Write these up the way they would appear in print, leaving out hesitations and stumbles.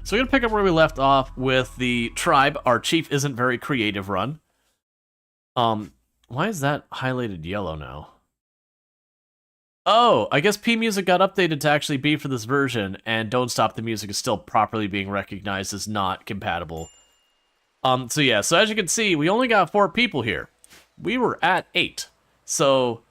So we're going to pick up where we left off with the tribe. Our chief isn't very creative run. Why is that highlighted yellow now? Oh, I guess P Music got updated to actually be for this version, and Don't Stop the Music is still properly being recognized as not compatible. So yeah, so as you can see, we only got 4 people here. We were at 8, so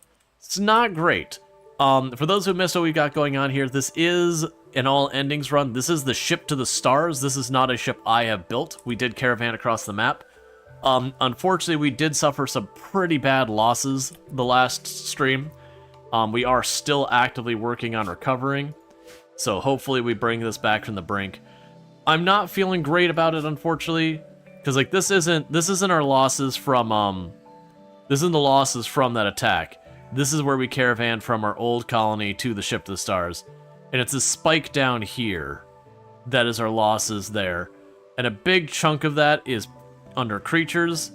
it's not great. For those who missed what we got going on here, this is an all endings run. This is the ship to the stars. This is not a ship I have built. We did caravan across the map. Unfortunately, we did suffer some pretty bad losses the last stream. We are still actively working on recovering, so hopefully we bring this back from the brink. I'm not feeling great about it, unfortunately, because like this isn't our losses from this isn't the losses from that attack. This is where we caravan from our old colony to the ship to the stars, and it's a spike down here that is our losses there, and a big chunk of that is under creatures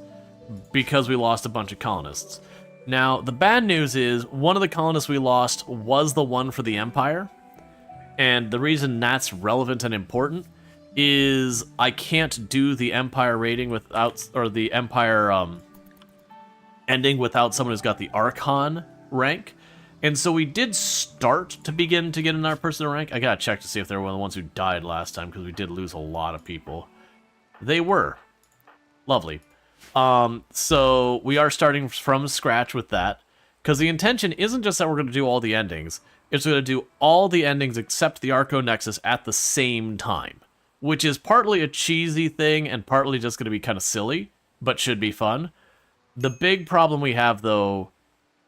because we lost a bunch of colonists. Now, the bad news is, one of the colonists we lost was the one for the Empire, and the reason that's relevant and important is I can't do the Empire rating without, or the Empire ending without someone who's got the Archon rank, and so we did start to begin to get another person rank. I gotta check to see if they were one of the ones who died last time, because we did lose a lot of people. They were. Lovely. So we are starting from scratch with that, because the intention isn't just that we're going to do all the endings, it's going to do all the endings except the Arco Nexus at the same time, which is partly a cheesy thing and partly just going to be kind of silly, but should be fun. The big problem we have, though,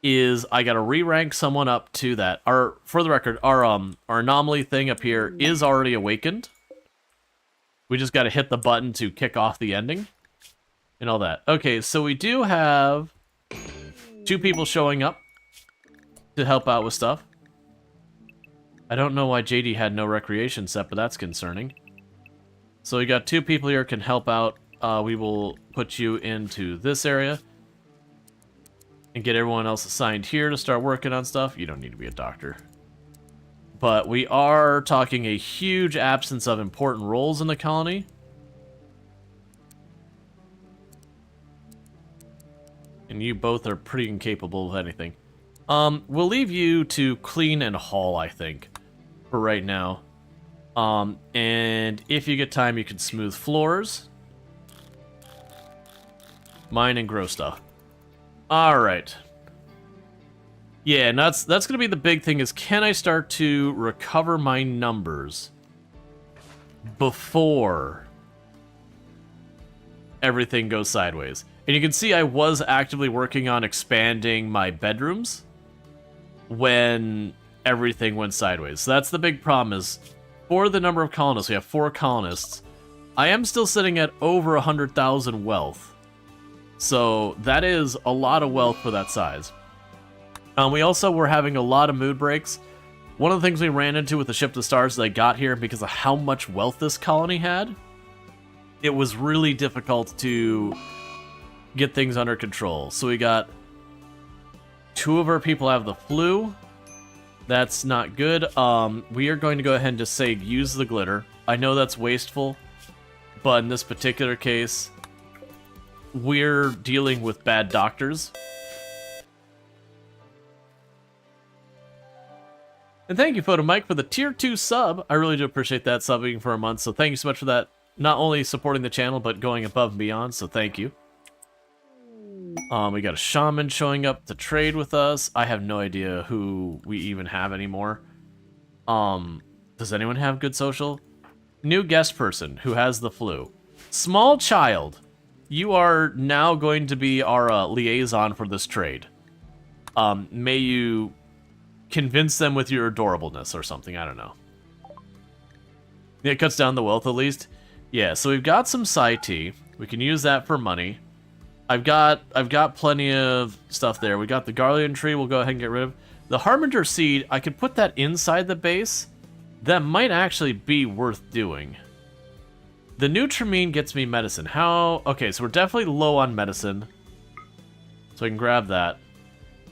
is I got to re-rank someone up to that. For the record, our anomaly thing up here is already awakened. We just got to hit the button to kick off the ending. And all that. Okay, so we do have 2 people showing up to help out with stuff. I don't know why JD had no recreation set, but that's concerning. So we got 2 people here can help out. We will put you into this area and get everyone else assigned here to start working on stuff. You don't need to be a doctor. But we are talking a huge absence of important roles in the colony. And you both are pretty incapable of anything. We'll leave you to clean and haul, I think, for right now. And if you get time, you can smooth floors, mine, and grow stuff. Alright. Yeah, and that's going to be the big thing, is can I start to recover my numbers before everything goes sideways? And you can see I was actively working on expanding my bedrooms when everything went sideways. So that's the big problem, is for the number of colonists, we have 4 colonists. I am still sitting at over 100,000 wealth. So that is a lot of wealth for that size. We also were having a lot of mood breaks. One of the things we ran into with the ship to the stars that I got here, because of how much wealth this colony had, it was really difficult to get things under control. So we got 2 of our people have the flu. That's not good. We are going to go ahead and just say use the glitter. I know that's wasteful, but in this particular case, we're dealing with bad doctors. And thank you, Photo Mike, for the tier 2 sub. I really do appreciate that, subbing for a month, so thank you so much for that. Not only supporting the channel, but going above and beyond, so thank you. We got a shaman showing up to trade with us. I have no idea who we even have anymore. Does anyone have good social? New guest person who has the flu. Small child, you are now going to be our liaison for this trade. May you convince them with your adorableness or something, I don't know. It cuts down the wealth at least. Yeah, so we've got some Psi Tea. We can use that for money. I've got plenty of stuff there. We got the Garland tree we'll go ahead and get rid of. The Harbinger seed, I could put that inside the base. That might actually be worth doing. The Nutramine gets me medicine. How? Okay, so we're definitely low on medicine. So I can grab that.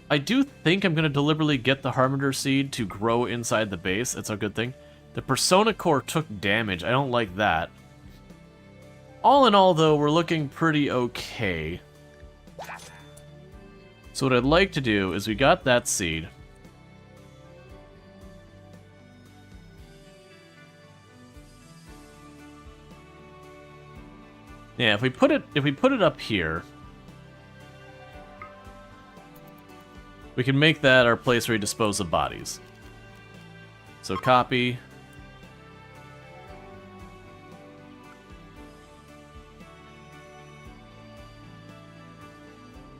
I do think I'm going to deliberately get the Harbinger seed to grow inside the base. It's a good thing. The Persona Core took damage. I don't like that. All in all, though, we're looking pretty okay. So what I'd like to do is we got that seed. Yeah, if we put it up here, we can make that our place where we dispose of bodies. So copy.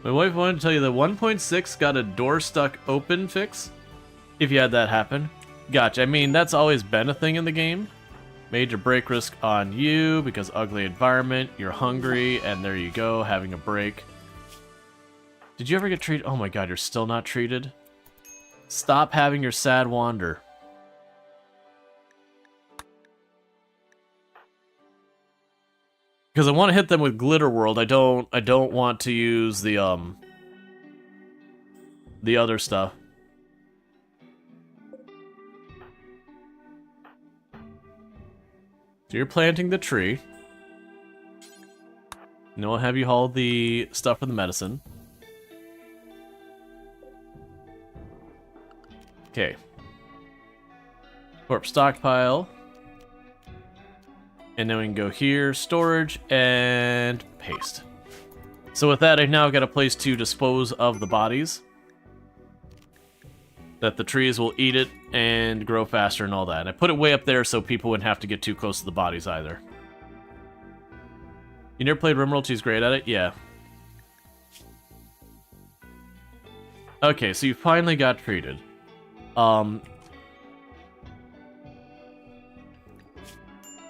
My wife wanted to tell you that 1.6 got a door stuck open fix, if you had that happen. Gotcha. I mean, that's always been a thing in the game. Major break risk on you because ugly environment, you're hungry, and there you go, having a break. Did you ever get treated? Oh my god, you're still not treated? Stop having your sad wander. Because I want to hit them with Glitter World. I don't want to use the other stuff. So you're planting the tree. And we'll have you haul the stuff for the medicine. Okay. Corpse stockpile. And then we can go here, storage, and paste. So with that, I've now got a place to dispose of the bodies. That the trees will eat it and grow faster and all that. And I put it way up there so people wouldn't have to get too close to the bodies either. You never played RimWorld? She's great at it? Yeah. Okay, so you finally got treated.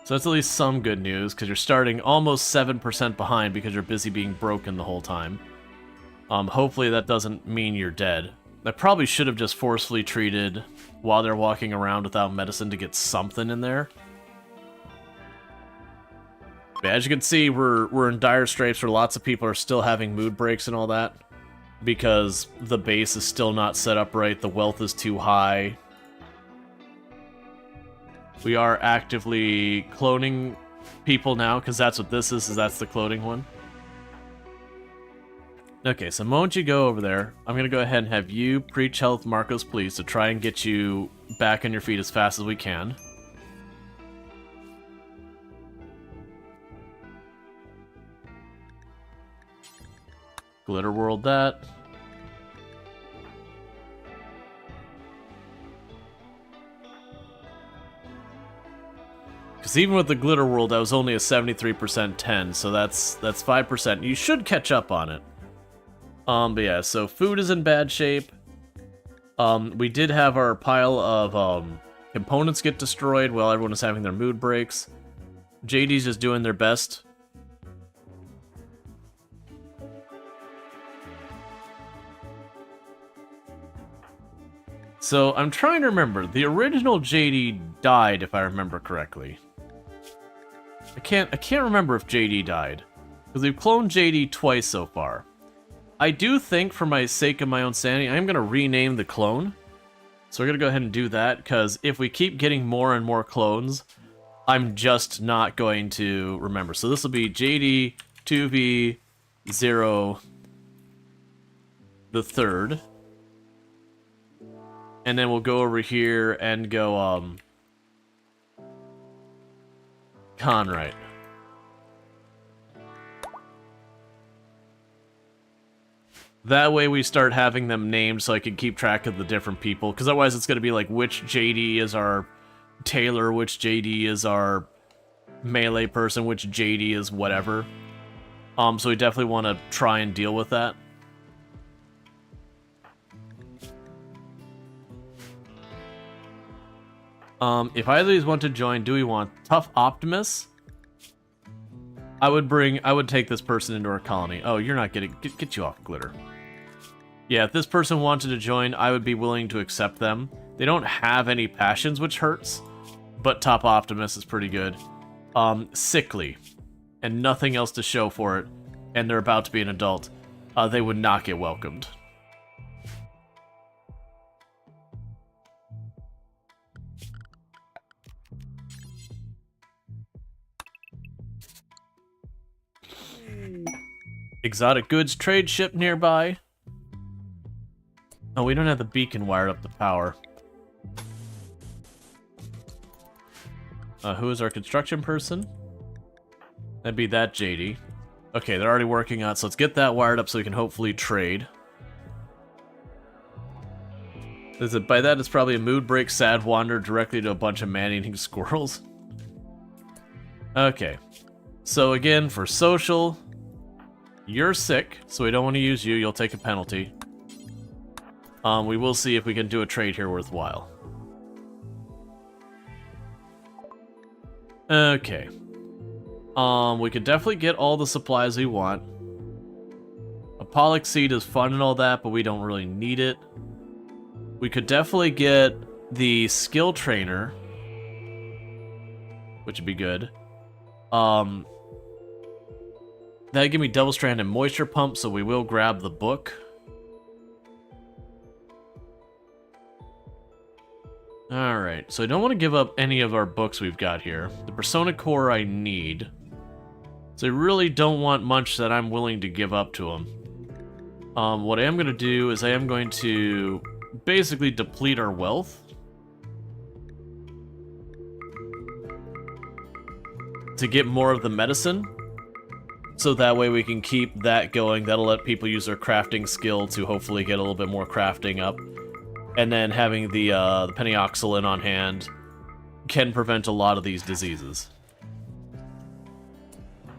So that's at least some good news, because you're starting almost 7% behind because you're busy being broken the whole time. Hopefully that doesn't mean you're dead. I probably should have just forcefully treated while they're walking around without medicine to get something in there. But as you can see, we're in dire straits where lots of people are still having mood breaks and all that. Because the base is still not set up right, the wealth is too high. We are actively cloning people now, because that's what this is that's the cloning one. Okay, so the moment you go over there, I'm going to go ahead and have you preach health Marcos Police to try and get you back on your feet as fast as we can. Glitter World that. Because even with the Glitter World, I was only a 73% 10, so that's 5%. You should catch up on it. But yeah, so food is in bad shape. We did have our pile of components get destroyed while everyone was having their mood breaks. JD's just doing their best. So I'm trying to remember. The original JD died, if I remember correctly. I can't remember if JD died, because we've cloned JD twice so far. I do think, for my sake of my own sanity, I'm going to rename the clone. So we're going to go ahead and do that, because if we keep getting more and more clones, I'm just not going to remember. So this will be JD 2v0 the third. And then we'll go over here and go, Conrite. That way we start having them named so I can keep track of the different people, because otherwise it's going to be like which JD is our Taylor, which JD is our melee person, which JD is whatever. So we definitely want to try and deal with that. If either of these want to join, do we want Tough Optimus? I would take this person into our colony. Oh, you're not getting... Get you off, Glitter. Yeah, if this person wanted to join, I would be willing to accept them. They don't have any passions, which hurts, but Top Optimus is pretty good. Sickly, and nothing else to show for it, and they're about to be an adult. They would not get welcomed. Exotic goods trade ship nearby. Oh, we don't have the beacon wired up to power. Who is our construction person? That'd be that JD. Okay, they're already working on it, so let's get that wired up so we can hopefully trade. By that, it's probably a mood break, sad wander directly to a bunch of man-eating squirrels. Okay, so again, for social, you're sick, so we don't want to use you. You'll take a penalty. We will see if we can do a trade here worthwhile. Okay. We could definitely get all the supplies we want. A pollock seed is fun and all that, but we don't really need it. We could definitely get the skill trainer, which would be good. That'd give me double strand and moisture pump, so we will grab the book. Alright, so I don't want to give up any of our books we've got here. The Persona Core I need. So I really don't want much that I'm willing to give up to them. What I am going to do is I am going to basically deplete our wealth. To get more of the medicine. So that way we can keep that going. That'll let people use their crafting skill to hopefully get a little bit more crafting up. And then having the penioxylin on hand can prevent a lot of these diseases.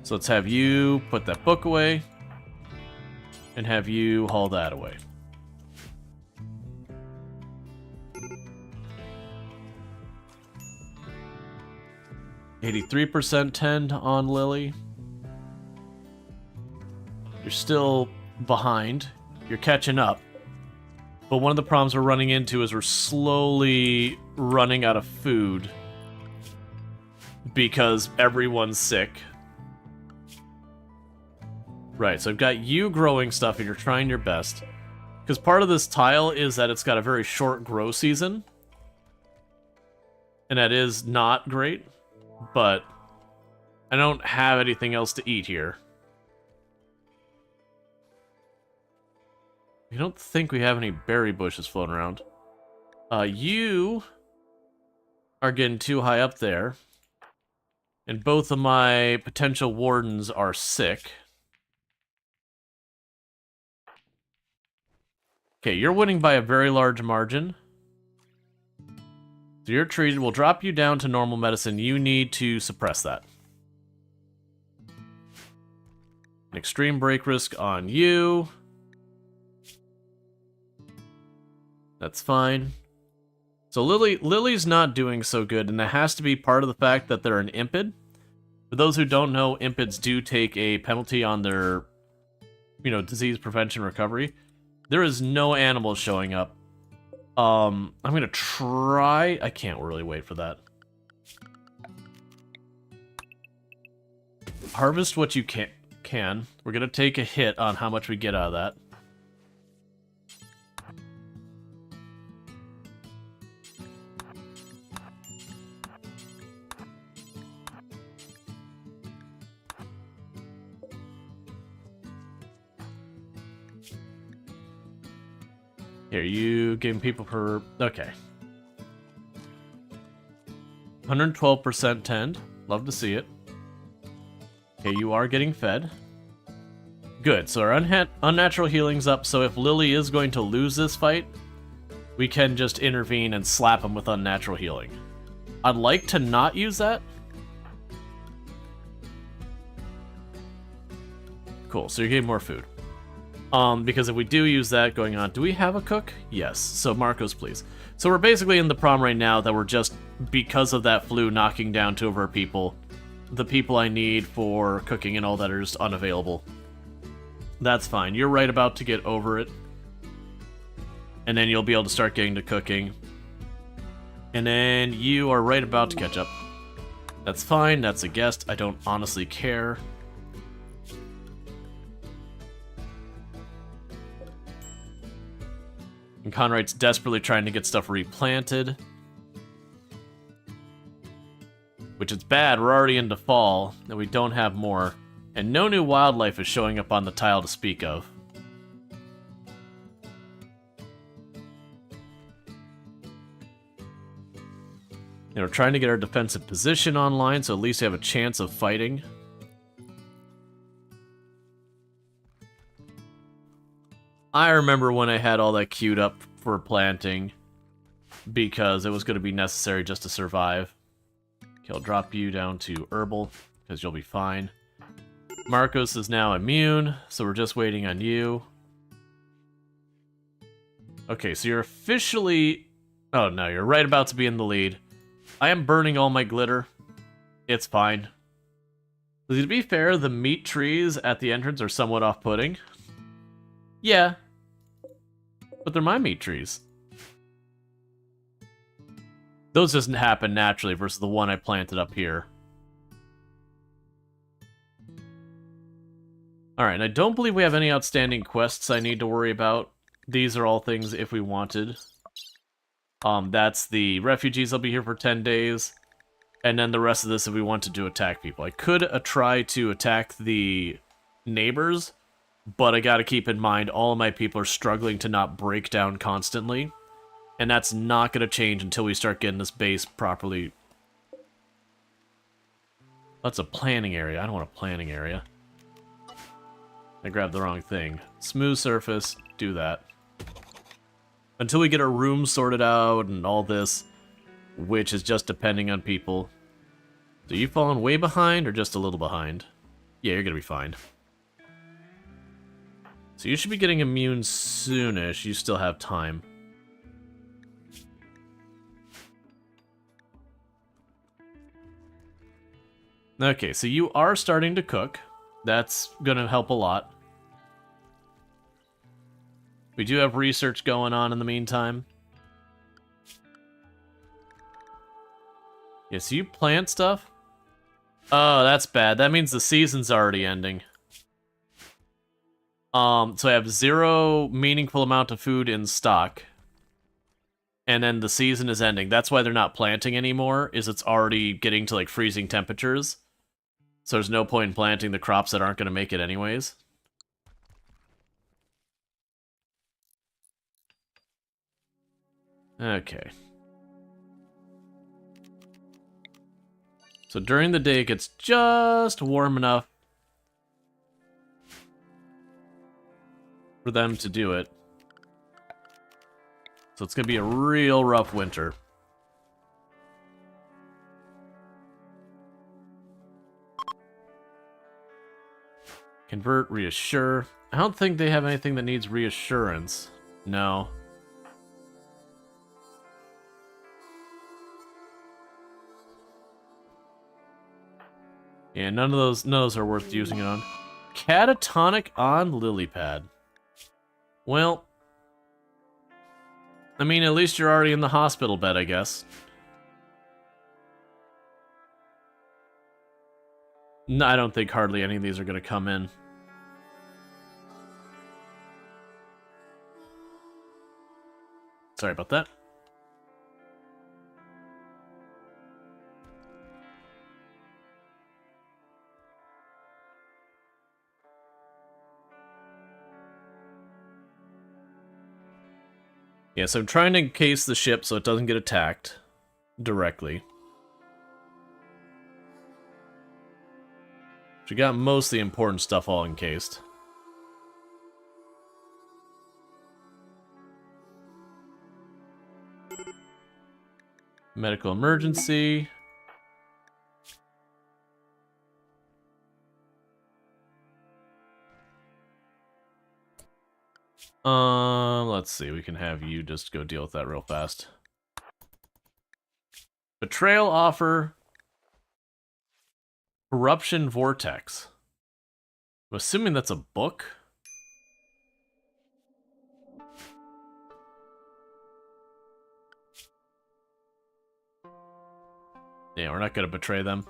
So let's have you put that book away. And have you haul that away. %, 10 on Lily. You're still behind. You're catching up. But one of the problems we're running into is we're slowly running out of food. Because everyone's sick. Right, so I've got you growing stuff and you're trying your best. Because part of this tile is that it's got a very short grow season. And that is not great. But I don't have anything else to eat here. I don't think we have any berry bushes floating around. You are getting too high up there. And both of my potential wardens are sick. Okay, you're winning by a very large margin. So you're treated. We'll drop you down to normal medicine. You need to suppress that. An extreme break risk on you. That's fine. So Lily's not doing so good, and that has to be part of the fact that they're an impid. For those who don't know, impids do take a penalty on their, disease prevention recovery. There is no animals showing up. I'm gonna try. I can't really wait for that. Harvest what you can. We're gonna take a hit on how much we get out of that. Here, you giving people per... Okay. 112% tend. Love to see it. Okay, you are getting fed. Good, so our unnatural healing's up, so if Lily is going to lose this fight, we can just intervene and slap him with unnatural healing. I'd like to not use that. Cool, so you're getting more food. Because if we do use that going on... Do we have a cook? Yes. So Marcos, please. So we're basically in the problem right now that we're just, because of that flu, knocking down 2 of our people. The people I need for cooking and all that are just unavailable. That's fine. You're right about to get over it. And then you'll be able to start getting to cooking. And then you are right about to catch up. That's fine. That's a guest. I don't honestly care. And Conright's desperately trying to get stuff replanted. Which is bad, we're already into fall, and we don't have more. And no new wildlife is showing up on the tile to speak of. You know, trying to get our defensive position online so at least we have a chance of fighting. I remember when I had all that queued up for planting because it was going to be necessary just to survive. Okay, I'll drop you down to herbal because you'll be fine. Marcos is now immune, so we're just waiting on you. Okay, so you're officially... Oh no, you're right about to be in the lead. I am burning all my glitter. It's fine. To be fair, the meat trees at the entrance are somewhat off-putting. Yeah. But they're my meat trees. Those doesn't happen naturally versus the one I planted up here. Alright, and I don't believe we have any outstanding quests I need to worry about. These are all things if we wanted. That's the refugees will be here for 10 days. And then the rest of this if we wanted to attack people. I could try to attack the neighbors, but I gotta keep in mind all of my people are struggling to not break down constantly. And that's not gonna change until we start getting this base properly. That's a planning area. I don't want a planning area. I grabbed the wrong thing. Smooth surface, do that. Until we get our room sorted out and all this, which is just depending on people. So you falling way behind or just a little behind? Yeah, you're gonna be fine. So you should be getting immune soonish. You still have time. Okay, so you are starting to cook. That's gonna help a lot. We do have research going on in the meantime. Yeah, so you plant stuff? Oh, that's bad. That means the season's already ending. So I have 0 meaningful amount of food in stock. And then the season is ending. That's why they're not planting anymore, is it's already getting to like freezing temperatures. So there's no point in planting the crops that aren't going to make it anyways. Okay. So during the day it gets just warm enough for them to do it. So it's going to be a real rough winter. Convert, reassure. I don't think they have anything that needs reassurance. No. Yeah, none of those are worth using it on. Catatonic on lily pad. Well, I mean, at least you're already in the hospital bed, I guess. No, I don't think hardly any of these are going to come in. Sorry about that. Yeah, so I'm trying to encase the ship so it doesn't get attacked directly. We got most of the important stuff all encased. Medical emergency. Let's see, we can have you just go deal with that real fast. Betrayal offer. Corruption vortex. I'm assuming that's a book. Yeah, we're not gonna betray them.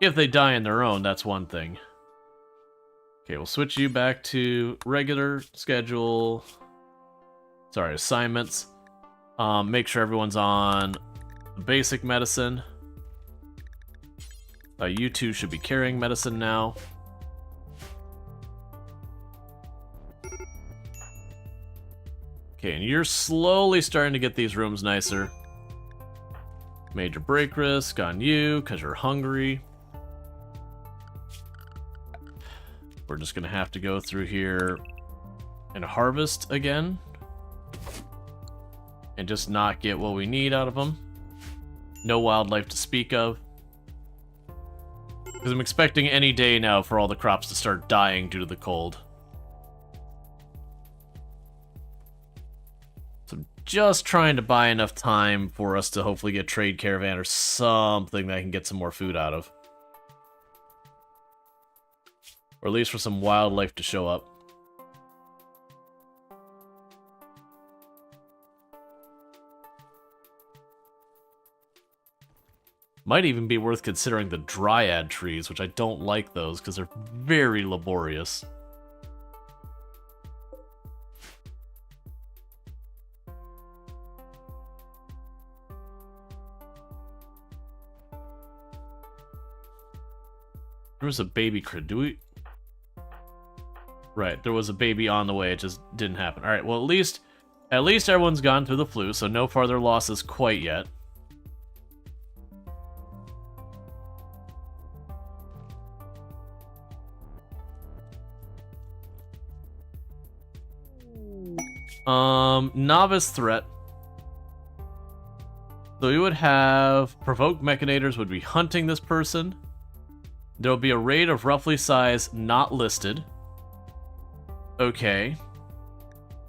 If they die on their own, that's one thing. Okay, we'll switch you back to regular schedule. Sorry, assignments. Make sure everyone's on basic medicine. You two should be carrying medicine now. Okay, and you're slowly starting to get these rooms nicer. Major break risk on you, because you're hungry. We're just going to have to go through here and harvest again. And just not get what we need out of them. No wildlife to speak of. Because I'm expecting any day now for all the crops to start dying due to the cold. So I'm just trying to buy enough time for us to hopefully get trade caravan or something that I can get some more food out of. Or at least for some wildlife to show up. Might even be worth considering the dryad trees, which I don't like those because they're very laborious. There was a baby do we... Right, there was a baby on the way, it just didn't happen. Alright, well at least everyone's gone through the flu, so no farther losses quite yet. Novice threat. So we would have provoked mechanators would be hunting this person. There will be a raid of roughly size not listed. Okay.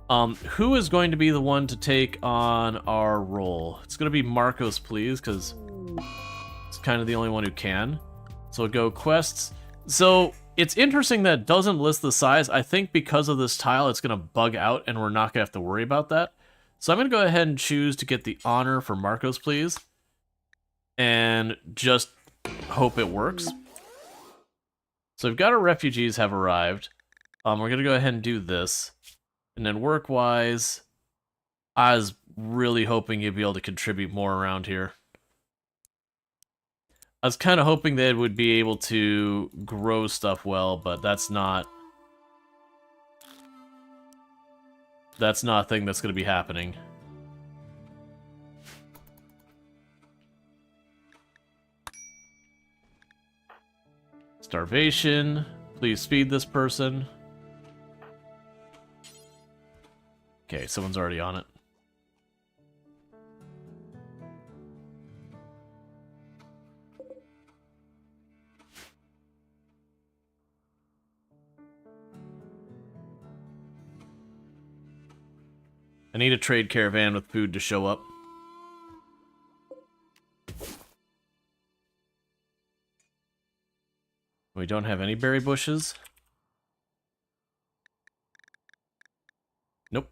Who is going to be the one to take on our role? It's going to be Marcos, please, because it's kind of the only one who can. So go quests. So it's interesting that it doesn't list the size. I think because of this tile, it's going to bug out, and we're not going to have to worry about that. So I'm going to go ahead and choose to get the honor for Marcos, please. And just hope it works. So we've got our refugees have arrived. We're going to go ahead and do this. And then work-wise, I was really hoping you'd be able to contribute more around here. I was kind of hoping they would be able to grow stuff well, but that's not a thing that's going to be happening. Starvation. Please feed this person. Okay, someone's already on it. I need a trade caravan with food to show up. We don't have any berry bushes. Nope.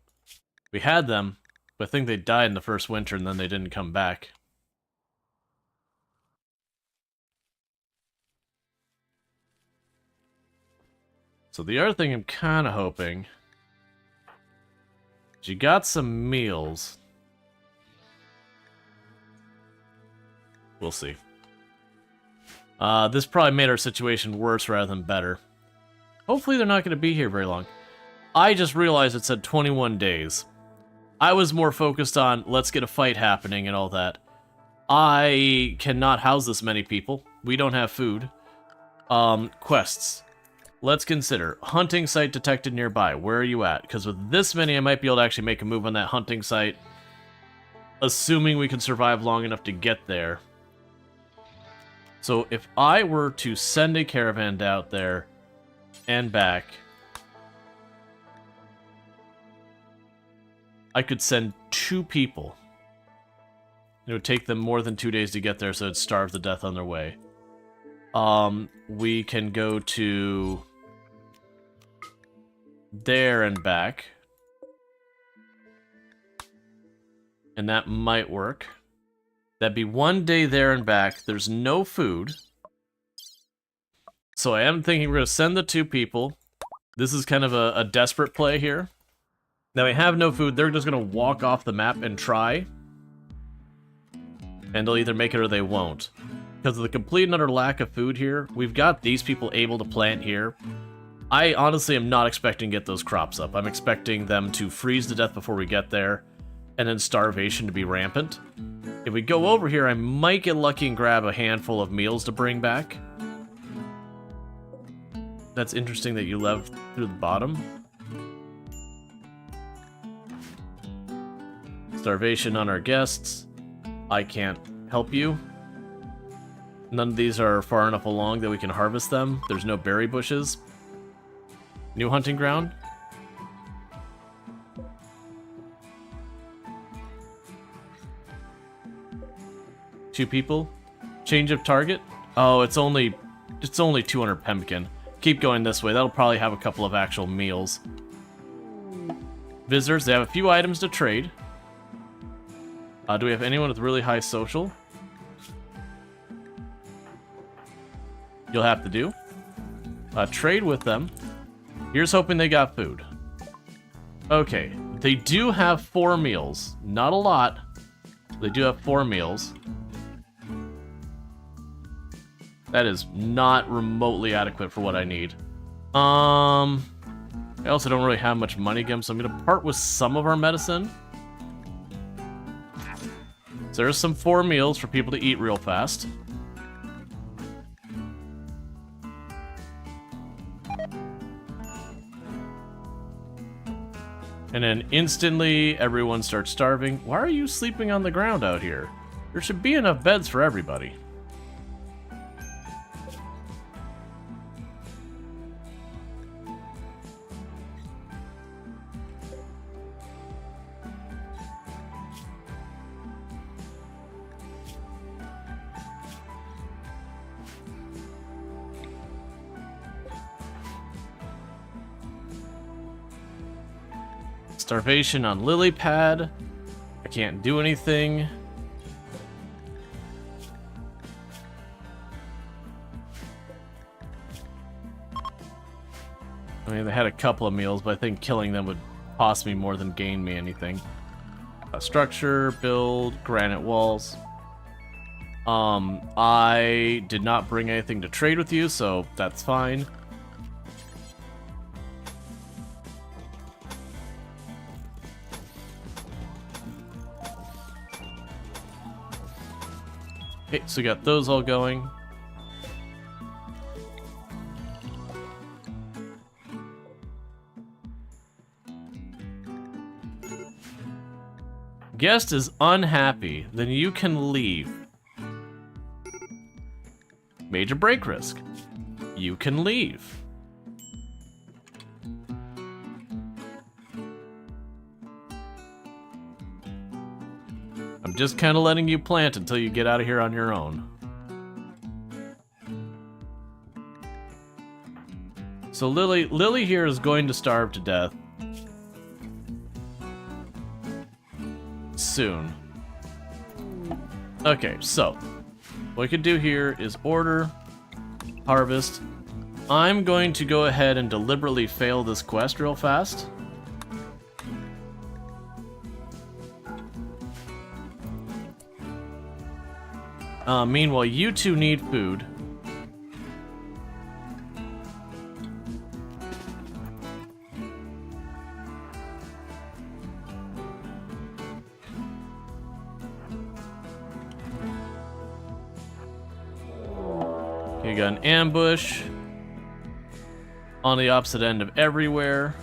We had them, but I think they died in the first winter and then they didn't come back. So the other thing I'm kind of hoping... You got some meals. We'll see. This probably made our situation worse rather than better. Hopefully they're not going to be here very long. I just realized it said 21 days. I was more focused on let's get a fight happening and all that. I cannot house this many people. We don't have food. Quests. Let's consider. Hunting site detected nearby. Where are you at? Because with this many, I might be able to actually make a move on that hunting site. Assuming we can survive long enough to get there. So if I were to send a caravan out there and back, I could send 2 people. It would take them more than 2 days to get there, so it'd starve to death on their way. We can go to there and back. And that might work. That'd be 1 day there and back. There's no food. So I am thinking we're going to send the 2 people. This is kind of a desperate play here. Now we have no food. They're just going to walk off the map and try. And they'll either make it or they won't. because of the complete and utter lack of food here, we've got these people able to plant here. I honestly am not expecting to get those crops up. I'm expecting them to freeze to death before we get there, and then starvation to be rampant. If we go over here, I might get lucky and grab a handful of meals to bring back. That's interesting that you left through the bottom. Starvation on our guests. I can't help you. None of these are far enough along that we can harvest them. There's no berry bushes. New hunting ground. Two people. Change of target. Oh, it's only 200 pemmican. Keep going this way. That'll probably have a couple of actual meals. Visitors, they have a few items to trade. Do we have anyone with really high social? You'll have to do. Trade with them. Here's hoping they got food. Okay, they do have 4 meals. Not a lot. They do have 4 meals. That is not remotely adequate for what I need. I also don't really have much money again, so I'm gonna part with some of our medicine. So there's some 4 meals for people to eat real fast. And then instantly everyone starts starving. Why are you sleeping on the ground out here? There should be enough beds for everybody. Starvation on lily pad. I can't do anything. I mean, they had a couple of meals, but I think killing them would cost me more than gain me anything. Structure, build, granite walls. I did not bring anything to trade with you, so that's fine. Okay, so we got those all going. Guest is unhappy, then you can leave. Major break risk. You can leave. I'm just kind of letting you plant until you get out of here on your own. So Lily here is going to starve to death. Soon. Okay, so what we could do here is order, harvest. I'm going to go ahead and deliberately fail this quest real fast. Meanwhile, you two need food. Okay, got an ambush on the opposite end of everywhere.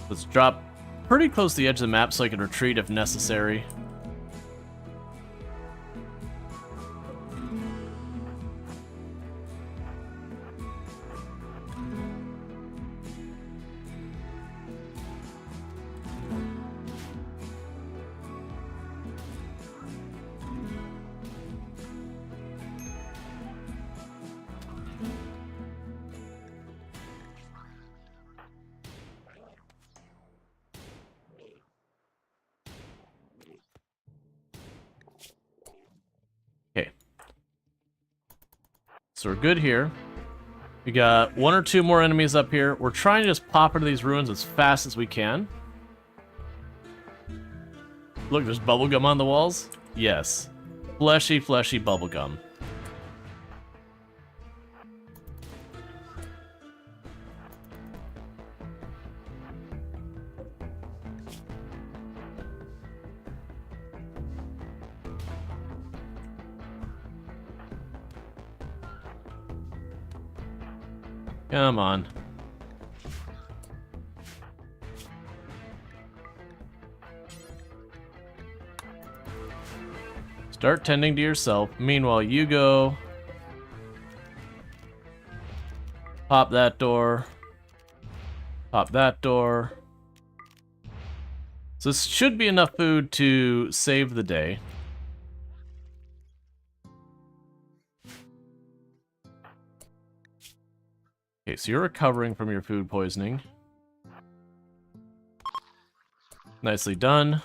Let's drop pretty close to the edge of the map so I can retreat if necessary. Okay. So we're good here. We got 1 or 2 more enemies up here. We're trying to just pop into these ruins as fast as we can. Look, there's bubblegum on the walls. Yes. Fleshy, fleshy bubblegum. Come on. Start tending to yourself. Meanwhile, you go. Pop that door. Pop that door. So this should be enough food to save the day. Okay, so you're recovering from your food poisoning. Nicely done.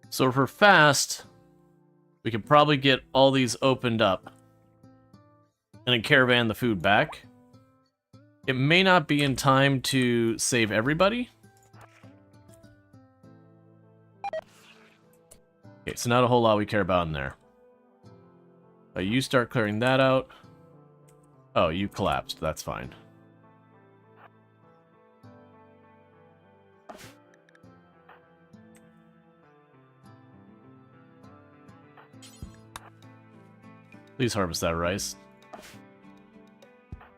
So if we're fast, we could probably get all these opened up and then caravan the food back. It may not be in time to save everybody. Okay, so not a whole lot we care about in there. But you start clearing that out. Oh, you collapsed. That's fine. Please harvest that rice.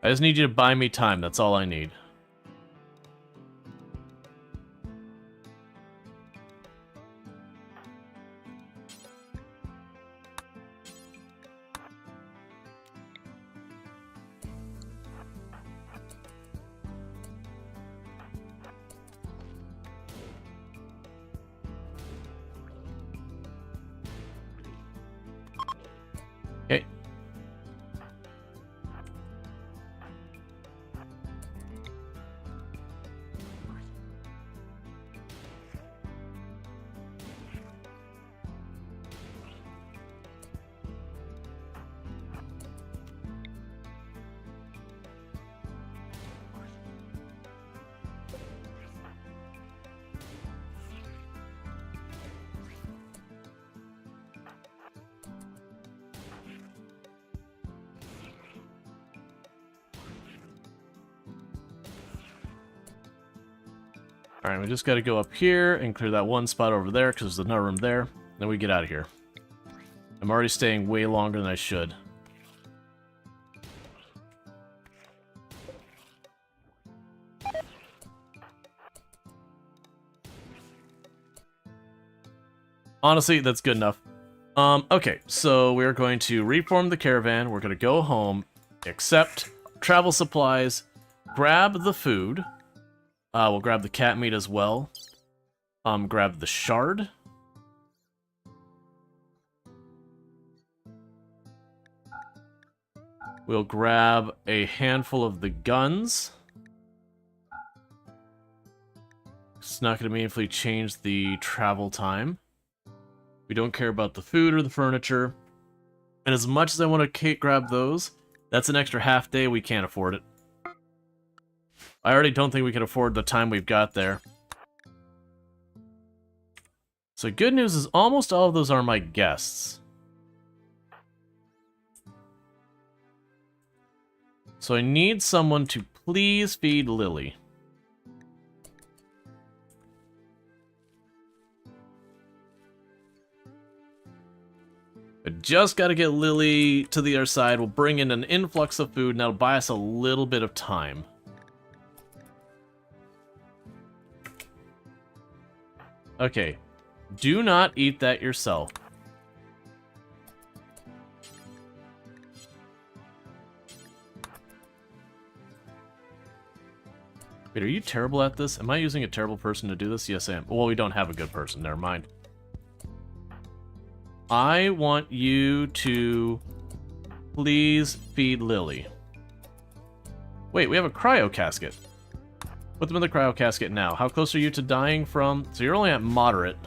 I just need you to buy me time. That's all I need. Okay. Alright, we just gotta go up here and clear that one spot over there because there's another room there. Then we get out of here. I'm already staying way longer than I should. Honestly, that's good enough. Okay, so we're going to reform the caravan. We're gonna go home, accept travel supplies, grab the food. We'll grab the cat meat as well. Grab the shard. We'll grab a handful of the guns. It's not going to meaningfully change the travel time. We don't care about the food or the furniture. And as much as I want to grab those, that's an extra half day. We can't afford it. I already don't think we can afford the time we've got there. So good news is almost all of those are my guests. So I need someone to please feed Lily. I just got to get Lily to the other side. We'll bring in an influx of food and that'll buy us a little bit of time. Okay, do not eat that yourself. Wait, are you terrible at this? Am I using a terrible person to do this? Yes, I am. Well, we don't have a good person. Never mind. I want you to please feed Lily. Wait, we have a cryo casket. Put them in the cryo casket now. How close are you to dying from? So you're only at moderate.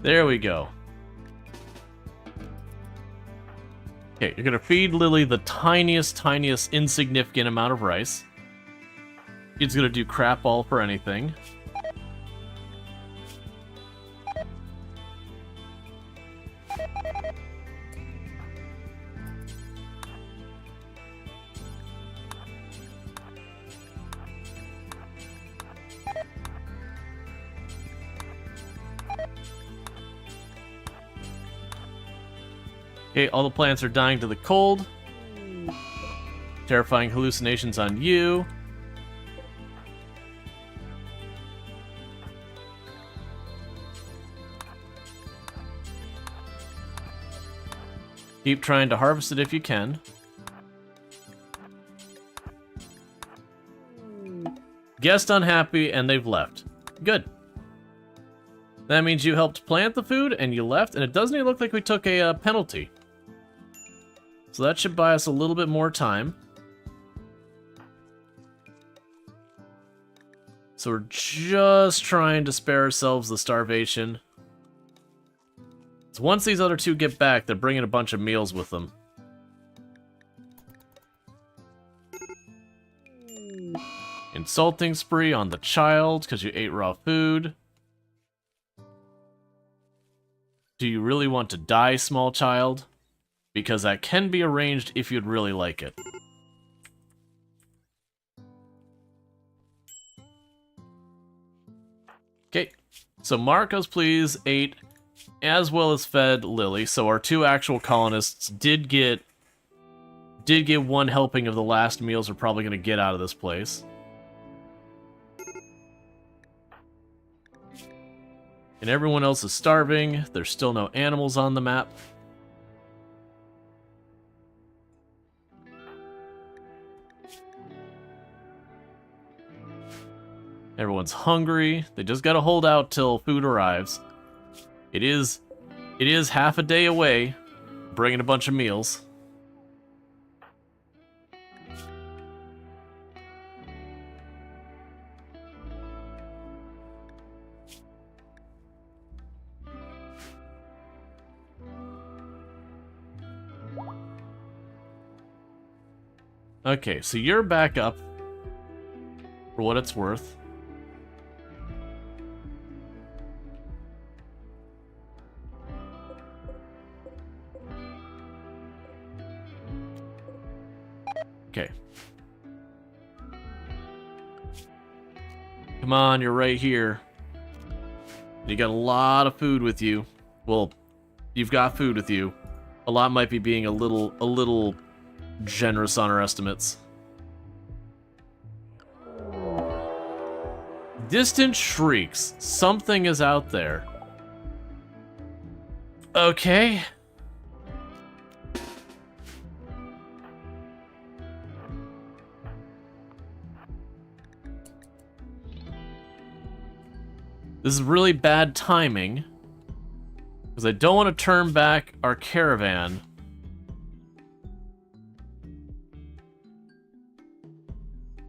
There we go. Okay, you're gonna feed Lily the tiniest, insignificant amount of rice. Kid's gonna do crap all for anything. Okay, all the plants are dying to the cold. Terrifying hallucinations on you. Keep trying to harvest it if you can. Guest unhappy and they've left. Good. That means you helped plant the food and you left, and it doesn't even look like we took a penalty. So that should buy us a little bit more time. So we're just trying to spare ourselves the starvation. So once these other two get back, they're bringing a bunch of meals with them. Insulting spree on the child because you ate raw food. Do you really want to die, small child? Because that can be arranged if you'd really like it. Okay, so Marcos, please, ate as well as fed Lily. So our two actual colonists did get one helping of the last meals we're probably going to get out of this place. And everyone else is starving. There's still no animals on the map. Everyone's hungry. They just gotta hold out till food arrives. It is half a day away, bringing a bunch of meals. Okay, so you're back up for what it's worth. Okay. Come on, you're right here. You got a lot of food with you. Well, you've got food with you. A lot might be being a little generous on our estimates. Distant shrieks. Something is out there. Okay. This is really bad timing, because I don't want to turn back our caravan.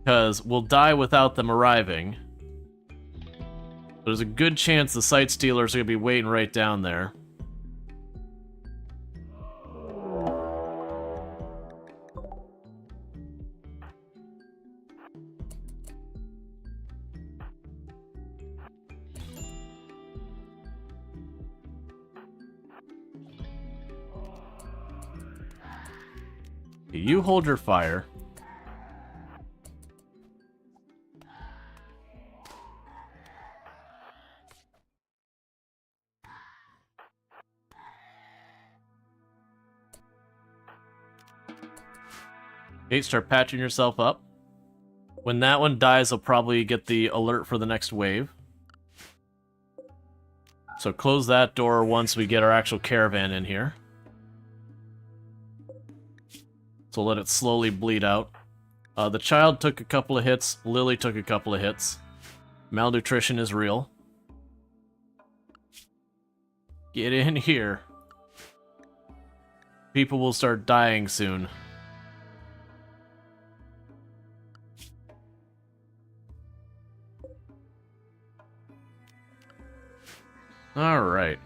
Because we'll die without them arriving. There's a good chance the Sight Stealers are going to be waiting right down there. You hold your fire. Okay, start patching yourself up. When that one dies, I'll probably get the alert for the next wave. So close that door once we get our actual caravan in here. So let it slowly bleed out. The child took a couple of hits. Lily took a couple of hits. Malnutrition is real. Get in here. People will start dying soon. Alright.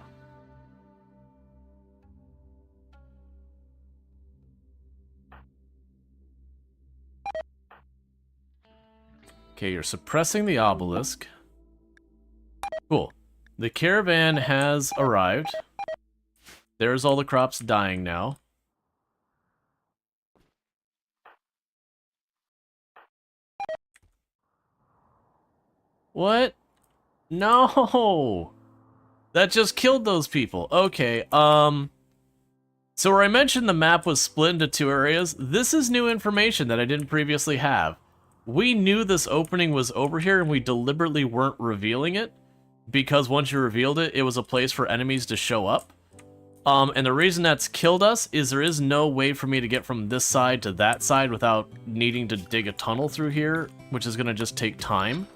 Okay, you're suppressing the obelisk. Cool. The caravan has arrived. There's all the crops dying now. What? No! That just killed those people. Okay, so where I mentioned the map was split into 2 areas, this is new information that I didn't previously have. We knew this opening was over here and we deliberately weren't revealing it, because once you revealed it, it was a place for enemies to show up. And the reason that's killed us is there is no way for me to get from this side to that side without needing to dig a tunnel through here, which is gonna just take time.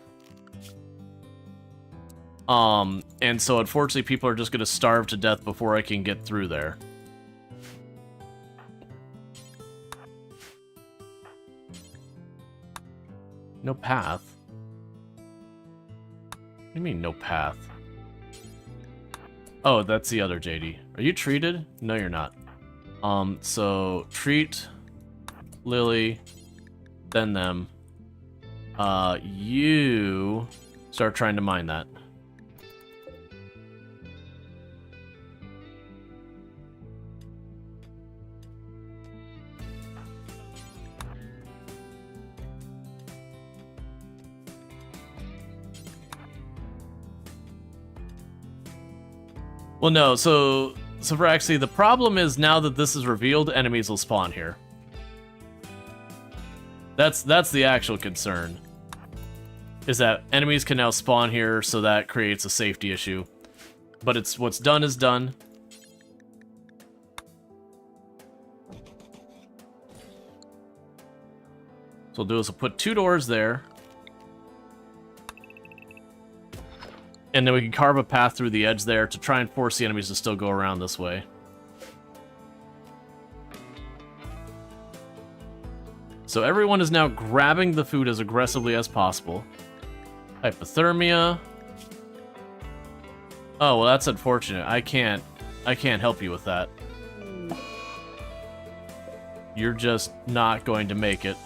And so unfortunately people are just gonna starve to death before I can get through there. No path? What do you mean, no path? Oh, that's the other JD. Are you treated? No, you're not. So, treat, Lily, then them. You start trying to mine that. Well, no, so for actually, the problem is now that this is revealed, enemies will spawn here. That's the actual concern. Is that enemies can now spawn here, so that creates a safety issue. But it's what's done is done. So we'll do is we'll put 2 doors there. And then we can carve a path through the edge there to try and force the enemies to still go around this way. So everyone is now grabbing the food as aggressively as possible. Hypothermia. Oh, well, that's unfortunate. I can't help you with that. You're just not going to make it.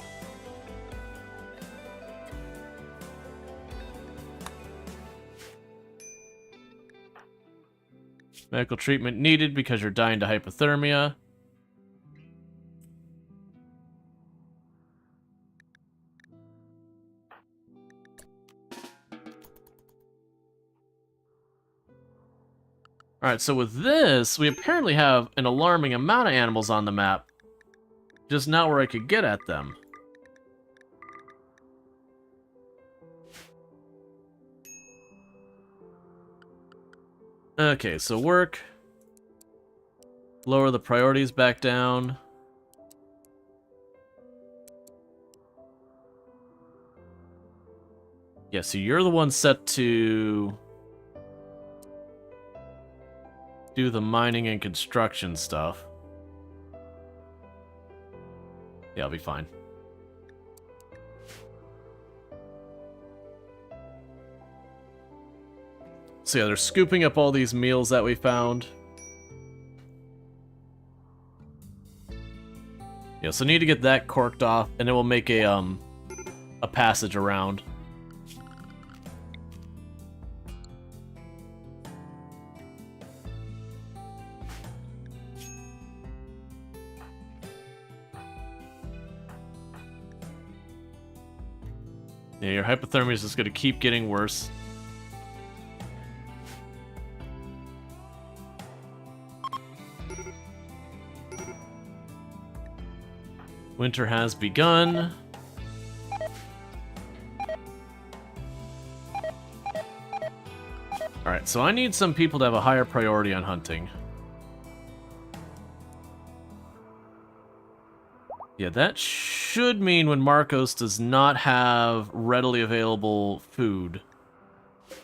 Medical treatment needed because you're dying to hypothermia. Alright, so with this, we apparently have an alarming amount of animals on the map. Just not where I could get at them. Okay, so work. Lower the priorities back down. Yeah, so you're the one set to do the mining and construction stuff. Yeah, I'll be fine. So yeah, they're scooping up all these meals that we found. Yeah, so need to get that corked off, and then we'll make a passage around. Yeah, your hypothermia is just going to keep getting worse. Winter has begun. Alright, so I need some people to have a higher priority on hunting. Yeah, that should mean when Marcos does not have readily available food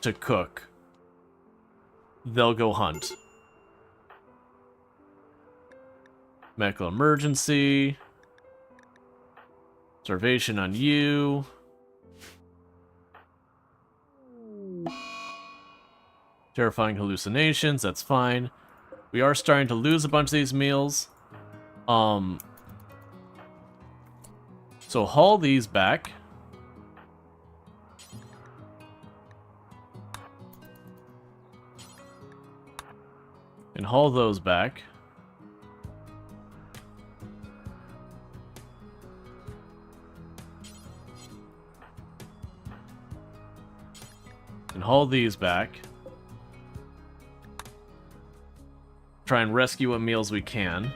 to cook, they'll go hunt. Medical emergency. Starvation on you. Terrifying hallucinations, that's fine. We are starting to lose a bunch of these meals. So haul these back. haul those back. And haul these back. Try and rescue what meals we can.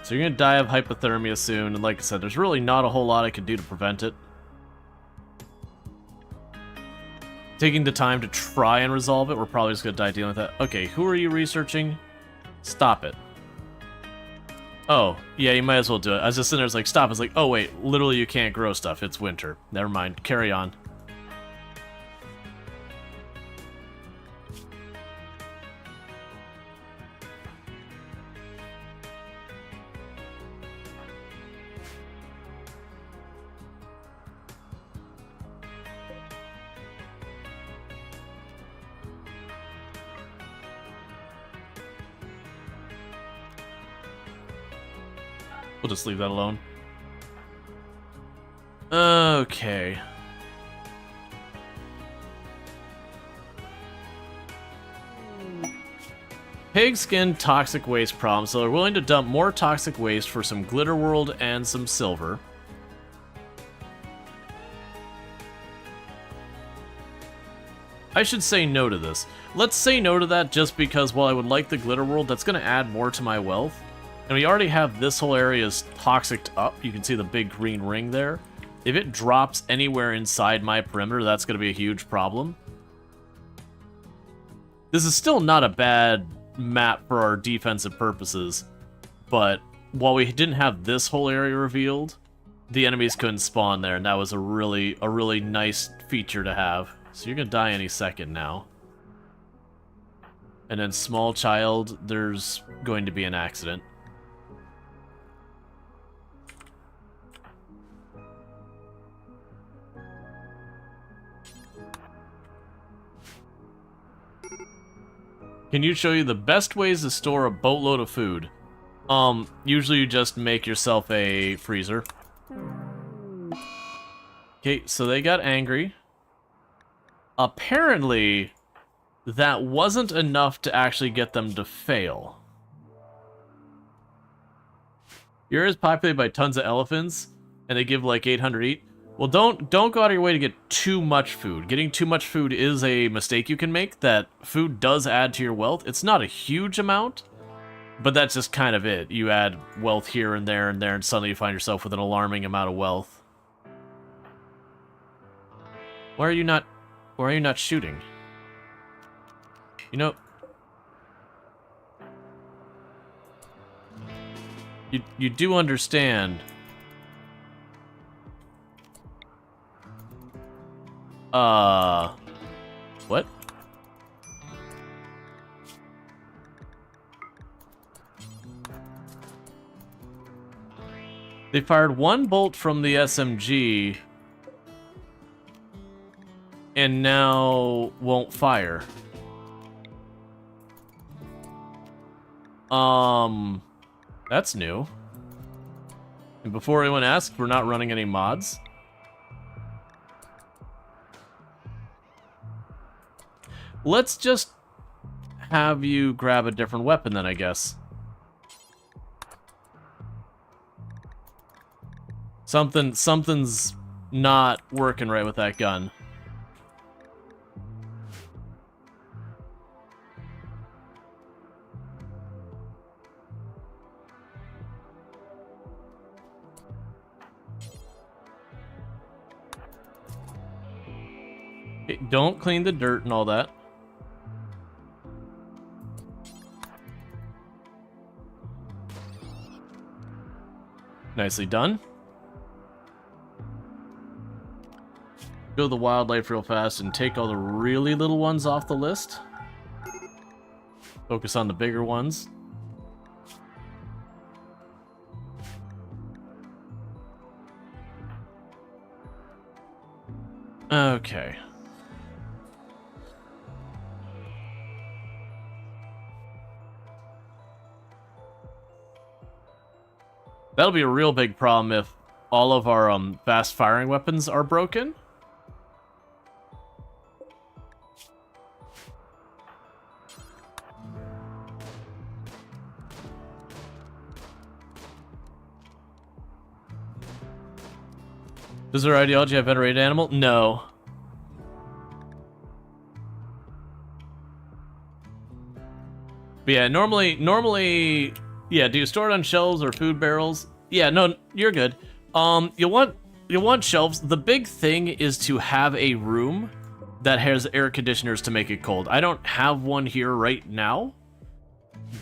So you're gonna die of hypothermia soon, and like I said, there's really not a whole lot I can do to prevent it. Taking the time to try and resolve it, we're probably just gonna die dealing with that. Okay, who are you researching? Stop it. Oh, yeah, you might as well do it. I was just sitting there, like, stop. It's like, oh wait, literally you can't grow stuff. It's winter. Never mind. Carry on. We'll just leave that alone. Okay. Pigskin toxic waste problem, so they're willing to dump more toxic waste for some glitter world and some silver. I should say no to this. Let's say no to that just because while I would like the glitter world, that's going to add more to my wealth. And we already have this whole area is toxicked up. You can see the big green ring there. If it drops anywhere inside my perimeter, that's going to be a huge problem. This is still not a bad map for our defensive purposes, but while we didn't have this whole area revealed, the enemies couldn't spawn there, and that was a really nice feature to have. So you're going to die any second now. And then small child, there's going to be an accident. Can you show you the best ways to store a boatload of food? Usually you just make yourself a freezer. Okay, so they got angry. Apparently, that wasn't enough to actually get them to fail. Your area is populated by tons of elephants, and they give like 800 each. Well, don't go out of your way to get too much food. Getting too much food is a mistake you can make. That food does add to your wealth. It's not a huge amount, but that's just kind of it. You add wealth here and there, and suddenly you find yourself with an alarming amount of wealth. Why are you not shooting? You know, you do understand. What? They fired one bolt from the SMG and now won't fire. That's new. And before anyone asks, we're not running any mods. Let's just have you grab a different weapon then, I guess. Something's not working right with that gun. Okay, don't clean the dirt and all that. Nicely done. Go to the wildlife real fast and take all the really little ones off the list. Focus on the bigger ones. Okay. That'll be a real big problem if all of our fast firing weapons are broken. Does their ideology have venerated animal? No. But yeah, normally, yeah, do you store it on shelves or food barrels? Yeah, no, you're good. You'll want shelves. The big thing is to have a room that has air conditioners to make it cold. I don't have one here right now,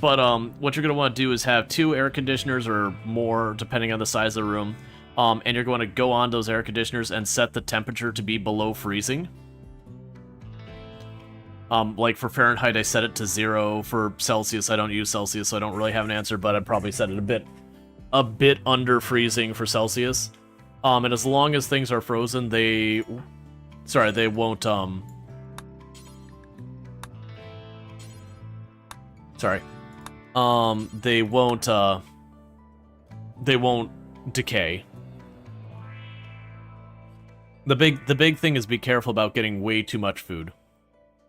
but what you're gonna want to do is have 2 air conditioners or more, depending on the size of the room. And you're going to go on those air conditioners and set the temperature to be below freezing. Like for Fahrenheit, I set it to 0. For Celsius, I don't use Celsius, so I don't really have an answer, but I'd probably set it a bit under freezing for Celsius. And as long as things are frozen, they won't, they won't decay. The big thing is be careful about getting way too much food,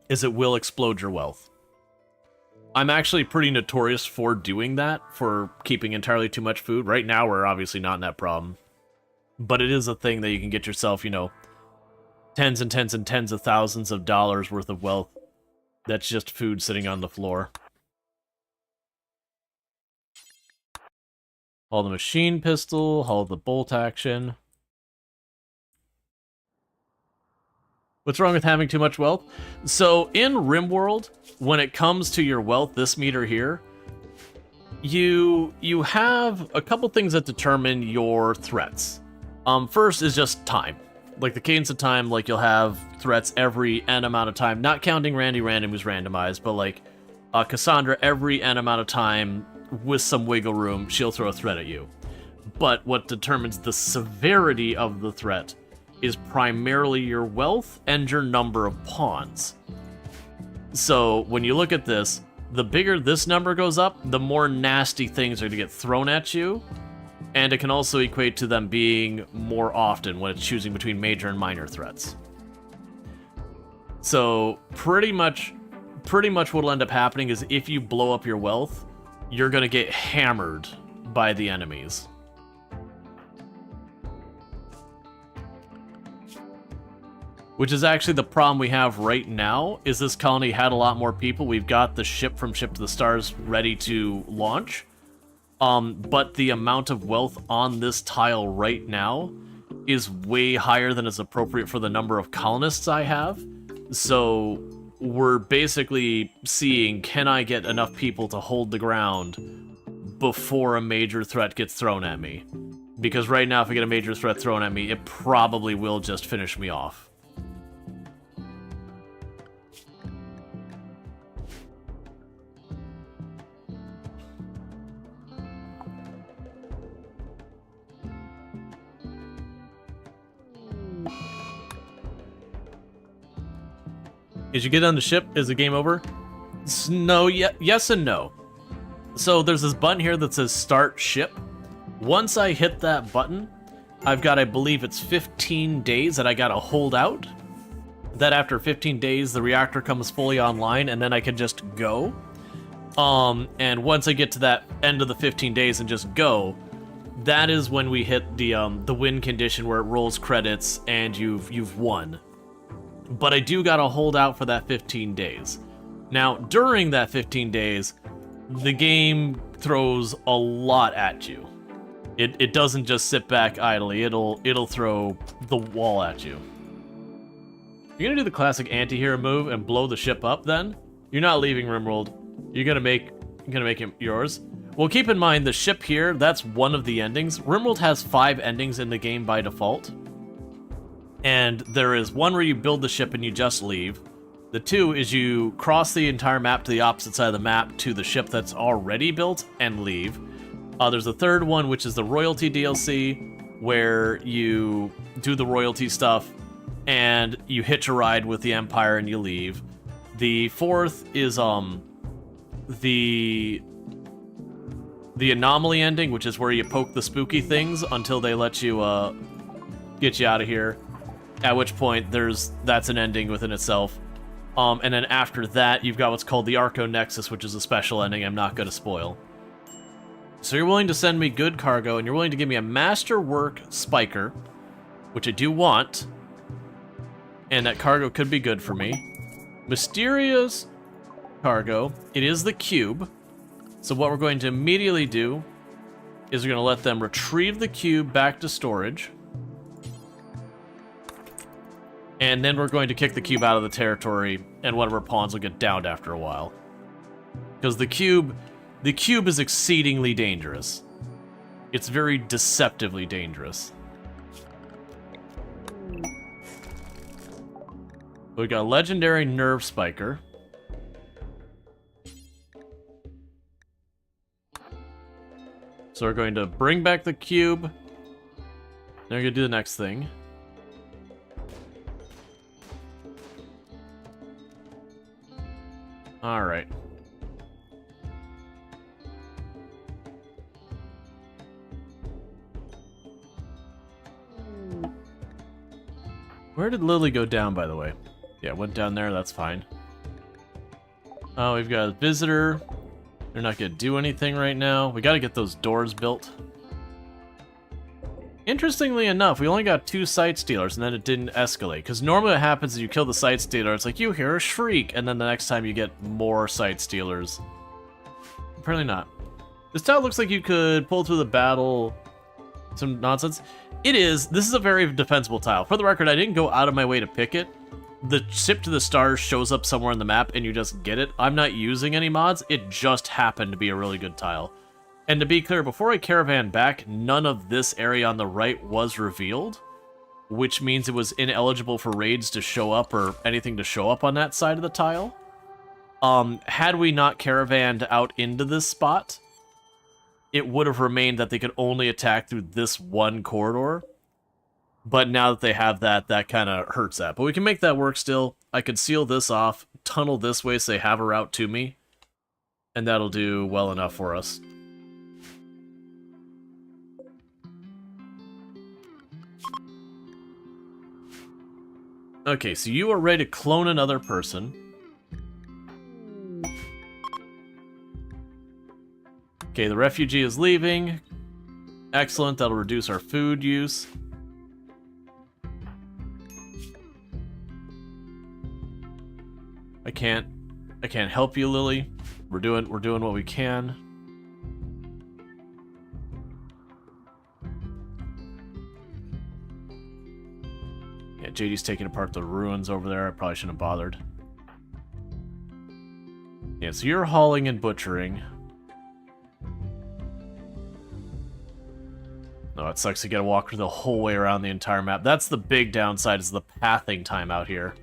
is it will explode your wealth. I'm actually pretty notorious for doing that, for keeping entirely too much food. Right now, we're obviously not in that problem. But it is a thing that you can get yourself, you know, tens and tens and tens of thousands of dollars worth of wealth. That's just food sitting on the floor. Haul the machine pistol, haul the bolt action. What's wrong with having too much wealth? So in RimWorld, when it comes to your wealth, this meter here, you have a couple things that determine your threats. First is just time. Like the cadence of time, like you'll have threats every N amount of time, not counting Randy Random who's randomized, but like Cassandra, every N amount of time with some wiggle room, she'll throw a threat at you. But what determines the severity of the threat is primarily your wealth and your number of pawns. So when you look at this, the bigger this number goes up, the more nasty things are going to get thrown at you, and it can also equate to them being more often when it's choosing between major and minor threats. So pretty much what'll end up happening is if you blow up your wealth, you're going to get hammered by the enemies. Which is actually the problem we have right now, is this colony had a lot more people. We've got the ship from Ship to the Stars ready to launch. But the amount of wealth on this tile right now is way higher than is appropriate for the number of colonists I have. So we're basically seeing, can I get enough people to hold the ground before a major threat gets thrown at me? Because right now, if I get a major threat thrown at me, it probably will just finish me off. As you get on the ship, is the game over? No, yes and no. So there's this button here that says Start Ship. Once I hit that button, I've got, I believe it's 15 days that I gotta hold out. That after 15 days, the reactor comes fully online, and then I can just go. And once I get to that end of the 15 days and just go, that is when we hit the win condition where it rolls credits and you've won. But I do gotta hold out for that 15 days. Now, during that 15 days, the game throws a lot at you. It doesn't just sit back idly, it'll throw the wall at you. You're gonna do the classic anti-hero move and blow the ship up then? You're not leaving RimWorld. You're gonna make it yours. Well, keep in mind, the ship here, that's one of the endings. RimWorld has 5 endings in the game by default. And there is one where you build the ship and you just leave. The 2 is you cross the entire map to the opposite side of the map to the ship that's already built and leave. There's a 3rd one, which is the royalty DLC, where you do the royalty stuff and you hitch a ride with the Empire and you leave. The 4th is the anomaly ending, which is where you poke the spooky things until they let you get you out of here. At which point, that's an ending within itself. And then after that, you've got what's called the Arco Nexus, which is a special ending I'm not going to spoil. So you're willing to send me good cargo, and you're willing to give me a Masterwork Spiker, which I do want, and that cargo could be good for me. Mysterious cargo. It is the cube. So what we're going to immediately do is we're going to let them retrieve the cube back to storage. And then we're going to kick the cube out of the territory, and one of our pawns will get downed after a while. Because the cube is exceedingly dangerous. It's very deceptively dangerous. We got a legendary nerve spiker. So we're going to bring back the cube. Then we're going to do the next thing. Alright. Where did Lily go down, by the way? Yeah, went down there, that's fine. Oh, we've got a visitor. They're not going to do anything right now. We got to get those doors built. Interestingly enough, we only got 2 site stealers, and then it didn't escalate. Because normally what happens is you kill the site stealer, it's like, you hear a shriek, and then the next time you get more site stealers. Apparently not. This tile looks like you could pull through the battle. Some nonsense. It is. This is a very defensible tile. For the record, I didn't go out of my way to pick it. The ship to the stars shows up somewhere on the map, and you just get it. I'm not using any mods. It just happened to be a really good tile. And to be clear, before I caravan back, none of this area on the right was revealed, which means it was ineligible for raids to show up or anything to show up on that side of the tile. Had we not caravanned out into this spot, it would have remained that they could only attack through this one corridor. But now that they have that, that kind of hurts that. But we can make that work still. I could seal this off, tunnel this way so they have a route to me, and that'll do well enough for us. Okay, so you are ready to clone another person. Okay, the refugee is leaving. Excellent, that'll reduce our food use. I can't help you, Lily. We're doing what we can. Yeah, JD's taking apart the ruins over there. I probably shouldn't have bothered. Yeah, so you're hauling and butchering. No, it sucks you gotta walk the whole way around the entire map. That's the big downside, is the pathing time out here.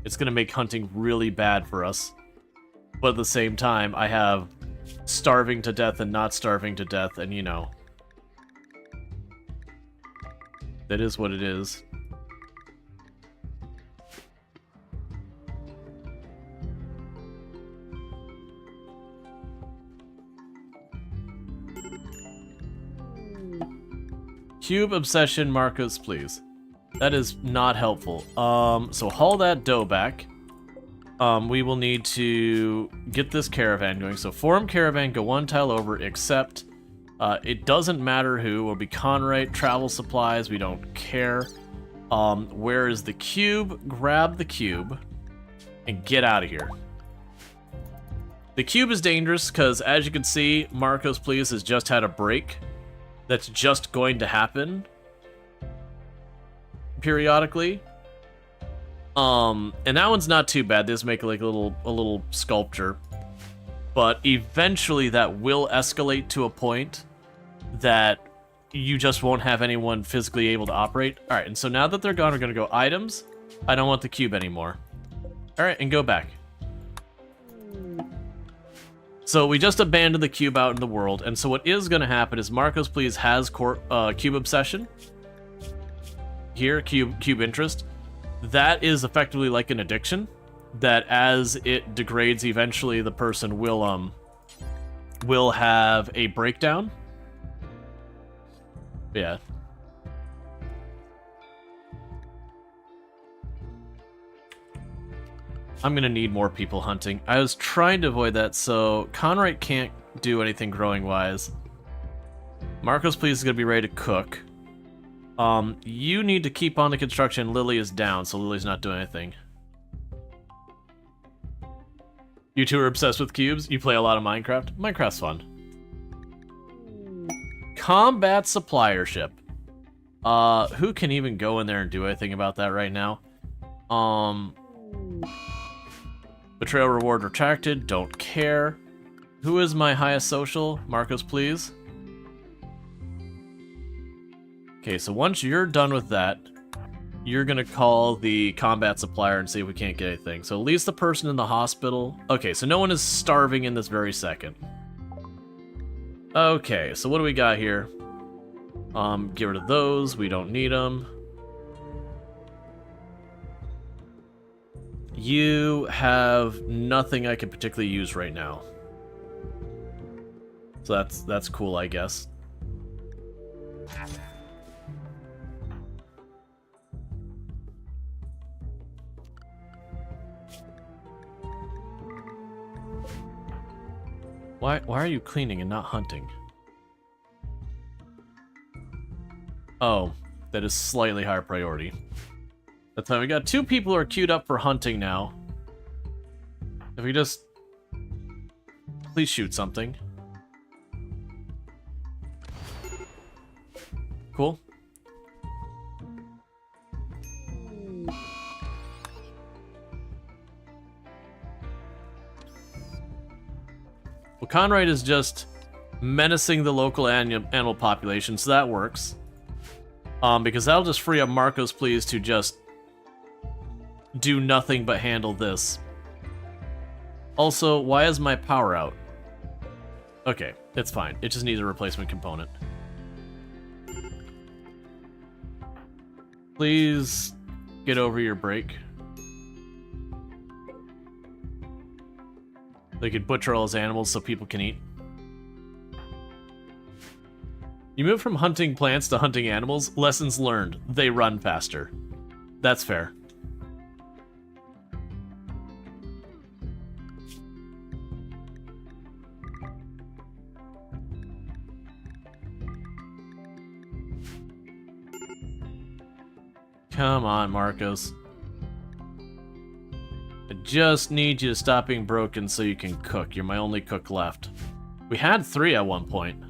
It's gonna make hunting really bad for us. But at the same time, I have starving to death and not starving to death, and you know. That is what it is. Cube obsession, Marcos, please. That is not helpful. So haul that dough back. We will need to get this caravan going. So form caravan, go 1 tile over, except it doesn't matter who. Will be Conrite, travel supplies, we don't care. Where is the cube? Grab the cube and get out of here. The cube is dangerous because, as you can see, Marcos, please, has just had a break. That's just going to happen periodically. And that one's not too bad. They just make like a little sculpture. But eventually that will escalate to a point that you just won't have anyone physically able to operate. Alright, and so now that they're gone, we're gonna go items. I don't want the cube anymore. Alright, and go back. So we just abandoned the cube out in the world, and so what is going to happen is Marcos, please, has cube obsession. Here, cube interest. That is effectively like an addiction, that as it degrades, eventually the person will have a breakdown. Yeah. I'm gonna need more people hunting. I was trying to avoid that, so Conrite can't do anything growing wise. Marcos, please, is gonna be ready to cook. You need to keep on the construction. Lily is down, so Lily's not doing anything. You two are obsessed with cubes? You play a lot of Minecraft? Minecraft's fun. Combat supplier ship. Who can even go in there and do anything about that right now? Betrayal reward retracted, don't care. Who is my highest social? Marcos, please. Okay, so once you're done with that, you're gonna call the combat supplier and see if we can't get anything. So at least the person in the hospital. Okay, so no one is starving in this very second. Okay, so what do we got here? Get rid of those, we don't need them. You have nothing I can particularly use right now. So that's cool, I guess. Why are you cleaning and not hunting? Oh, that is slightly higher priority. That's fine. We got 2 people who are queued up for hunting now. If we just... Please shoot something. Cool. Well, Conrad is just menacing the local animal population, so that works. Because that'll just free up Marcos, please, to just do nothing but handle this. Also, why is my power out? Okay, it's fine. It just needs a replacement component. Please get over your break. They could butcher all his animals so people can eat. You move from hunting plants to hunting animals. Lessons learned. They run faster. That's fair. Come on, Marcos. I just need you to stop being broken so you can cook. You're my only cook left. We had 3 at one point.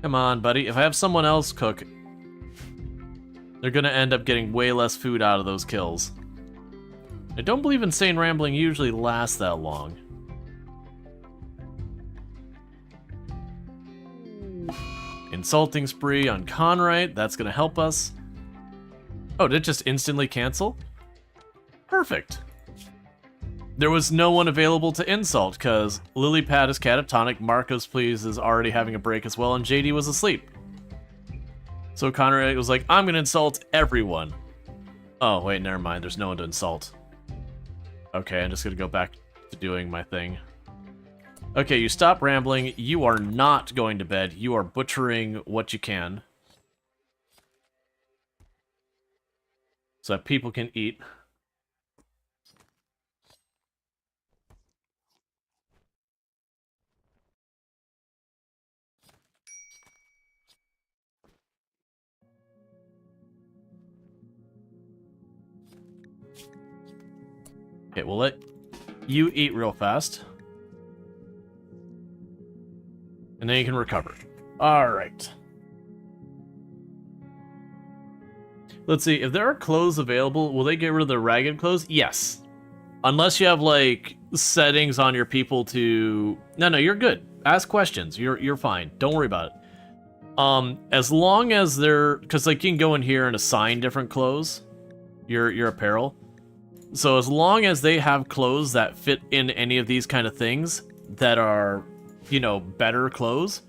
Come on, buddy. If I have someone else cook, they're gonna end up getting way less food out of those kills. I don't believe insane rambling usually lasts that long. Insulting spree on Conrad. That's gonna help us. Oh, did it just instantly cancel? Perfect. There was no one available to insult, because Lilypad is catatonic, Marcos Please is already having a break as well, and JD was asleep. So Conrad was like, I'm gonna insult everyone. Oh, wait, never mind, there's no one to insult. Okay, I'm just gonna go back to doing my thing. Okay, you stop rambling, you are not going to bed, you are butchering what you can. So that people can eat. Okay, we'll let you eat real fast. And then you can recover. Alright. Let's see, if there are clothes available, will they get rid of the ragged clothes? Yes. Unless you have, like, settings on your people to... No, you're good. Ask questions. You're fine. Don't worry about it. As long as they're... Because, like, you can go in here and assign different clothes. Your apparel. So as long as they have clothes that fit in any of these kind of things that are, you know, better clothes,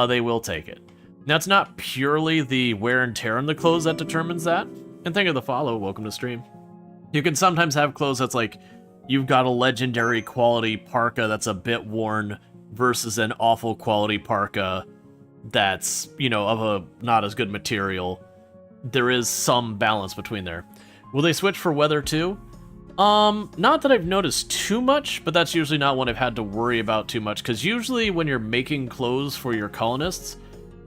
they will take it. Now, it's not purely the wear and tear on the clothes that determines that. And thank you for the follow. Welcome to stream. You can sometimes have clothes that's like, you've got a legendary quality parka that's a bit worn versus an awful quality parka that's, you know, of a not as good material. There is some balance between there. Will they switch for weather too? Not that I've noticed too much, but that's usually not one I've had to worry about too much, because usually when you're making clothes for your colonists,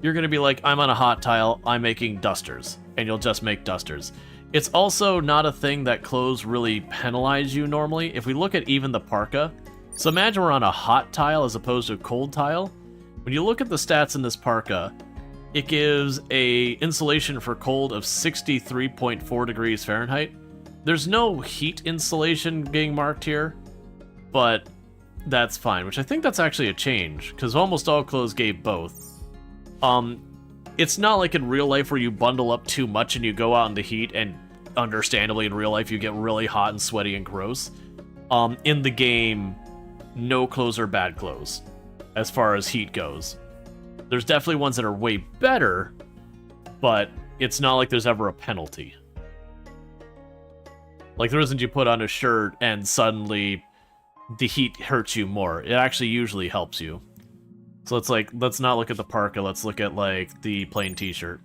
you're gonna be like, I'm on a hot tile, I'm making dusters, and you'll just make dusters. It's also not a thing that clothes really penalize you normally. If we look at even the parka, so imagine we're on a hot tile as opposed to a cold tile. When you look at the stats in this parka, it gives a insulation for cold of 63.4 degrees Fahrenheit. There's no heat insulation being marked here, but that's fine, which I think that's actually a change, because almost all clothes gave both. It's not like in real life where you bundle up too much and you go out in the heat, and understandably in real life you get really hot and sweaty and gross. In the game, no clothes are bad clothes, as far as heat goes. There's definitely ones that are way better, but it's not like there's ever a penalty. Like, there isn't you put on a shirt and suddenly the heat hurts you more. It actually usually helps you. So let's not look at the parka, let's look at, like, the plain t-shirt.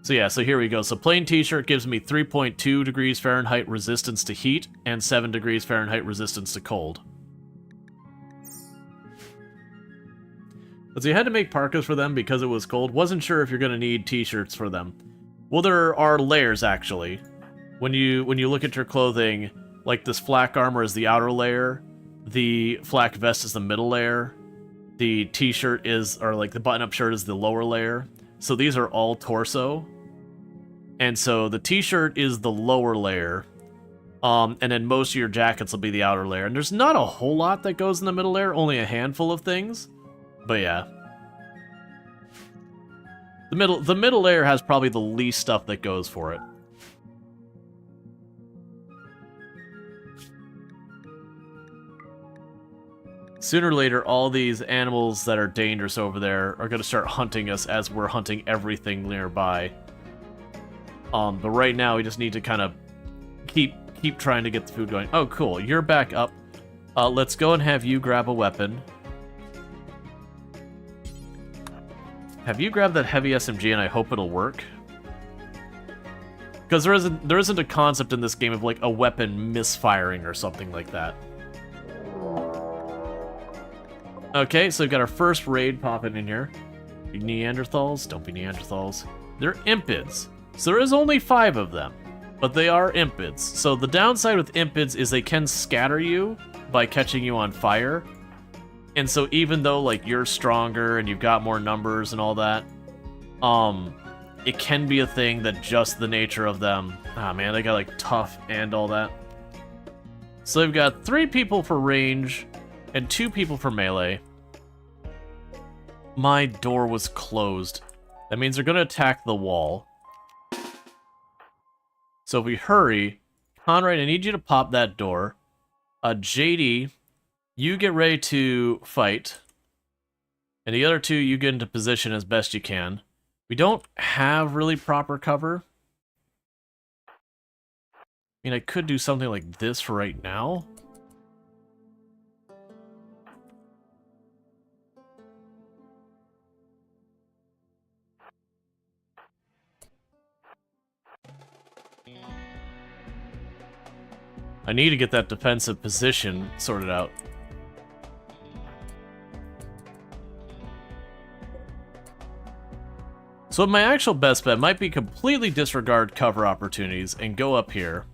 So yeah, so here we go. So plain t-shirt gives me 3.2 degrees Fahrenheit resistance to heat and 7 degrees Fahrenheit resistance to cold. But so you had to make parkas for them because it was cold. Wasn't sure if you're going to need t-shirts for them. Well, there are layers, actually. When you look at your clothing, like this flak armor is the outer layer, the flak vest is the middle layer, the t-shirt is, or like the button-up shirt is the lower layer. So these are all torso. And so the t-shirt is the lower layer. And then most of your jackets will be the outer layer. And there's not a whole lot that goes in the middle layer, only a handful of things. But yeah. The middle layer has probably the least stuff that goes for it. Sooner or later, all these animals that are dangerous over there are going to start hunting us as we're hunting everything nearby. But right now, we just need to kind of keep trying to get the food going. Oh, cool. You're back up. Let's go and have you grab a weapon. Have you grabbed that heavy SMG, and I hope it'll work? Because there isn't a concept in this game of, like, a weapon misfiring or something like that. Okay, so we've got our first raid popping in here. Big Neanderthals? Don't be Neanderthals. They're impids. So there is only 5 of them, but they are impids. So the downside with impids is they can scatter you by catching you on fire. And so even though, like, you're stronger and you've got more numbers and all that, it can be a thing that just the nature of them... Ah, man, they got, like, tough and all that. So they've got 3 people for range and 2 people for melee. My door was closed. That means they're going to attack the wall. So if we hurry, Conrad, I need you to pop that door. JD, you get ready to fight. And the other 2, you get into position as best you can. We don't have really proper cover. I mean, I could do something like this for right now. I need to get that defensive position sorted out. So my actual best bet might be completely disregard cover opportunities and go up here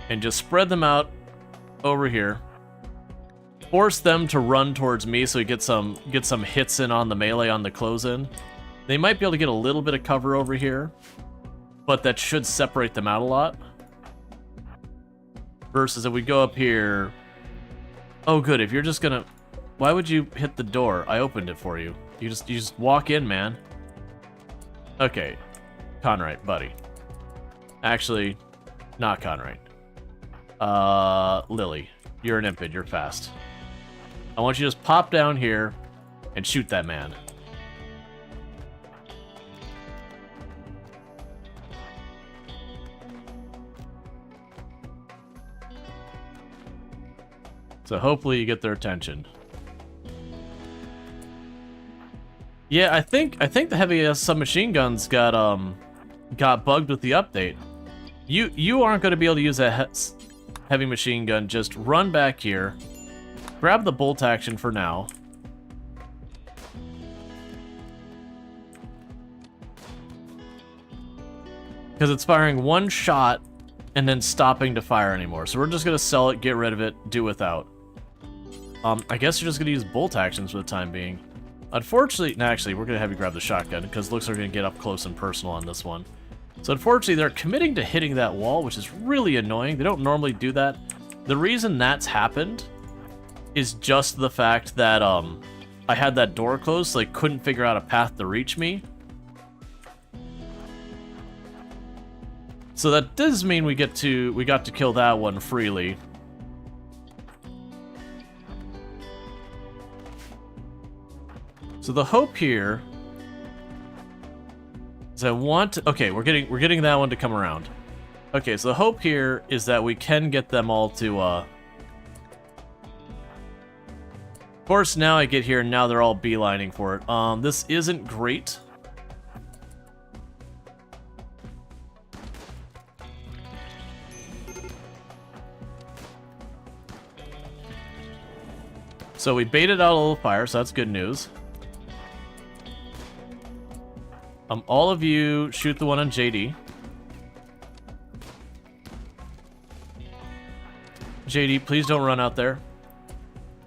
and just spread them out over here. Force them to run towards me so we get some hits in on the melee on the close-in. They might be able to get a little bit of cover over here, but that should separate them out a lot. Versus if we go up here... Oh, good. If you're just gonna... Why would you hit the door? I opened it for you. You just walk in, man. Okay. Conrad, buddy. Actually, not Conrad. Lily. You're an impid. You're fast. I want you to just pop down here and shoot that man. So hopefully you get their attention. Yeah, I think the heavy submachine guns got bugged with the update. You aren't going to be able to use a heavy machine gun, just run back here, grab the bolt action for now. Because it's firing one shot and then stopping to fire anymore. So we're just going to sell it, get rid of it, do without. I guess you're just going to use bolt actions for the time being. Unfortunately, no, actually, we're going to have you grab the shotgun because looks like we're going to get up close and personal on this one. So unfortunately, they're committing to hitting that wall, which is really annoying. They don't normally do that. The reason that's happened is just the fact that I had that door closed, so they couldn't figure out a path to reach me. So that does mean we got to kill that one freely. So the hope here is okay, we're getting that one to come around. Okay, so the hope here is that we can get them all to of course, now I get here and now they're all beelining for it. This isn't great. So we baited out a little fire, so that's good news. All of you shoot the one on JD. JD, please don't run out there.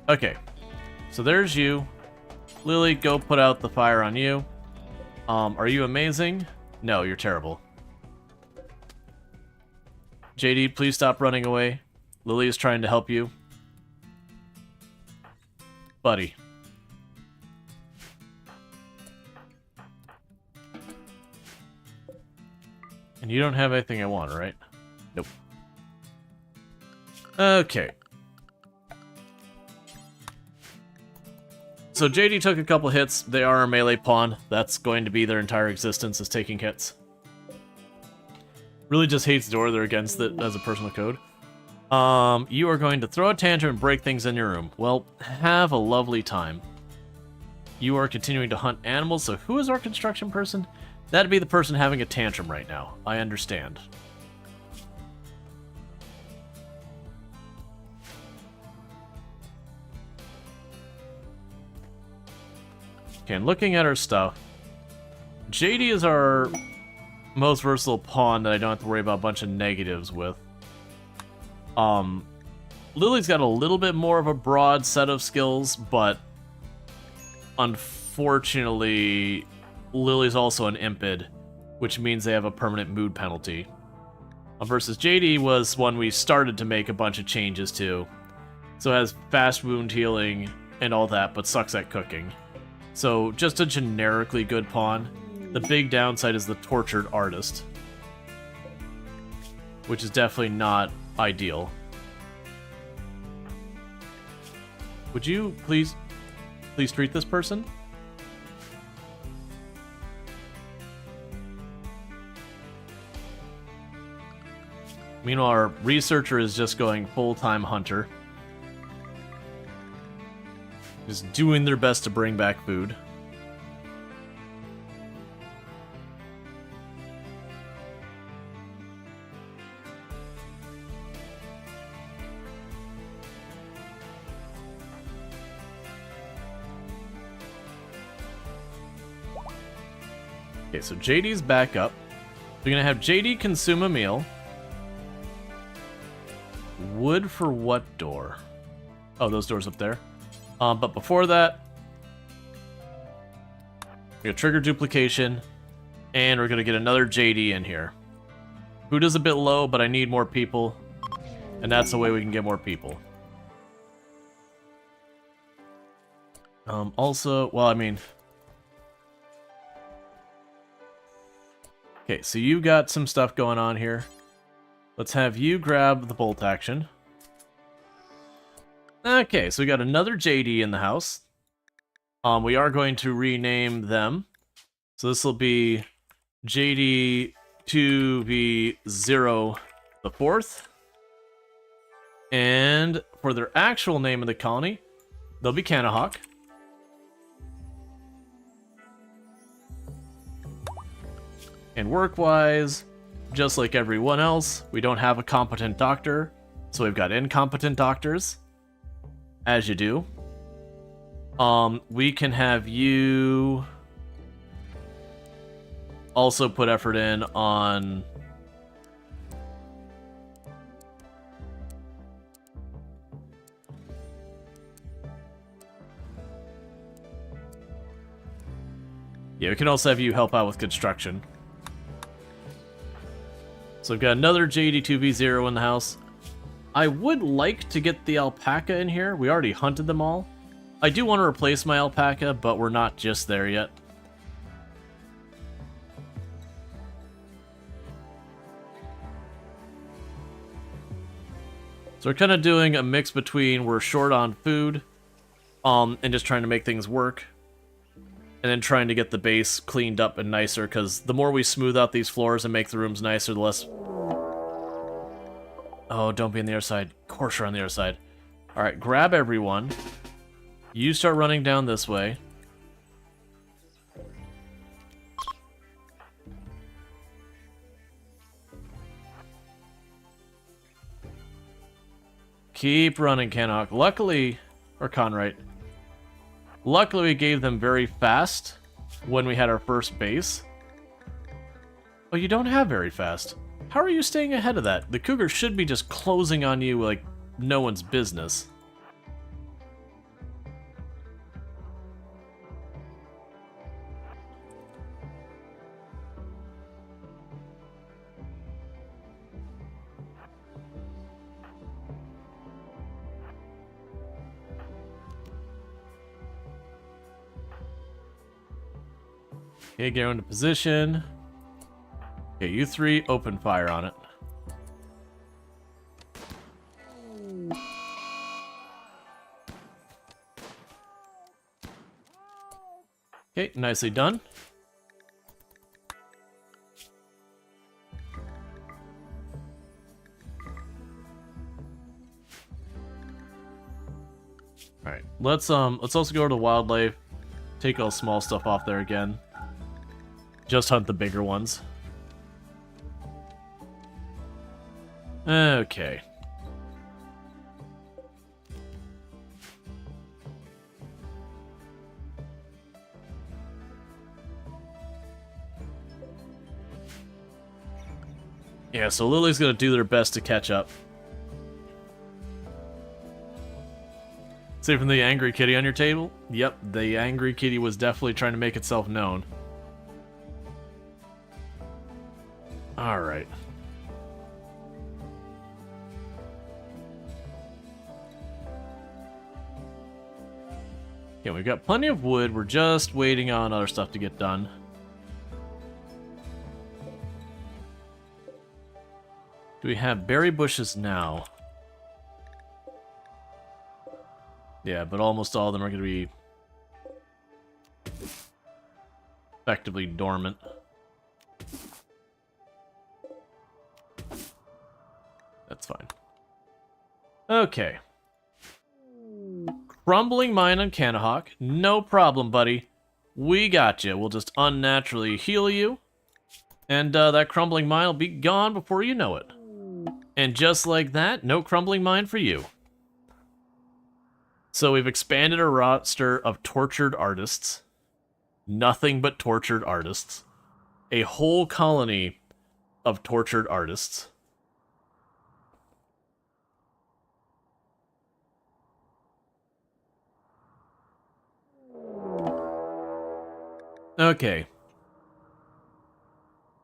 Okay. So there's you. Lily, go put out the fire on you. Are you amazing? No, you're terrible. JD, please stop running away. Lily is trying to help you. Buddy. And you don't have anything I want, right? Nope. Okay. So JD took a couple hits. They are a melee pawn. That's going to be their entire existence, is taking hits. Really just hates door. They're against it as a personal code. You are going to throw a tantrum and break things in your room. Well, have a lovely time. You are continuing to hunt animals, so who is our construction person? That'd be the person having a tantrum right now. I understand. Okay, and looking at our stuff, JD is our most versatile pawn that I don't have to worry about a bunch of negatives with. Lily's got a little bit more of a broad set of skills, but unfortunately, Lily's also an impid, which means they have a permanent mood penalty. Versus JD was one we started to make a bunch of changes to. So it has fast wound healing and all that, but sucks at cooking. So just a generically good pawn. The big downside is the tortured artist, which is definitely not ideal. Would you please treat this person? Meanwhile, our researcher is just going full-time hunter. Just doing their best to bring back food. Okay, so JD's back up. We're gonna have JD consume a meal. Wood for what door? Oh, those doors up there. But before that, we're gonna trigger duplication, and we're gonna get another JD in here. Food is a bit low, but I need more people, and that's the way we can get more people. Also, well, I mean... Okay, so you got some stuff going on here. Let's have you grab the bolt action. Okay, so we got another JD in the house. We are going to rename them. So this will be JD 2v0 the 4th. And for their actual name of the colony, they'll be Canahawk. And work-wise, just like everyone else, we don't have a competent doctor. So we've got incompetent doctors, as you do. We can have you also put effort in on... Yeah, we can also have you help out with construction. So we've got another J82V0 in the house. I would like to get the alpaca in here. We already hunted them all. I do want to replace my alpaca, but we're not just there yet. So we're kind of doing a mix between we're short on food, and just trying to make things work. And then trying to get the base cleaned up and nicer, because the more we smooth out these floors and make the rooms nicer, the less... Oh, don't be on the other side. Of course you're on the other side. Alright, grab everyone. You start running down this way. Keep running, Canhawk. Luckily... Or Conrite. Luckily, we gave them very fast when we had our first base. Oh, you don't have very fast. How are you staying ahead of that? The Cougar should be just closing on you like no one's business. Okay, get into position. Okay, you three, open fire on it. Okay, nicely done. Alright, let's also go to wildlife. Take all small stuff off there again. Just hunt the bigger ones. Okay. Yeah, so Lily's gonna do their best to catch up. See from the angry kitty on your table? Yep, the angry kitty was definitely trying to make itself known. Alright. Okay, we've got plenty of wood. We're just waiting on other stuff to get done. Do we have berry bushes now? Yeah, but almost all of them are going to be effectively dormant. That's fine. Okay. Crumbling mine on Canahawk. No problem, buddy. We got you. We'll just unnaturally heal you. And that crumbling mine will be gone before you know it. And just like that, no crumbling mine for you. So we've expanded our roster of tortured artists. Nothing but tortured artists. A whole colony of tortured artists. Okay.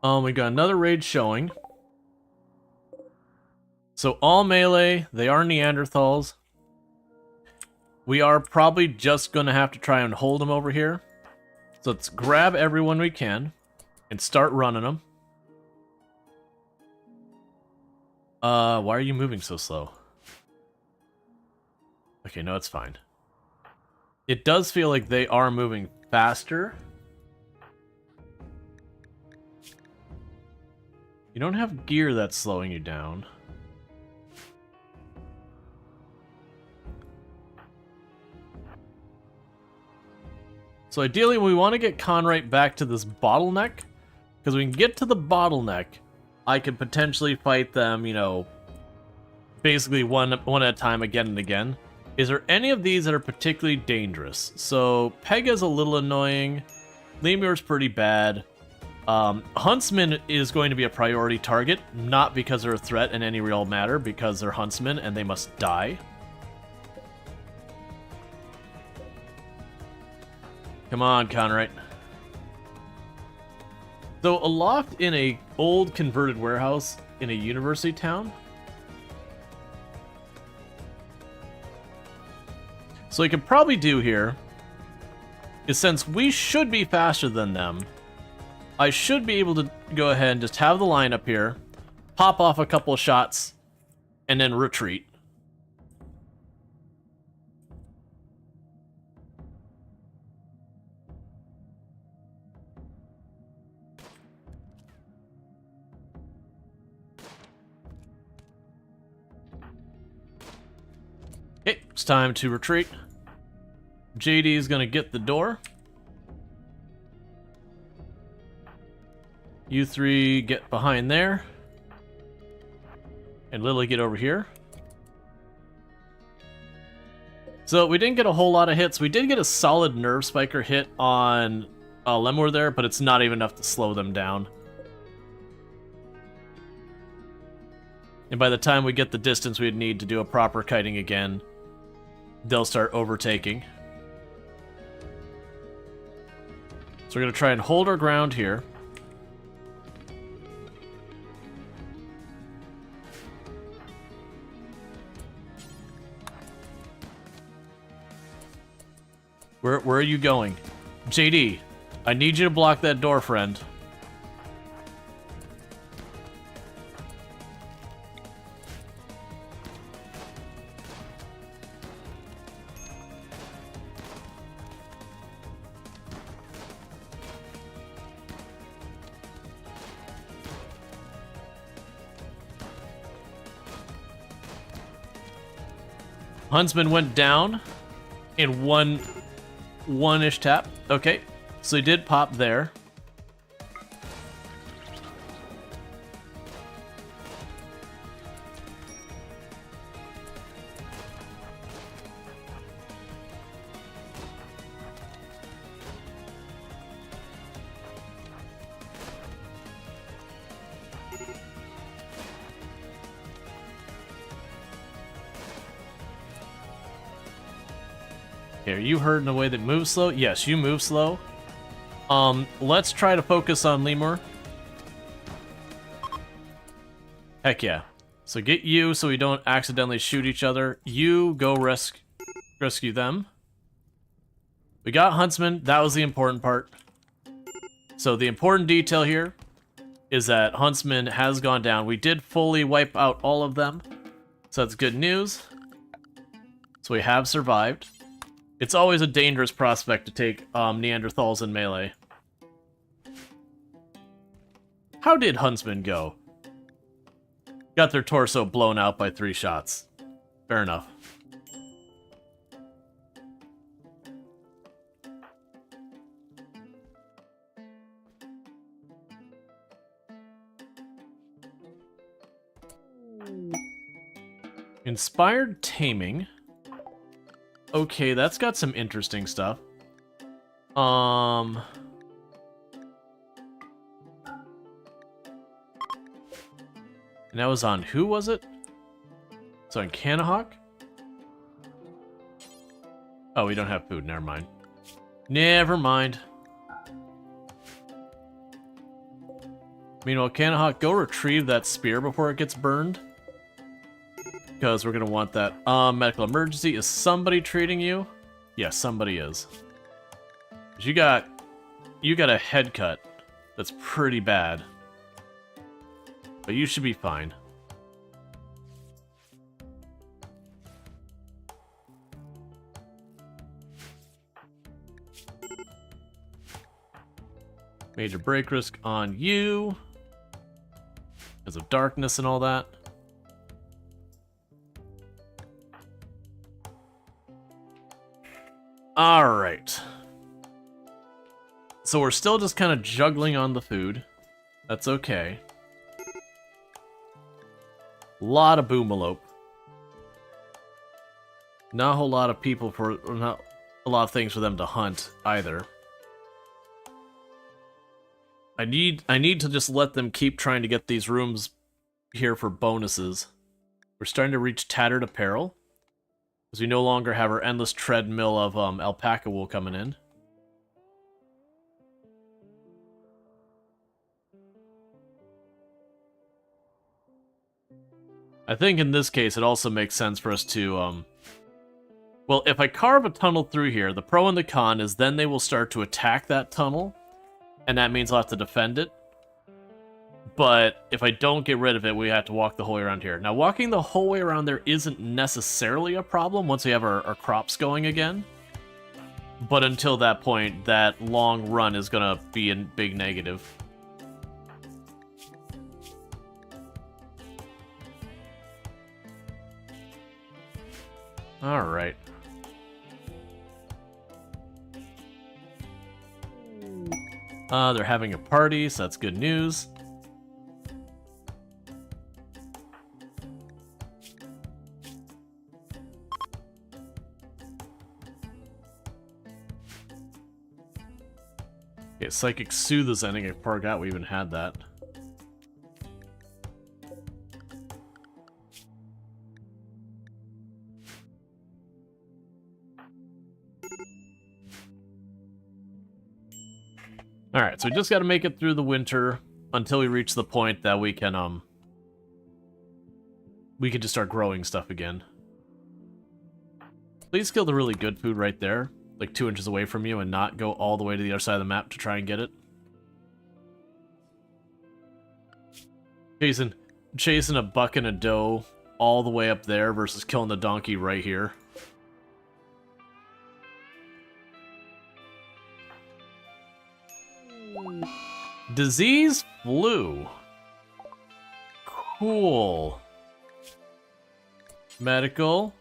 We got another raid showing. So all melee, they are Neanderthals. We are probably just going to have to try and hold them over here. So let's grab everyone we can and start running them. Why are you moving so slow? Okay, no, it's fine. It does feel like they are moving faster. You don't have gear that's slowing you down. So ideally, we want to get Conrite back to this bottleneck. Because we can get to the bottleneck, I could potentially fight them, you know, basically one at a time, again and again. Is there any of these that are particularly dangerous? So Pega's a little annoying. Lemur's pretty bad. Huntsman is going to be a priority target, not because they're a threat in any real matter, because they're huntsmen and they must die. Come on, Conrad. So a loft in a old converted warehouse in a university town. So what you could probably do here is, since we should be faster than them, I should be able to go ahead and just have the line up here, pop off a couple of shots, and then retreat. Okay, it's time to retreat. JD is gonna get the door. You three get behind there. And Lily, get over here. So we didn't get a whole lot of hits. We did get a solid nerve spiker hit on Lemur there, but it's not even enough to slow them down. And by the time we get the distance we'd need to do a proper kiting again, they'll start overtaking. So we're going to try and hold our ground here. Where are you going? JD, I need you to block that door, friend. Huntsman went down in one-ish tap. Okay, so he did pop there. Here, you heard in a way that moves slow? Yes, you move slow. Let's try to focus on Lemur. Heck yeah. So get you so we don't accidentally shoot each other. You go rescue them. We got Huntsman. That was the important part. So the important detail here is that Huntsman has gone down. We did fully wipe out all of them. So that's good news. So we have survived. It's always a dangerous prospect to take Neanderthals in melee. How did Huntsman go? Got their torso blown out by 3 shots. Fair enough. Inspired taming. Okay, that's got some interesting stuff. And that was on who was it? It's on Kanahawk? Oh, we don't have food, never mind. Never mind. Meanwhile, Kanahawk, go retrieve that spear before it gets burned. Because we're gonna want that. Medical emergency. Is somebody treating you? Yes, somebody is. You got a head cut that's pretty bad. But you should be fine. Major break risk on you. Because of darkness and all that. Alright. So we're still just kind of juggling on the food. That's okay. Lot of boomalope. Not a whole lot of people for... Not a lot of things for them to hunt, either. I need to just let them keep trying to get these rooms here for bonuses. We're starting to reach tattered apparel. Because we no longer have our endless treadmill of alpaca wool coming in. I think in this case it also makes sense for us to, well, if I carve a tunnel through here, the pro and the con is then they will start to attack that tunnel, and that means I'll have to defend it. But if I don't get rid of it, we have to walk the whole way around here. Now, walking the whole way around there isn't necessarily a problem once we have our crops going again. But until that point, that long run is going to be a big negative. Alright. They're having a party, so that's good news. Okay, Psychic Soothe is ending. I forgot we even had that. Alright, so we just gotta make it through the winter until we reach the point that we can just start growing stuff again. Please kill the really good food right there, like 2 inches away from you, and not go all the way to the other side of the map to try and get it. Chasing a buck and a doe all the way up there versus killing the donkey right here. Disease flu. Cool. Medical.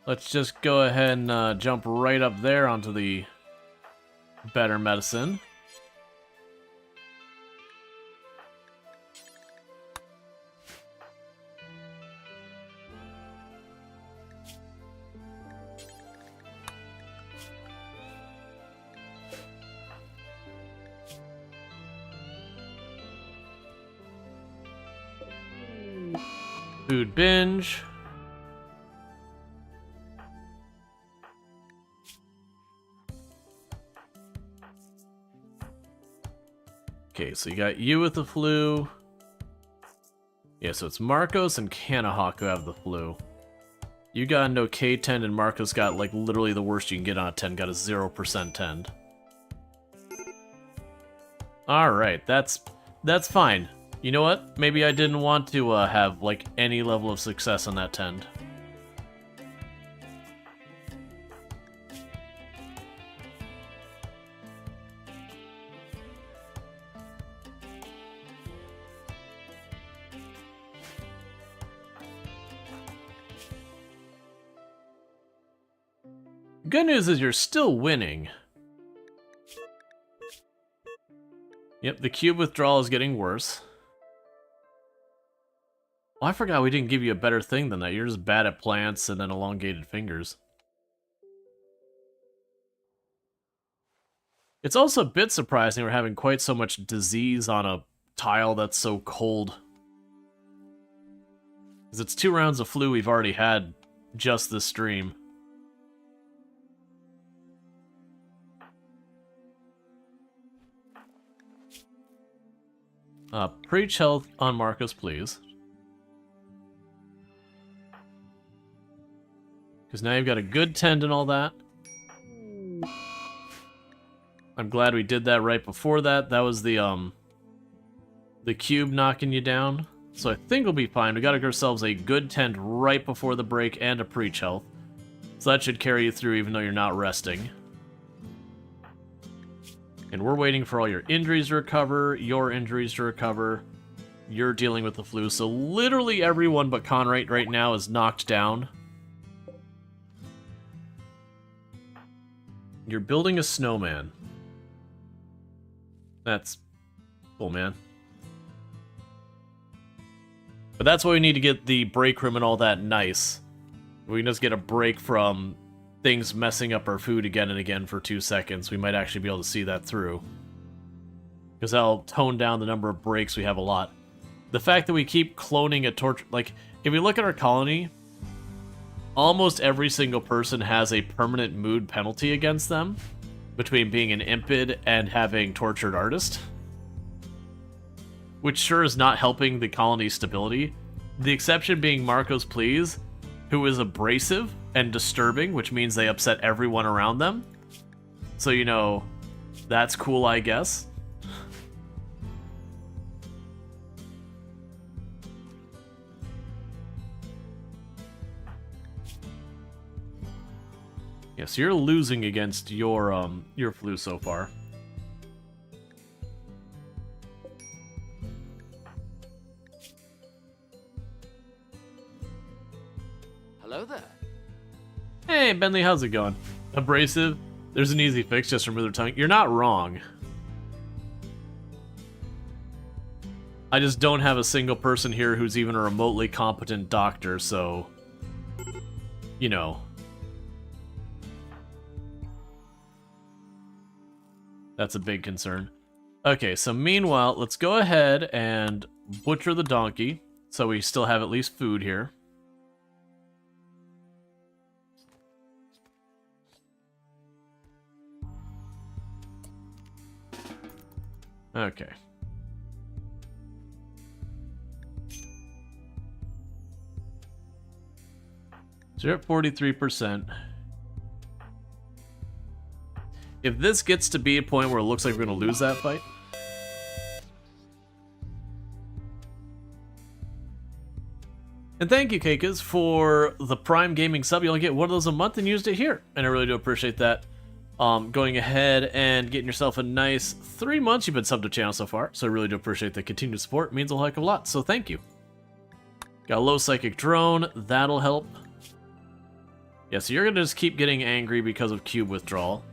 Let's just go ahead and jump right up there onto the better medicine. Food binge. Okay, so you got you with the flu. Yeah, so it's Marcos and Kanahawk who have the flu. You got an okay tend, and Marcos got like literally the worst you can get on a tend. Got a 0% tend. Alright, that's fine. You know what? Maybe I didn't want to have, like, any level of success on that tend. Good news is you're still winning. Yep, the cube withdrawal is getting worse. Well, I forgot we didn't give you a better thing than that. You're just bad at plants and then elongated fingers. It's also a bit surprising we're having quite so much disease on a tile that's so cold. Because it's 2 rounds of flu we've already had just this stream. Preach health on Marcos, please. Because now you've got a good tend and all that. I'm glad we did that right before that. That was the cube knocking you down. So I think we'll be fine. We got ourselves a good tend right before the break and a preach health. So that should carry you through even though you're not resting. And we're waiting for all your injuries to recover, your injuries to recover. You're dealing with the flu. So literally everyone but Conrad right now is knocked down. You're building a snowman. That's cool, man. But that's why we need to get the break room and all that nice. We can just get a break from things messing up our food again and again for 2 seconds. We might actually be able to see that through. Because that'll tone down the number of breaks we have a lot. The fact that we keep cloning a torture... Like, if we look at our colony, almost every single person has a permanent mood penalty against them between being an impid and having tortured artist. Which sure is not helping the colony's stability. The exception being Marco's Pleas, who is abrasive and disturbing, which means they upset everyone around them. So, you know, that's cool, I guess. Yes, you're losing against your flu so far. Hello there. Hey, Bentley, how's it going? Abrasive? There's an easy fix, just remove their tongue. You're not wrong. I just don't have a single person here who's even a remotely competent doctor, so... You know. That's a big concern. Okay, so meanwhile, let's go ahead and butcher the donkey, so we still have at least food here. Okay. So you're at 43%. If this gets to be a point where it looks like we're going to lose that fight... And thank you, Kekas, for the Prime Gaming sub. You only get one of those a month and used it here. And I really do appreciate that. Going ahead and getting yourself a nice 3 months you've been subbed to the channel so far. So I really do appreciate the continued support. It means a heck of a lot. So thank you. Got a low psychic drone. That'll help. Yeah, so you're going to just keep getting angry because of cube withdrawal.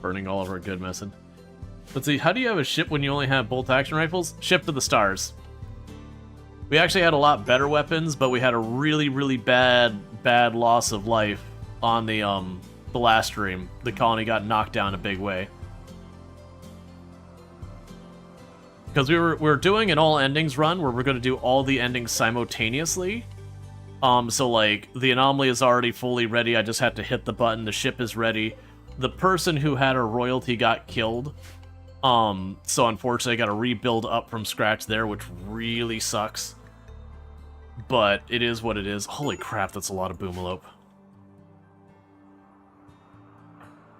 Burning all of our good medicine. Let's see, how do you have a ship when you only have bolt action rifles? Ship to the stars. We actually had a lot better weapons, but we had a really, really bad loss of life on the last stream. The colony got knocked down a big way. Because we were doing an all endings run where we're going to do all the endings simultaneously. So like, the anomaly is already fully ready, I just have to hit the button, the ship is ready. The person who had a royalty got killed. So unfortunately I gotta rebuild up from scratch there, which really sucks. But it is what it is. Holy crap, that's a lot of boomalope.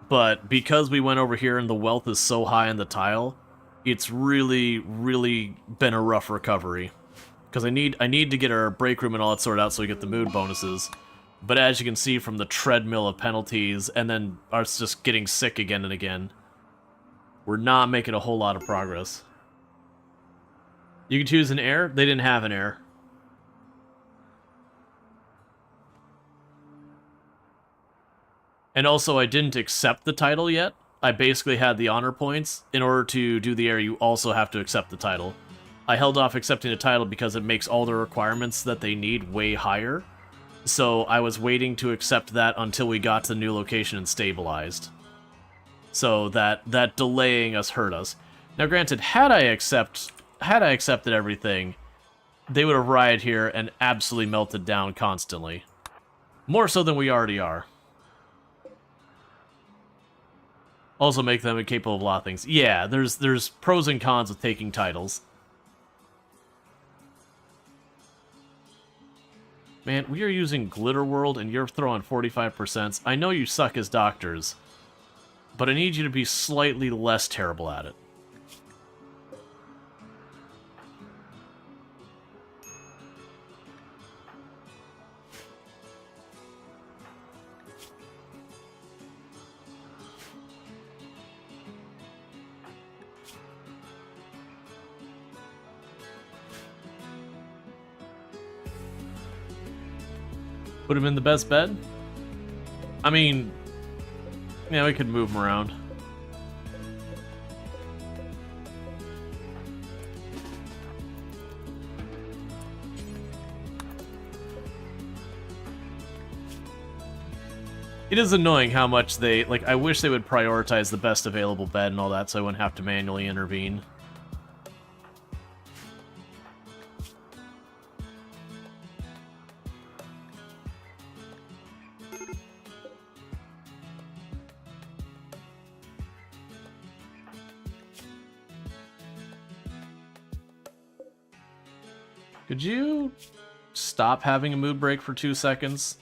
But because we went over here and the wealth is so high in the tile, it's really, really been a rough recovery. Because I need to get our break room and all that sorted out so we get the mood bonuses. But as you can see from the treadmill of penalties, and then us just getting sick again and again, we're not making a whole lot of progress. You can choose an heir. They didn't have an heir. And also, I didn't accept the title yet. I basically had the honor points. In order to do the heir, you also have to accept the title. I held off accepting the title because it makes all the requirements that they need way higher. So I was waiting to accept that until we got to the new location and stabilized. So that delaying us hurt us. Now granted, had I accepted everything, they would have rioted here and absolutely melted down constantly. More so than we already are. Also make them incapable of a lot of things. Yeah, there's pros and cons with taking titles. Man, we are using Glitter World and you're throwing 45%. I know you suck as doctors, but I need you to be slightly less terrible at it. Put him in the best bed? I mean, Yeah, we could move them around. It is annoying how much they, like, I wish they would prioritize the best available bed and all that so I wouldn't have to manually intervene. Could you stop having a mood break for 2 seconds?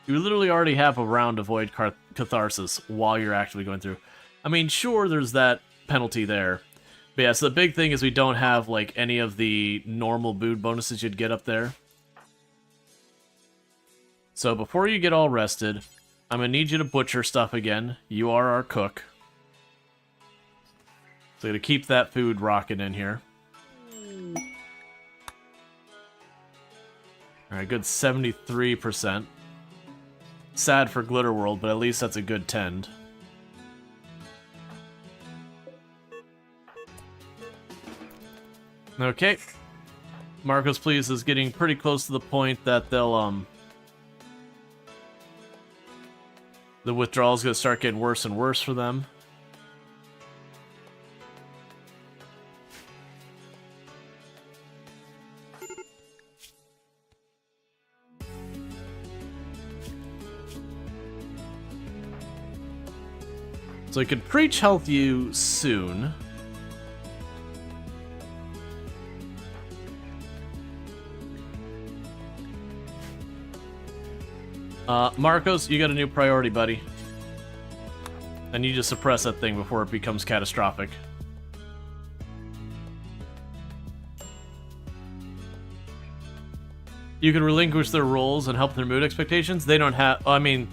You literally already have a round of Void Catharsis while you're actually going through. I mean, sure, there's that penalty there. But yeah, so the big thing is we don't have, like, any of the normal mood bonuses you'd get up there. So before you get all rested, I'm going to need you to butcher stuff again. You are our cook. So to keep that food rocking in here. Alright, good 73%. Sad for Glitter World, but at least that's a good tend. Okay. Marcos Please is getting pretty close to the point that they'll, the withdrawal's gonna start getting worse and worse for them. So I could preach health you soon. Marcos, you got a new priority, buddy. I need you to suppress that thing before it becomes catastrophic. You can relinquish their roles and help their mood expectations. They don't have... I mean,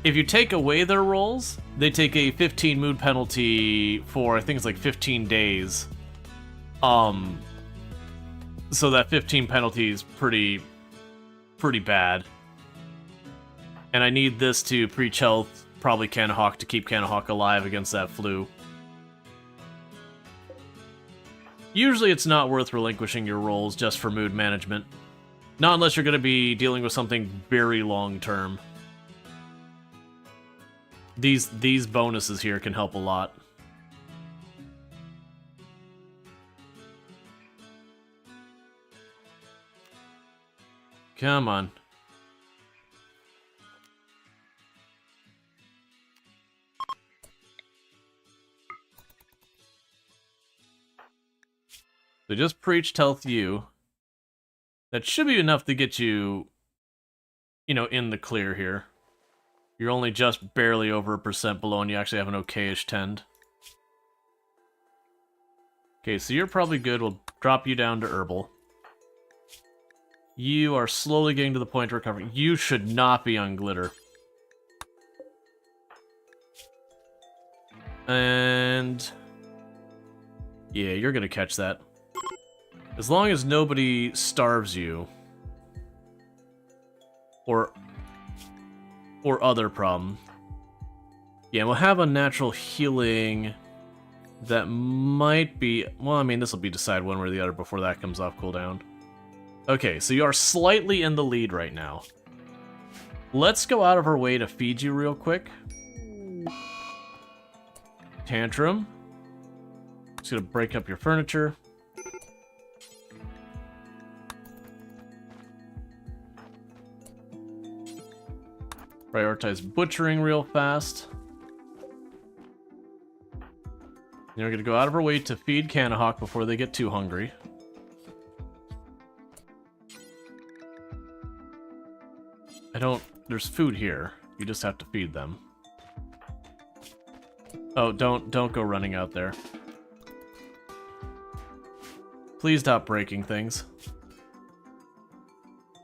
if you take away their roles, they take a 15 mood penalty for, I think it's like 15 days. So that 15 penalty is pretty bad. And I need this to preach health, probably Canahawk, to keep Canahawk alive against that flu. Usually it's not worth relinquishing your roles just for mood management. Not unless you're going to be dealing with something very long-term. These bonuses here can help a lot. Come on. So just preached health you. That should be enough to get you, you know, in the clear here. You're only just barely over 1% below, and you actually have an okay-ish tend. Okay, so you're probably good. We'll drop you down to herbal. You are slowly getting to the point of recovery. You should not be on glitter. And... yeah, you're gonna catch that. As long as nobody starves you. Or other problem. Yeah, we'll have a natural healing that might be... well, I mean, this will be decided one way or the other before that comes off cooldown. Okay, so you are slightly in the lead right now. Let's go out of our way to feed you real quick. Tantrum. Just gonna break up your furniture. Prioritize butchering real fast. Then we're gonna go out of our way to feed Canahawk before they get too hungry. There's food here. You just have to feed them. Oh, don't go running out there. Please stop breaking things.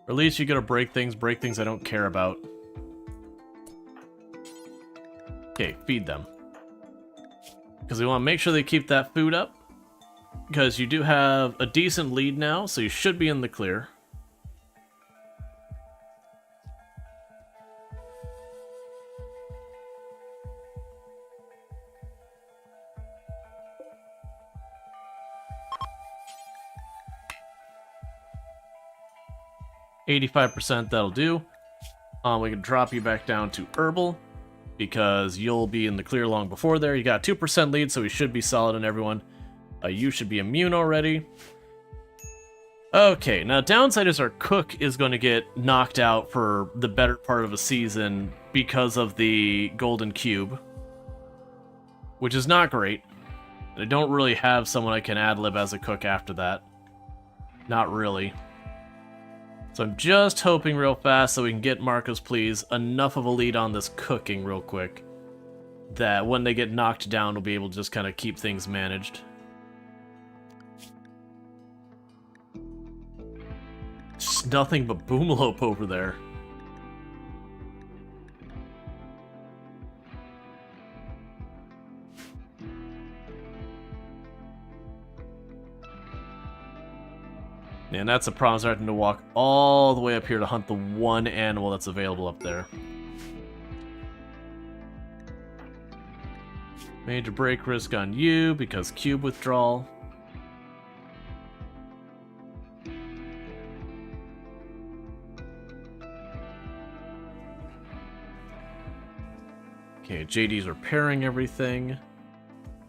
Or at least you gotta break things I don't care about. Okay, feed them. Because we want to make sure they keep that food up. Because you do have a decent lead now, so you should be in the clear. 85%, that'll do. We can drop you back down to herbal, because you'll be in the clear long before there. You got 2% lead, so we should be solid on everyone. You should be immune already. Okay, now downside is our cook is going to get knocked out for the better part of a season because of the golden cube, which is not great. I don't really have someone I can ad-lib as a cook after that. Not really. So I'm just hoping real fast so we can get Marcos, please, enough of a lead on this cooking real quick that when they get knocked down, we'll be able to just kind of keep things managed. Just nothing but boomalope over there. And that's the problem, is having to walk all the way up here to hunt the one animal that's available up there. Major break risk on you because cube withdrawal. Okay, JD's repairing everything.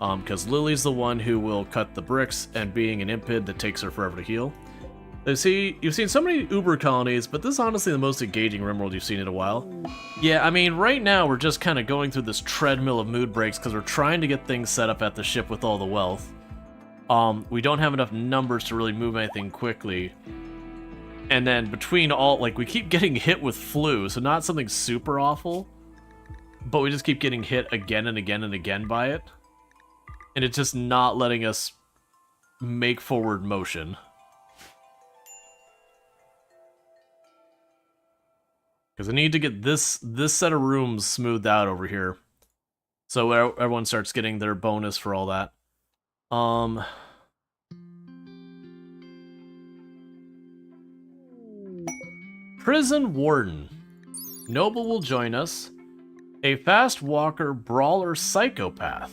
Because Lily's the one who will cut the bricks, and being an impid, that takes her forever to heal. You've seen so many Uber colonies, but this is honestly the most engaging RimWorld you've seen in a while. Yeah, I mean, right now we're just kind of going through this treadmill of mood breaks because we're trying to get things set up at the ship with all the wealth. We don't have enough numbers to really move anything quickly. And then between all, like, we keep getting hit with flu, so not something super awful, but we just keep getting hit again and again and again by it. And it's just not letting us make forward motion. Because I need to get this set of rooms smoothed out over here, so everyone starts getting their bonus for all that. Prison Warden. Noble will join us. A fast walker, brawler, psychopath.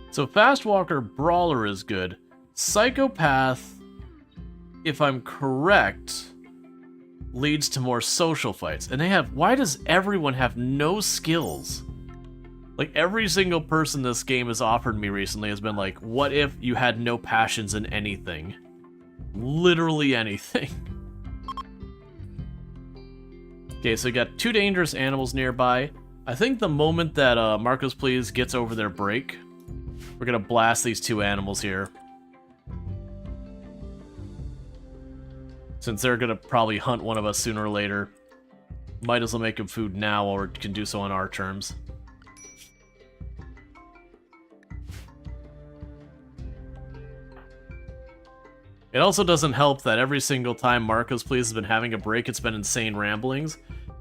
So fast walker, brawler is good. Psychopath, if I'm correct, leads to more social fights. And they have, why does everyone have no skills? Like, every single person this game has offered me recently has been like, what if you had no passions in anything? Literally anything. Okay, so we got 2 dangerous animals nearby. I think the moment that Marcos Please gets over their break, we're gonna blast these 2 animals here. Since they're gonna probably hunt one of us sooner or later. Might as well make them food now, or can do so on our terms. It also doesn't help that every single time Marcos Please has been having a break, it's been insane ramblings,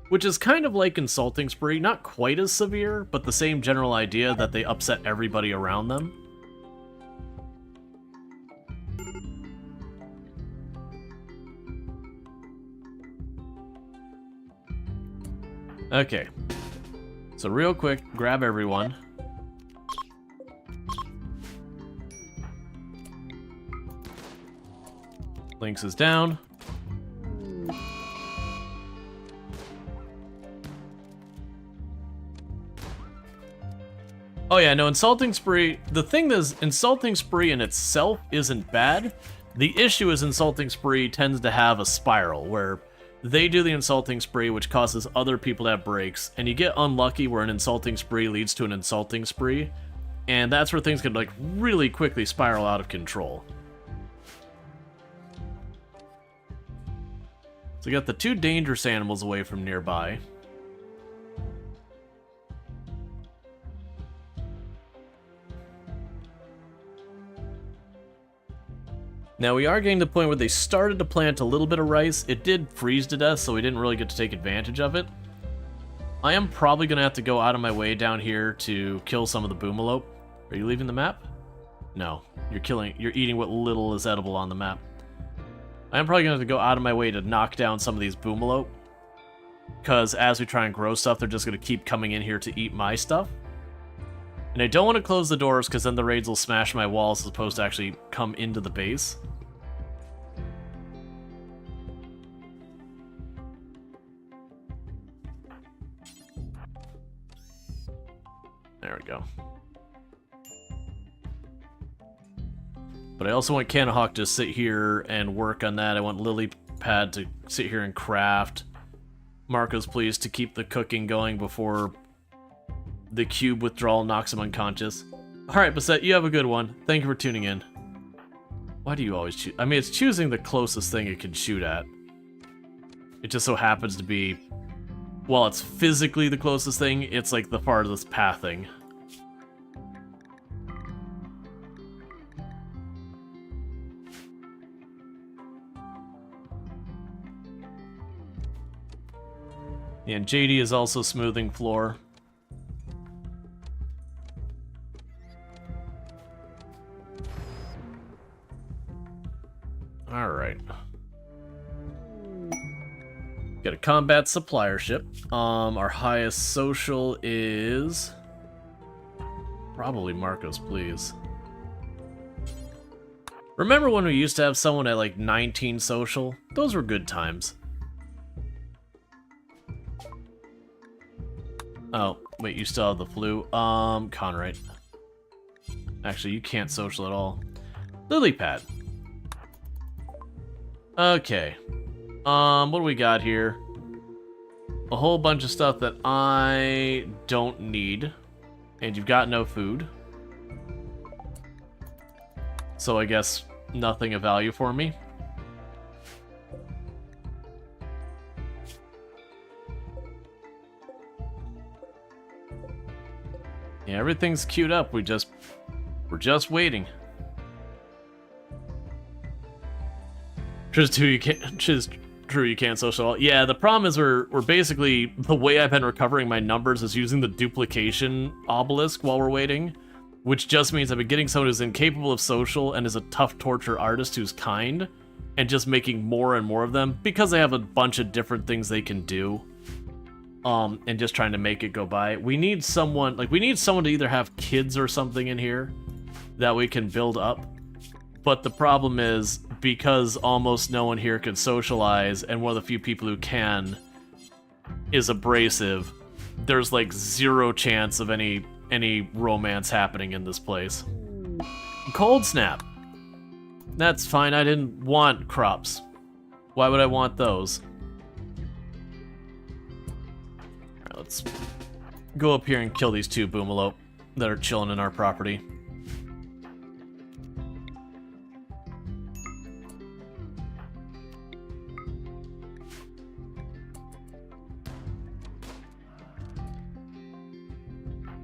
which is kind of like Insulting Spree, not quite as severe, but the same general idea that they upset everybody around them. Okay, so real quick, grab everyone. Lynx is down. Oh yeah, no, Insulting Spree, the thing is, Insulting Spree in itself isn't bad. The issue is Insulting Spree tends to have a spiral, where they do the Insulting Spree, which causes other people to have breaks, and you get unlucky where an Insulting Spree leads to an Insulting Spree, and that's where things could, like, really quickly spiral out of control. So we got the 2 dangerous animals away from nearby. Now we are getting to the point where they started to plant a little bit of rice. It did freeze to death, so we didn't really get to take advantage of it. I am probably going to have to go out of my way down here to kill some of the boomalope. Are you leaving the map? No, you're eating what little is edible on the map. I am probably going to have to go out of my way to knock down some of these boomalope, because as we try and grow stuff, they're just going to keep coming in here to eat my stuff. And I don't want to close the doors, because then the raids will smash my walls as opposed to actually come into the base. There we go. But I also want Canahawk to sit here and work on that. I want Lilypad to sit here and craft. Marcos, please, to keep the cooking going before the cube withdrawal knocks him unconscious. Alright, Basset, you have a good one. Thank you for tuning in. Why do you always choose? I mean, it's choosing the closest thing it can shoot at. It just so happens to be, while it's physically the closest thing, it's like the farthest pathing. And JD is also smoothing floor. Alright. Got a combat supplier ship. Our highest social is probably Marcos, please. Remember when we used to have someone at like 19 social? Those were good times. Oh, wait, you still have the flu? Conrad. Actually, you can't social at all. Lilypad. Okay. What do we got here? A whole bunch of stuff that I don't need. And you've got no food. So I guess nothing of value for me. Yeah, everything's queued up. We're just waiting. True, you can't social. Yeah, the problem is we're basically, the way I've been recovering my numbers is using the duplication obelisk while we're waiting, which just means I've been getting someone who's incapable of social and is a tough torture artist who's kind, and just making more and more of them because they have a bunch of different things they can do. And just trying to make it go by. We need someone to either have kids or something in here that we can build up. But the problem is, because almost no one here can socialize, and one of the few people who can is abrasive, there's like 0 chance of any romance happening in this place. Cold snap. That's fine, I didn't want crops. Why would I want those? Alright, let's go up here and kill these 2 boomalope that are chilling in our property.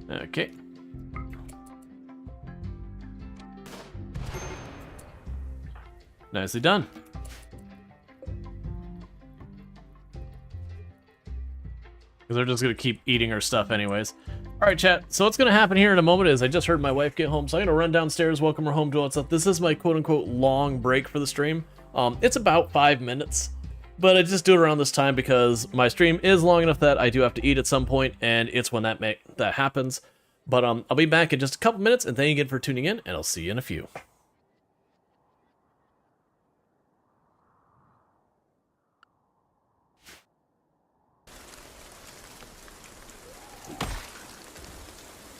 Okay. Nicely done. Because they're just going to keep eating our stuff anyways. Alright, chat. So what's going to happen here in a moment is I just heard my wife get home, so I'm going to run downstairs, welcome her home, do all that stuff. This is my quote-unquote long break for the stream. It's about 5 minutes. But I just do it around this time because my stream is long enough that I do have to eat at some point, and it's when that happens. But I'll be back in just a couple minutes, and thank you again for tuning in, and I'll see you in a few.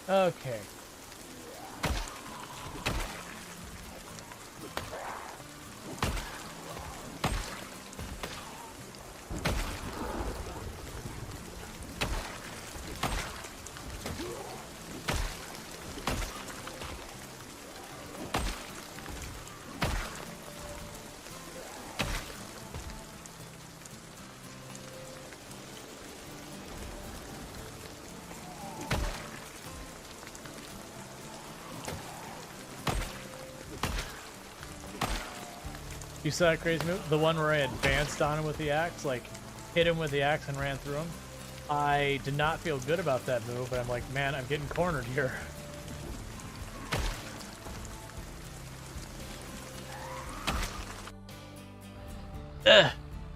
Okay. You saw that crazy move? The one where I advanced on him with the axe, like hit him with the axe and ran through him. I did not feel good about that move, but I'm like, man, I'm getting cornered here.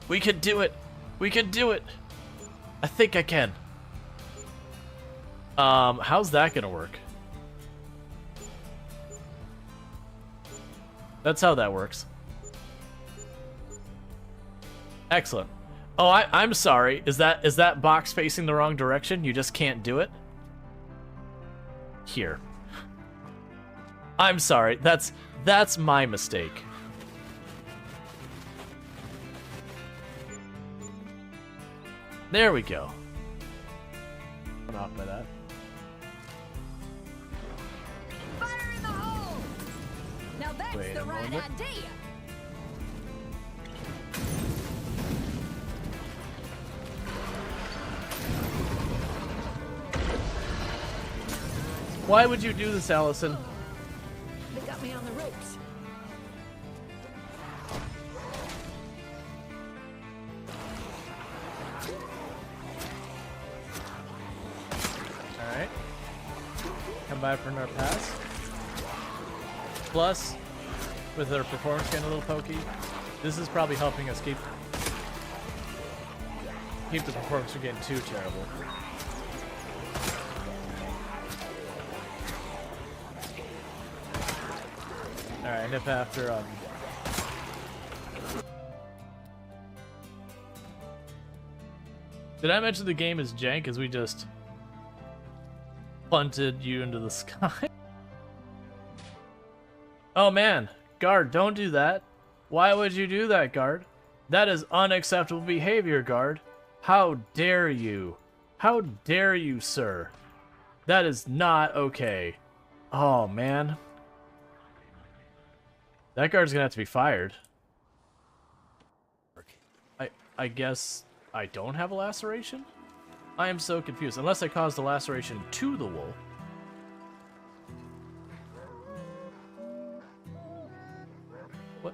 We can do it. We can do it. I think I can. How's that gonna work? That's how that works. Excellent. Oh, I'm sorry. Is that box facing the wrong direction? You just can't do it? Here. I'm sorry. That's my mistake. There we go. I'm off by that. Fire in the hole! Now that's Wait the a right moment. idea. Why would you do this, Allison? They got me on the ropes. Alright. Come by for another pass. Plus, with their performance getting a little pokey, this is probably helping us keep the performance from getting too terrible. Alright, and if after did I mention the game is jank as we just punted you into the sky? Oh man, guard, don't do that. Why would you do that, guard? That is unacceptable behavior, guard. How dare you? How dare you, sir? That is not okay. Oh man. That guard's gonna have to be fired. I guess I don't have a laceration? I am so confused. Unless I caused a laceration to the wool. What?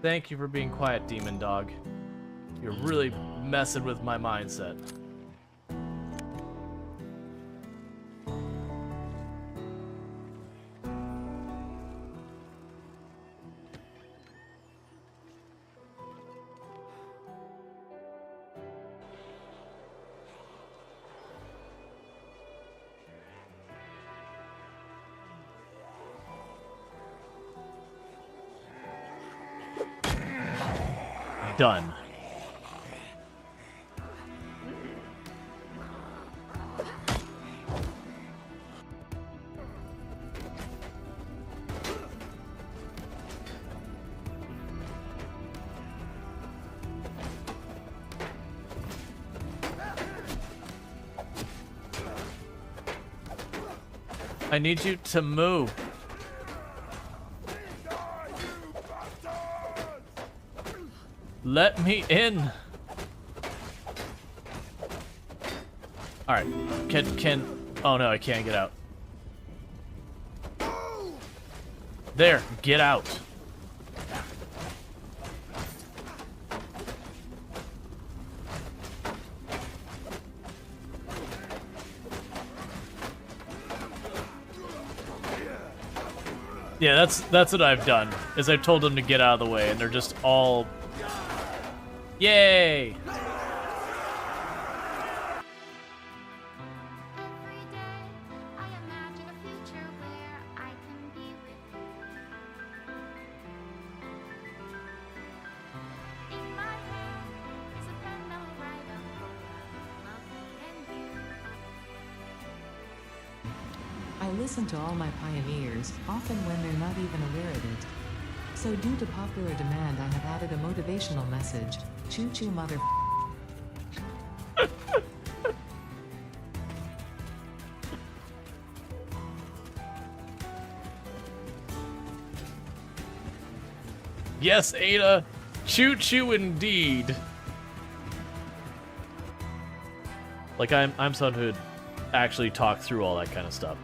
Thank you for being quiet, demon dog. You're really messing with my mindset. Done. I need you to move. Let me in. All right. Can oh no, I can't get out. There, get out. Yeah, that's what I've done. Is I've told them to get out of the way and they're just all yay! Every day I imagine a future where I can be with you. In my hand is a pen that will write a poem of me and you. I listen to all my pioneers, often when they're not even aware of it. So due to popular demand, I have added a motivational message. Choo choo mother. Yes, Ada. Choo choo indeed. Like I'm someone who'd actually talk through all that kind of stuff.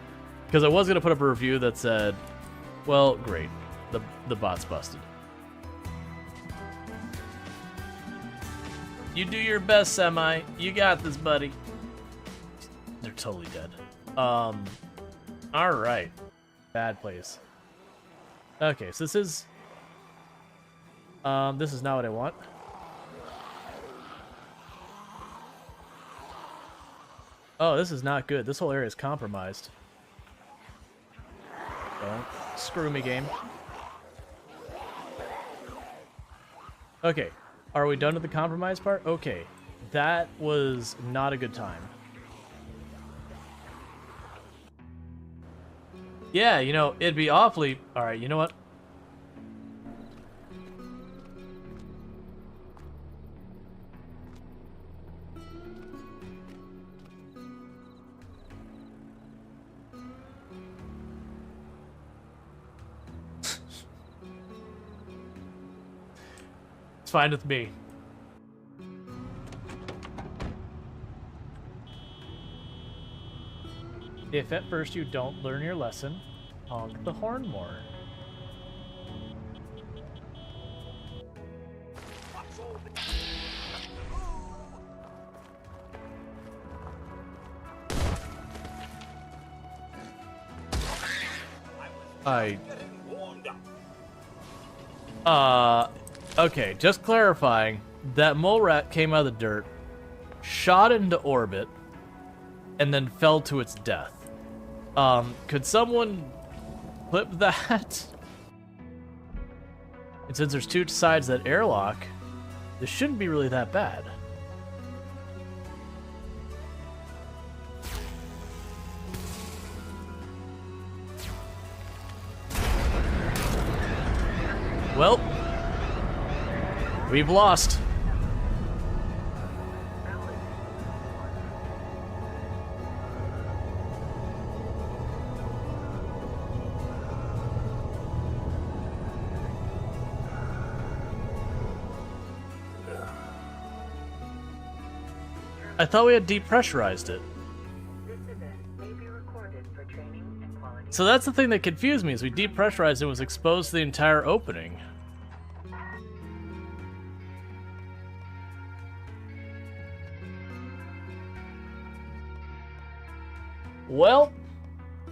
Because I was gonna put up a review that said, well, great. The bot's busted. You do your best, Semi. You got this, buddy. They're totally dead. Alright. Bad place. Okay, so this is not what I want. Oh, this is not good. This whole area is compromised. Don't screw me, game. Okay, are we done with the compromise part? Okay, that was not a good time. Yeah, you know, it'd be awfully... Alright, you know what? It's fine with me. If at first you don't learn your lesson, honk the horn more. Okay, just clarifying, that mole rat came out of the dirt, shot into orbit, and then fell to its death. Could someone clip that? And since there's two sides of that airlock, this shouldn't be really that bad. Well, we've lost. I thought we had depressurized it. So that's the thing that confused me, is we depressurized it, and was exposed to the entire opening. Well,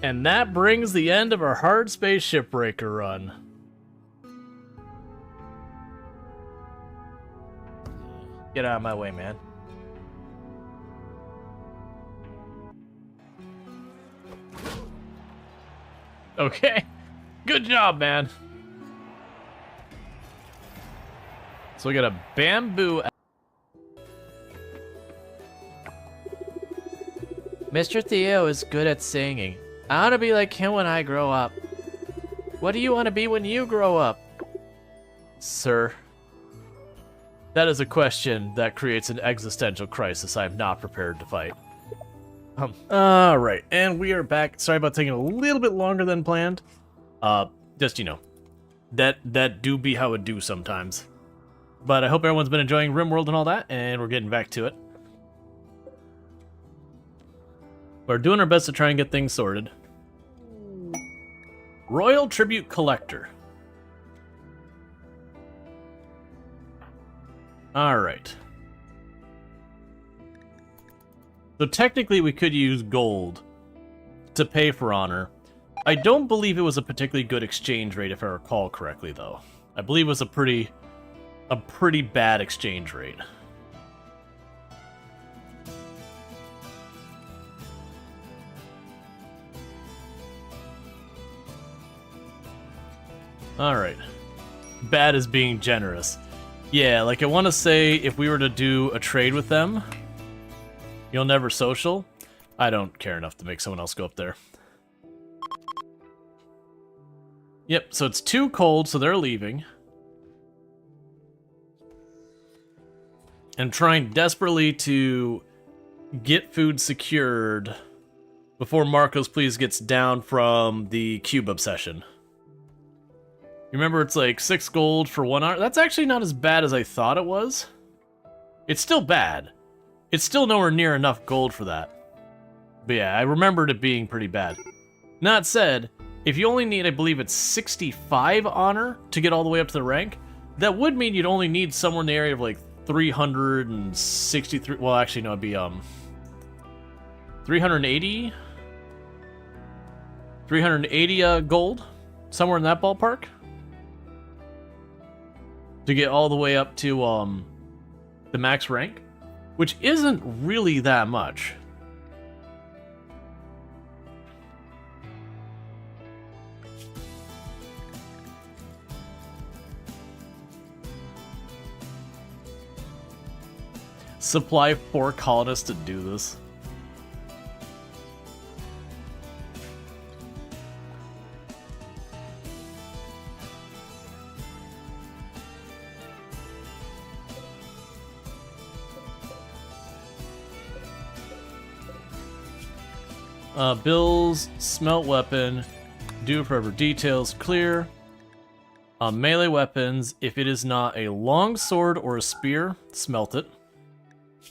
and that brings the end of our hard space shipbreaker run. Get out of my way, man. Okay, good job, man. So we got a bamboo. Mr. Theo is good at singing. I want to be like him when I grow up. What do you want to be when you grow up? Sir, that is a question that creates an existential crisis I am not prepared to fight. Alright, and we are back. Sorry about taking a little bit longer than planned. Just, you know, that do be how it do sometimes. But I hope everyone's been enjoying RimWorld and all that, and we're getting back to it. We're doing our best to try and get things sorted. Royal Tribute Collector. Alright. So technically we could use gold to pay for honor. I don't believe it was a particularly good exchange rate, if I recall correctly, though. I believe it was a pretty bad exchange rate. Alright. Bad is being generous. Yeah, like I want to say if we were to do a trade with them, you'll never social. I don't care enough to make someone else go up there. Yep, so it's too cold, so they're leaving. And trying desperately to get food secured before Marcos Please gets down from the cube obsession. You remember it's like 6 gold for 1 hour? That's actually not as bad as I thought it was. It's still bad. It's still nowhere near enough gold for that. But yeah, I remembered it being pretty bad. That said, if you only need, I believe it's 65 honor to get all the way up to the rank, that would mean you'd only need somewhere in the area of like 363, well actually no, it'd be 380 gold, somewhere in that ballpark, to get all the way up to the max rank, which isn't really that much. Supply 4 colonists to do this. Bill's smelt weapon, due forever details, clear. Melee weapons, if it is not a long sword or a spear, smelt it.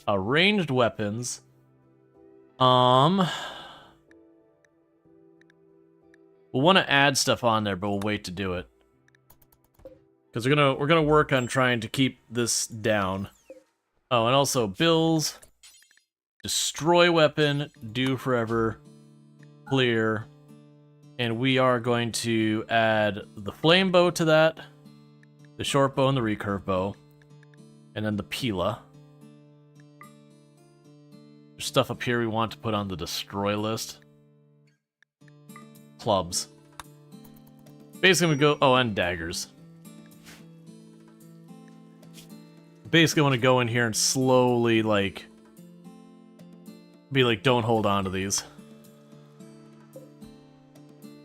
Ranged weapons, we'll want to add stuff on there, but we'll wait to do it. Because we're gonna work on trying to keep this down. Oh, and also Bill's destroy weapon, do forever, clear. And we are going to add the flame bow to that, the short bow and the recurve bow, and then the Pila. There's stuff up here we want to put on the destroy list. Clubs. Basically we go, oh, and daggers. Basically want to go in here and slowly, like, be like, don't hold on to these.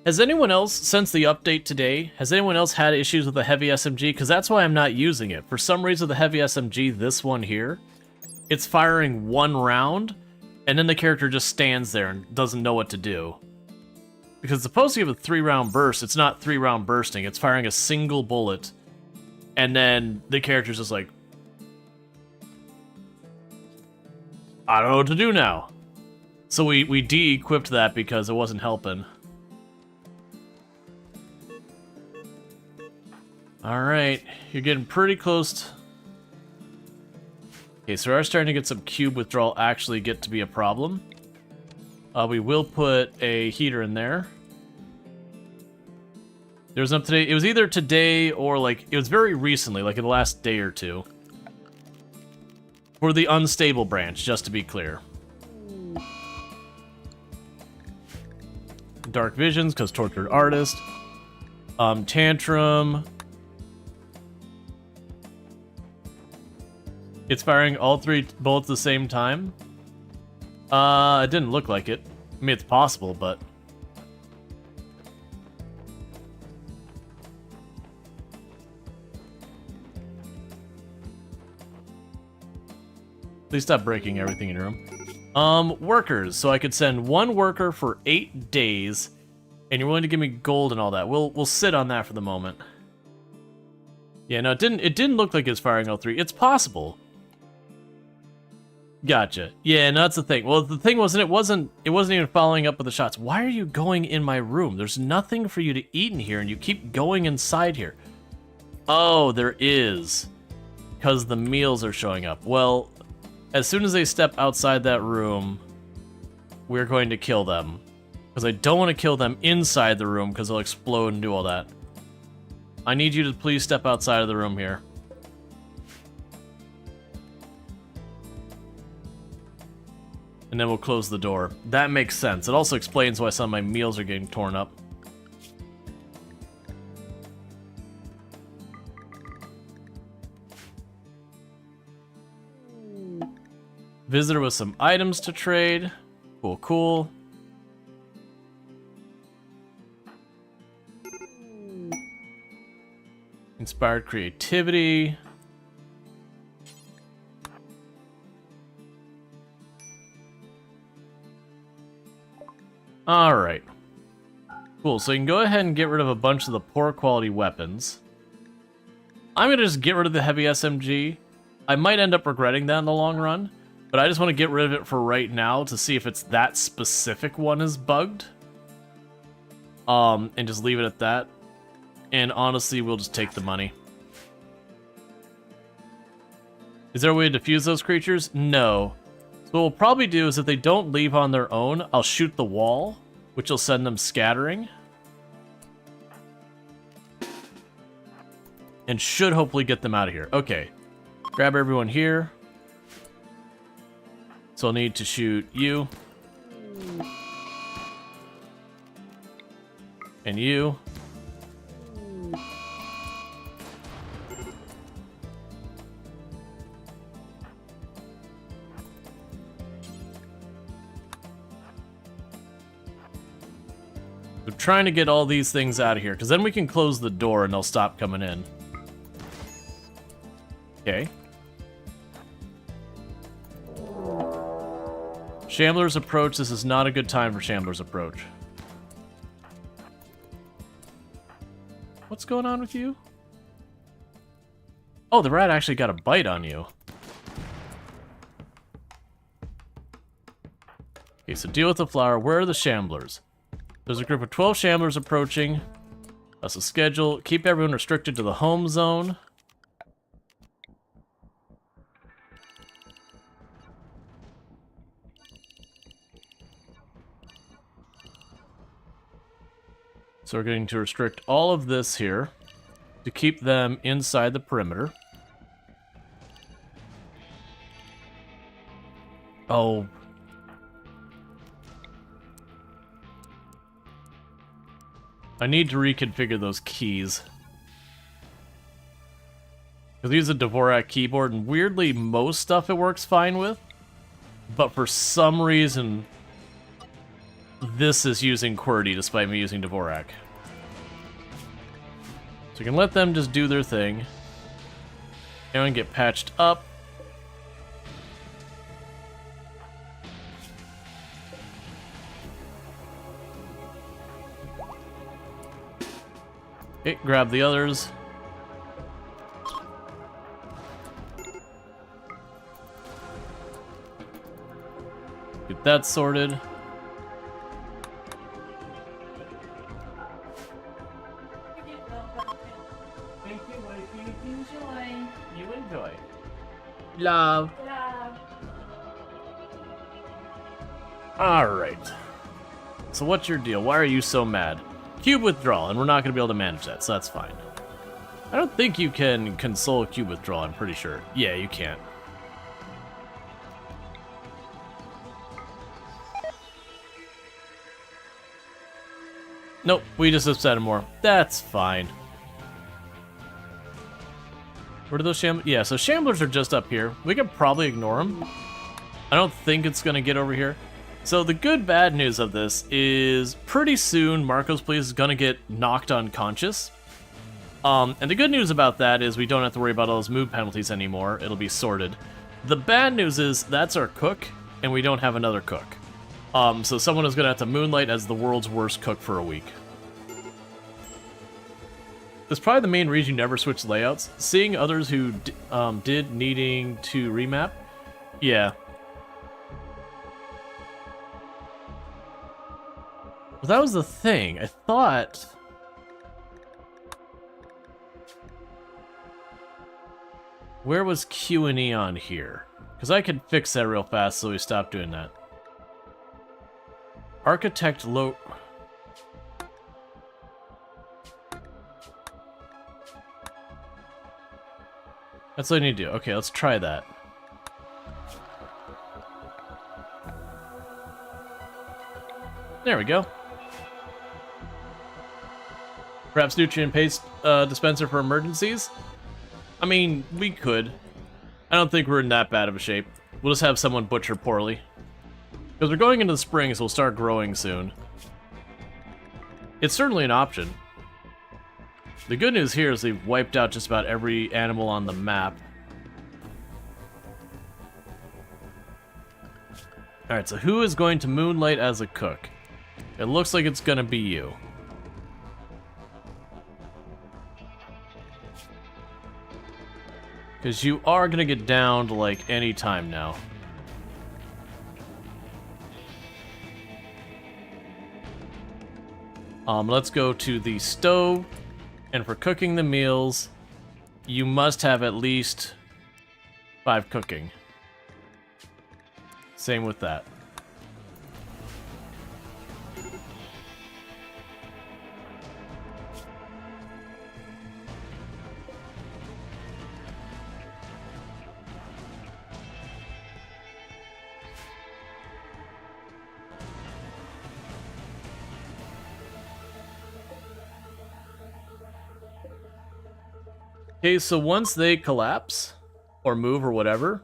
Has anyone else, since the update today, has anyone else had issues with the heavy SMG? Because that's why I'm not using it. For some reason, the heavy SMG, this one here, it's firing one round, and then the character just stands there and doesn't know what to do. Because it's supposed to give a 3-round burst. It's not 3-round bursting. It's firing a single bullet, and then the character's just like, I don't know what to do now. So we de-equipped that because it wasn't helping. Alright, you're getting pretty close. Okay, so we are starting to get some cube withdrawal actually get to be a problem. We will put a heater in there. There was up today. It was either today or like it was very recently, like in the last day or two. For the unstable branch, just to be clear. Dark Visions, because Tortured Artist. Tantrum. It's firing all 3 bullets at the same time? It didn't look like it. I mean, it's possible, but... Please stop breaking everything in your room. Workers. So I could send 1 worker for 8 days, and you're willing to give me gold and all that. We'll sit on that for the moment. Yeah, no, it didn't look like it's firing all 3. It's possible. Gotcha. Yeah, no, that's the thing. Well, the thing wasn't, it wasn't even following up with the shots. Why are you going in my room? There's nothing for you to eat in here, and you keep going inside here. Oh, there is. Because the meals are showing up. Well, as soon as they step outside that room, we're going to kill them. Because I don't want to kill them inside the room, because they'll explode and do all that. I need you to please step outside of the room here. And then we'll close the door. That makes sense. It also explains why some of my meals are getting torn up. Visitor with some items to trade. Cool, cool. Inspired creativity. Alright. Cool, so you can go ahead and get rid of a bunch of the poor quality weapons. I'm gonna just get rid of the heavy SMG. I might end up regretting that in the long run, but I just want to get rid of it for right now to see if it's that specific one is bugged. And just leave it at that. And honestly, we'll just take the money. Is there a way to defuse those creatures? No. So what we'll probably do is if they don't leave on their own, I'll shoot the wall, which will send them scattering. And should hopefully get them out of here. Okay. Grab everyone here. So I'll need to shoot you. And you. We're trying to get all these things out of here, because then we can close the door and they'll stop coming in. Okay. Shambler's approach. This is not a good time for Shambler's approach. What's going on with you? Oh, the rat actually got a bite on you. Okay, so deal with the flower. Where are the Shamblers? There's a group of 12 Shamblers approaching. That's the schedule. Keep everyone restricted to the home zone. So we're going to restrict all of this here to keep them inside the perimeter. Oh. I need to reconfigure those keys. Because these are Dvorak keyboard, and weirdly, most stuff it works fine with. But for some reason, this is using QWERTY despite me using Dvorak. So we can let them just do their thing. And get patched up. Okay, grab the others. Get that sorted. Thank you, wifey. Enjoy. You enjoy. Love. Alright. So what's your deal? Why are you so mad? Cube withdrawal, and we're not going to be able to manage that, so that's fine. I don't think you can console cube withdrawal, I'm pretty sure. Yeah, you can't. Nope, we just upset him more. That's fine. Where do those Yeah, so Shamblers are just up here. We can probably ignore them. I don't think it's going to get over here. So the good-bad news of this is pretty soon Marco's place is going to get knocked unconscious. And the good news about that is we don't have to worry about all those move penalties anymore. It'll be sorted. The bad news is that's our cook, and we don't have another cook. So someone is going to have to moonlight as the world's worst cook for a week. That's probably the main reason you never switch layouts. Seeing others who did needing to remap, yeah. Well, that was the thing. I thought... Where was Q and E on here? Because I could fix that real fast, so we stopped doing that. Architect low... That's what I need to do. Okay, let's try that. There we go. Perhaps nutrient paste dispenser for emergencies? I mean, we could. I don't think we're in that bad of a shape. We'll just have someone butcher poorly. Because we're going into the spring, so we'll start growing soon. It's certainly an option. The good news here is they've wiped out just about every animal on the map. Alright, so who is going to moonlight as a cook? It looks like it's gonna be you. Because you are gonna get down to like any time now. Let's go to the stove. And for cooking the meals, you must have at least 5 cooking. Same with that. Okay, so once they collapse, or move, or whatever,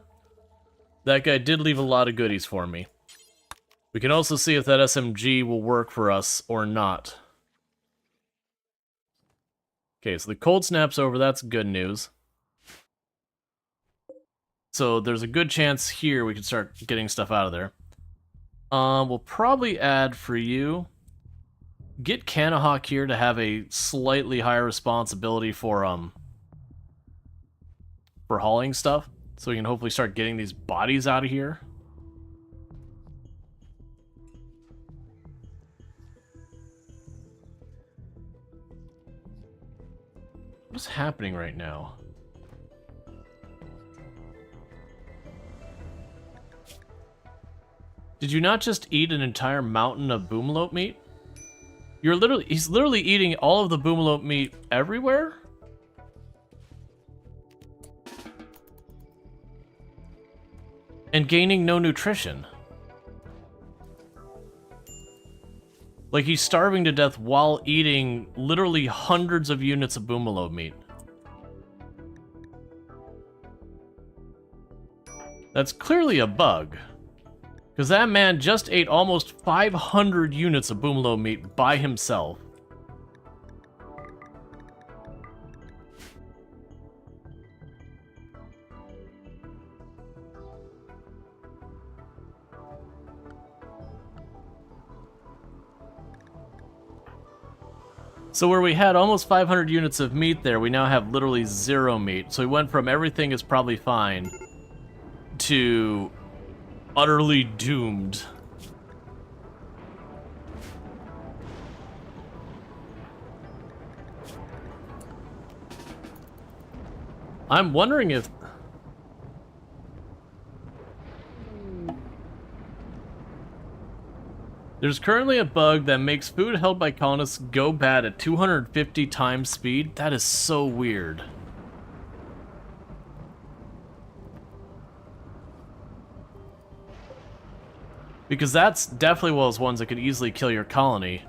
that guy did leave a lot of goodies for me. We can also see if that SMG will work for us or not. Okay, so the cold snap's over. That's good news. So there's a good chance here we can start getting stuff out of there. We'll probably add for you. Get Kanahawk here to have a slightly higher responsibility for hauling stuff, so we can hopefully start getting these bodies out of here. What's happening right now? Did you not just eat an entire mountain of boomalope meat? He's literally eating all of the boomalope meat everywhere? And gaining no nutrition. Like, he's starving to death while eating literally hundreds of units of boomalope meat. That's clearly a bug. Because that man just ate almost 500 units of boomalope meat by himself. So where we had almost 500 units of meat there, we now have literally 0 meat. So we went from everything is probably fine to utterly doomed. I'm wondering if... There's currently a bug that makes food held by colonists go bad at 250 times speed. That is so weird. Because that's definitely one of those ones that could easily kill your colony.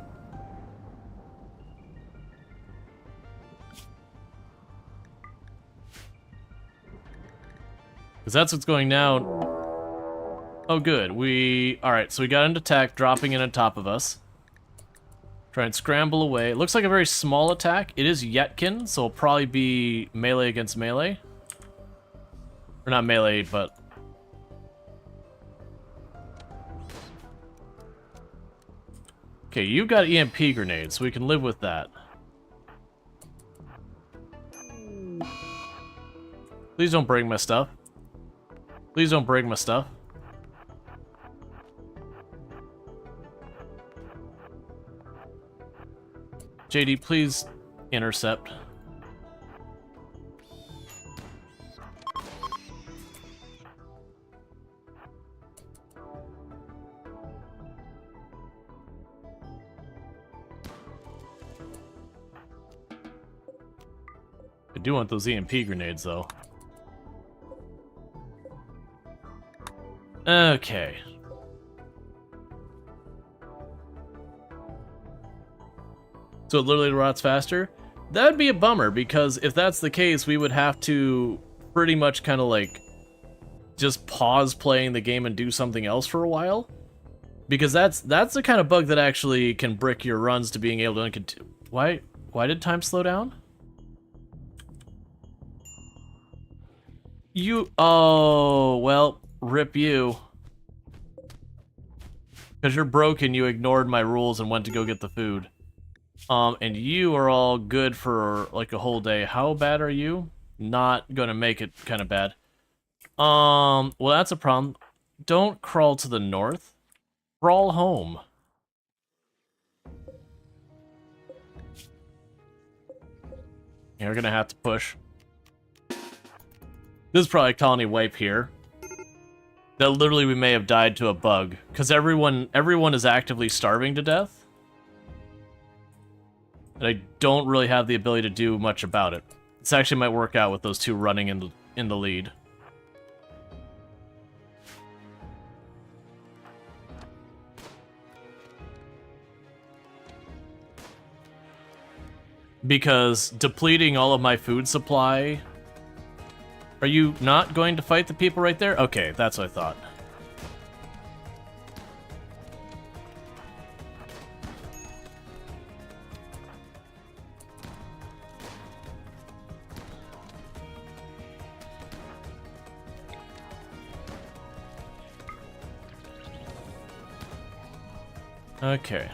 Because that's what's going now. Oh, good. Alright, so we got an attack dropping in on top of us. Try and scramble away. It looks like a very small attack. It is Yetkin, so it'll probably be melee against melee. Or not melee, but... Okay, you've got EMP grenades, so we can live with that. Please don't break my stuff. Please don't break my stuff. JD, please intercept. I do want those EMP grenades, though. Okay. So it literally rots faster? That would be a bummer, because if that's the case, we would have to pretty much kind of like just pause playing the game and do something else for a while. Because that's the kind of bug that actually can brick your runs to being able to Why did time slow down? Oh, well, rip you. Because you're broken, you ignored my rules and went to go get the food. And you are all good for like a whole day. How bad are you? Not gonna make it kind of bad. Well, that's a problem. Don't crawl to the north. Crawl home. You're gonna have to push. This is probably a colony wipe here. That literally we may have died to a bug. Because everyone is actively starving to death. And I don't really have the ability to do much about it. This actually might work out with those two running in the lead. Because depleting all of my food supply... Are you not going to fight the people right there? Okay, that's what I thought. Okay.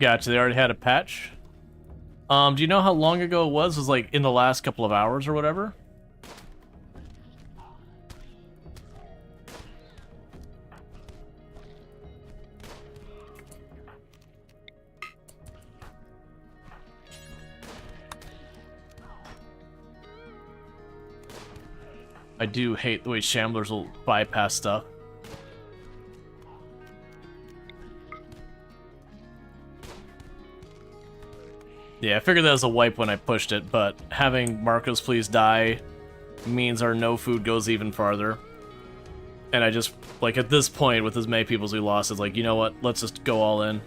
Gotcha, they already had a patch. Do you know how long ago it was? It was like in the last couple of hours or whatever? I do hate the way Shamblers will bypass stuff. Yeah, I figured that was a wipe when I pushed it, but having Marcos please die means our no food goes even farther. And I just, like, at this point, with as many people as we lost, it's like, you know what, let's just go all in.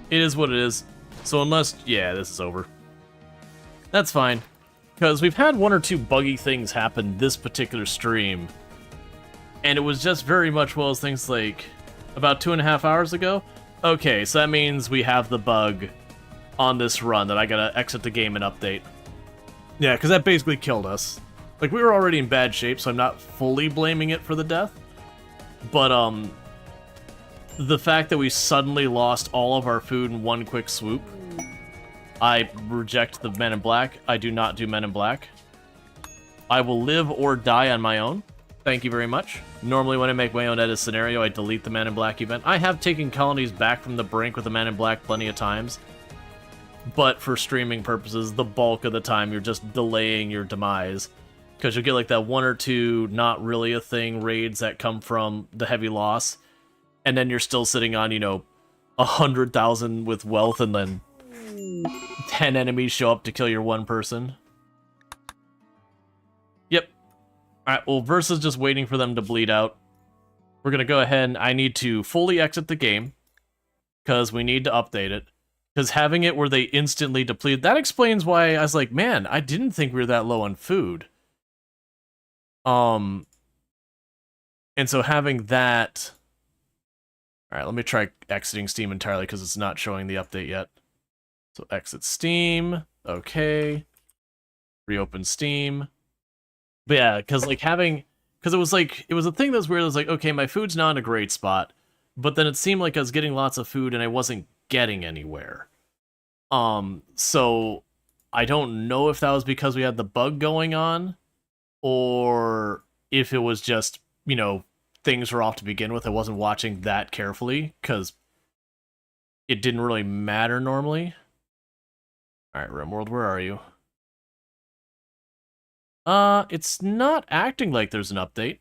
It is what it is. So unless, yeah, this is over. That's fine. Because we've had one or two buggy things happen this particular stream. And it was just very much one of those things like, about 2.5 hours ago? Okay, so that means we have the bug on this run that I gotta exit the game and update. Yeah, because that basically killed us. Like, we were already in bad shape, so I'm not fully blaming it for the death. But, the fact that we suddenly lost all of our food in one quick swoop, I reject the Men in Black. I do not do Men in Black. I will live or die on my own. Thank you very much. Normally when I make my own edit scenario, I delete the Men in Black event. I have taken colonies back from the brink with the Men in Black plenty of times. But for streaming purposes, the bulk of the time you're just delaying your demise. Because you'll get like that one or two not really a thing raids that come from the heavy loss. And then you're still sitting on, you know, 100,000 with wealth and then 10 enemies show up to kill your one person. Yep. Alright, well, Versa's just waiting for them to bleed out. We're going to go ahead and I need to fully exit the game. Because we need to update it. Because having it where they instantly deplete, that explains why I was like, man, I didn't think we were that low on food. And so having that... Alright, let me try exiting Steam entirely because it's not showing the update yet. So exit Steam, okay. Reopen Steam. But yeah, because like having... Because it was like, it was a thing that was weird, it was like, okay, my food's not in a great spot. But then it seemed like I was getting lots of food and I wasn't getting anywhere. So I don't know if that was because we had the bug going on or if it was just, you know, things were off to begin with. I wasn't watching that carefully because it didn't really matter normally. All right, RimWorld, where are you? It's not acting like there's an update.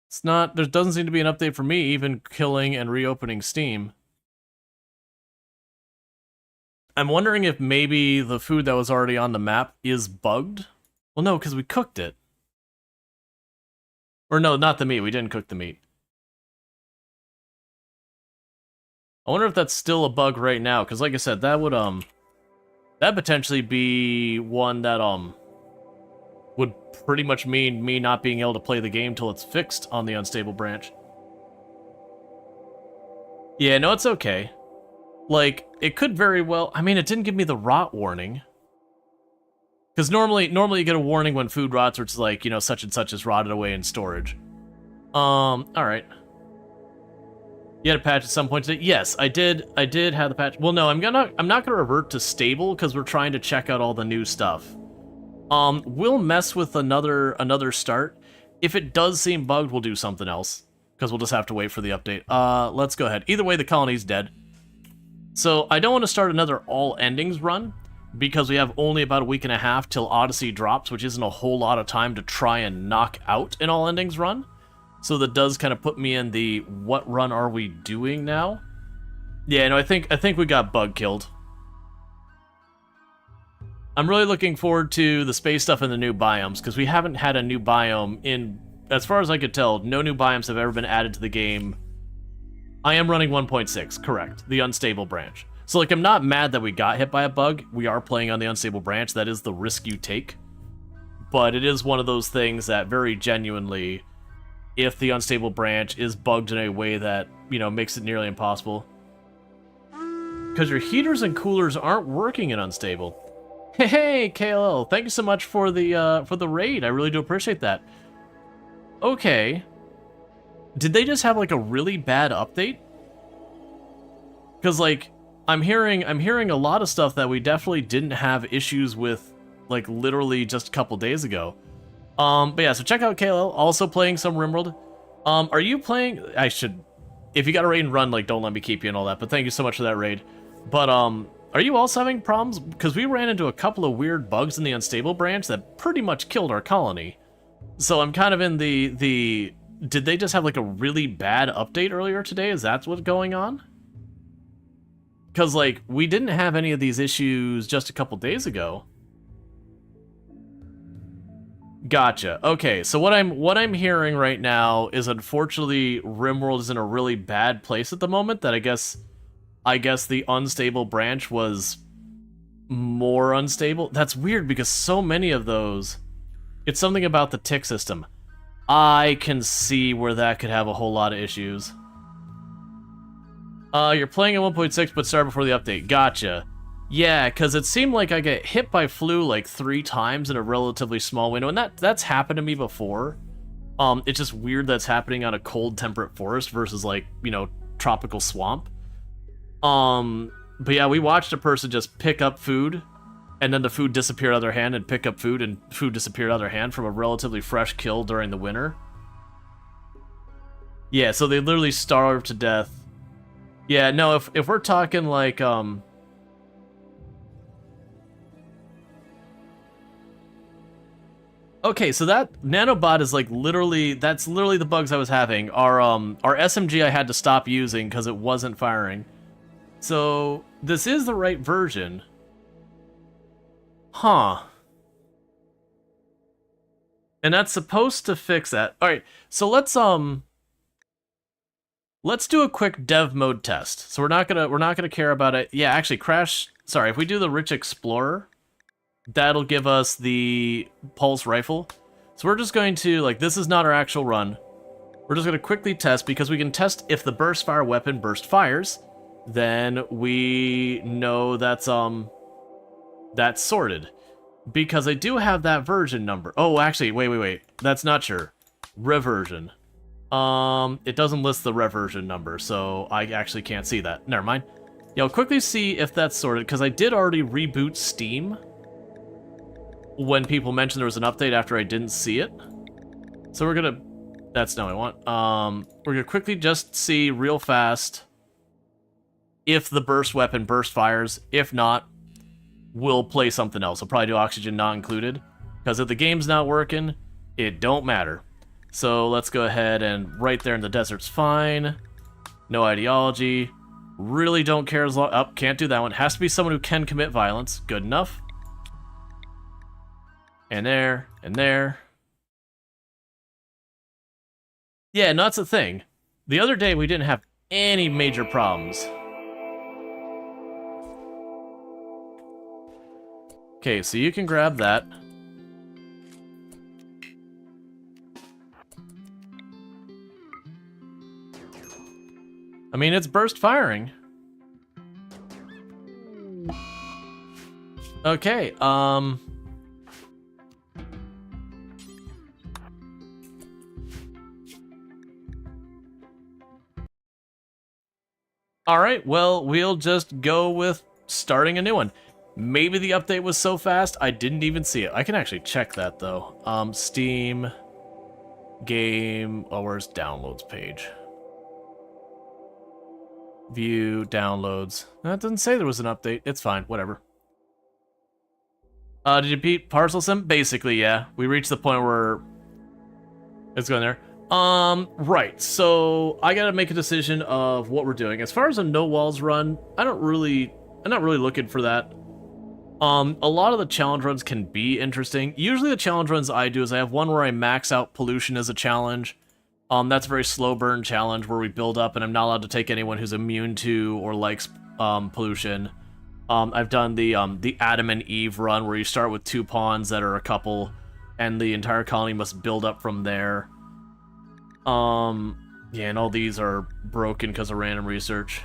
It's not, there doesn't seem to be an update for me, even killing and reopening Steam. I'm wondering if maybe the food that was already on the map is bugged? Well, no, because we cooked it. Or no, not the meat, we didn't cook the meat. I wonder if that's still a bug right now, because like I said, that would, that'd potentially be one that, would pretty much mean me not being able to play the game till it's fixed on the unstable branch. Yeah, no, it's okay. Like, it could very well... I mean, it didn't give me the rot warning. Because normally you get a warning when food rots, where it's like, you know, such and such is rotted away in storage. Alright. You had a patch at some point today? Yes, I did have the patch. Well, no, I'm not gonna revert to stable, because we're trying to check out all the new stuff. We'll mess with another start. If it does seem bugged, we'll do something else. Because we'll just have to wait for the update. Let's go ahead. Either way, the colony's dead. So, I don't want to start another all endings run, because we have only about a week and a half till Odyssey drops, which isn't a whole lot of time to try and knock out an all endings run. So that does kind of put me in the, what run are we doing now? Yeah, no, I think we got bug killed. I'm really looking forward to the space stuff and the new biomes, because we haven't had a new biome in, as far as I could tell, no new biomes have ever been added to the game I am running 1.6, correct. The unstable branch. So, like, I'm not mad that we got hit by a bug. We are playing on the unstable branch. That is the risk you take. But it is one of those things that very genuinely, if the unstable branch is bugged in a way that, you know, makes it nearly impossible. Because your heaters and coolers aren't working in unstable. Hey, KLL, thank you so much for the raid. I really do appreciate that. Okay. Did they just have, like, a really bad update? Because, like, I'm hearing a lot of stuff that we definitely didn't have issues with, like, literally just a couple days ago. But yeah, so check out KLL, also playing some RimWorld. Are you playing... I should... If you got a raid and run, like, don't let me keep you and all that, but thank you so much for that raid. But, are you also having problems? Because we ran into a couple of weird bugs in the unstable branch that pretty much killed our colony. So I'm kind of in the... Did they just have, like, a really bad update earlier today? Is that what's going on? Because, like, we didn't have any of these issues just a couple days ago. Gotcha. Okay, so what I'm hearing right now is, unfortunately, RimWorld is in a really bad place at the moment. That I guess the unstable branch was more unstable. That's weird because so many of those. It's something about the tick system. I can see where that could have a whole lot of issues. You're playing at 1.6, but started before the update. Gotcha. Yeah, because it seemed like I get hit by flu like 3 times in a relatively small window, and that's happened to me before. It's just weird that's happening on a cold, temperate forest versus, like, you know, tropical swamp. But yeah, we watched a person just pick up food, and then the food disappeared out of their hand, and pick up food, and food disappeared out of their hand from a relatively fresh kill during the winter. Yeah, so they literally starved to death. Yeah, no, if we're talking like, okay, so that nanobot is like that's literally the bugs I was having. Our SMG I had to stop using because it wasn't firing. So this is the right version. Huh. And that's supposed to fix that. Alright, so let's do a quick dev mode test. So we're not gonna care about it. Yeah, actually, Crash. Sorry, if we do the Rich Explorer, that'll give us the pulse rifle. So we're just going to, like, this is not our actual run. We're just gonna quickly test because we can test if the burst fire weapon burst fires. Then we know that's sorted. Because I do have that version number. Oh, actually, wait. That's not sure. Reversion. It doesn't list the reversion number, so I actually can't see that. Never mind. Yeah, I'll quickly see if that's sorted, because I did already reboot Steam when people mentioned there was an update after I didn't see it. So we're gonna... That's not what I want. We're gonna quickly just see real fast if the burst weapon burst fires. If not, we'll play something else. I'll probably do oxygen not included, because if the game's not working, it don't matter. So let's go ahead and right there in the desert's fine. No ideology. Really don't care as long... Oh, can't do that one. Has to be someone who can commit violence. Good enough. And there, and there. Yeah, no, that's the thing. The other day we didn't have any major problems. Okay, so you can grab that. I mean, it's burst firing. Okay, Alright, well, we'll just go with starting a new one. Maybe the update was so fast, I didn't even see it. I can actually check that, though. Steam... Game... Oh, where's downloads page? View, downloads. That doesn't say there was an update. It's fine, whatever. Did you beat Parcel Sim? Basically, yeah. We reached the point where it's going there. Right. So I gotta make a decision of what we're doing. As far as a no walls run, I'm not really looking for that. A lot of the challenge runs can be interesting. Usually the challenge runs I do is I have one where I max out pollution as a challenge, That's a very slow burn challenge where we build up, and I'm not allowed to take anyone who's immune to or likes pollution. I've done the Adam and Eve run where you start with 2 pawns that are a couple, and the entire colony must build up from there. Yeah, and all these are broken because of random research.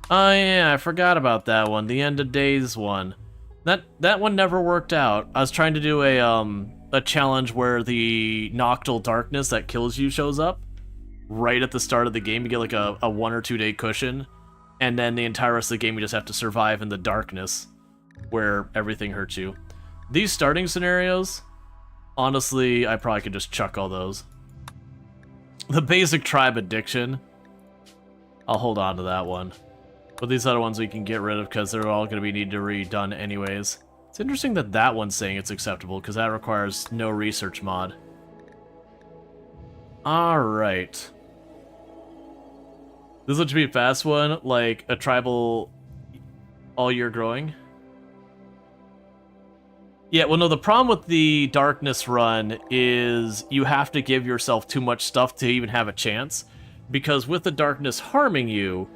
Oh yeah, I forgot about that one, the End of Days one. That one never worked out. I was trying to do a challenge where the nocturnal darkness that kills you shows up right at the start of the game. You get like a 1 or 2 day cushion, and then the entire rest of the game you just have to survive in the darkness where everything hurts you. These starting scenarios, honestly, I probably could just chuck all those. The basic tribe addiction, I'll hold on to that one. But these other ones we can get rid of because they're all going to be needed to be redone anyways. It's interesting that that one's saying it's acceptable because that requires no research mod. Alright. This looks to be a fast one, like a tribal all year growing. Yeah, well no, the problem with the darkness run is you have to give yourself too much stuff to even have a chance. Because with the darkness harming you,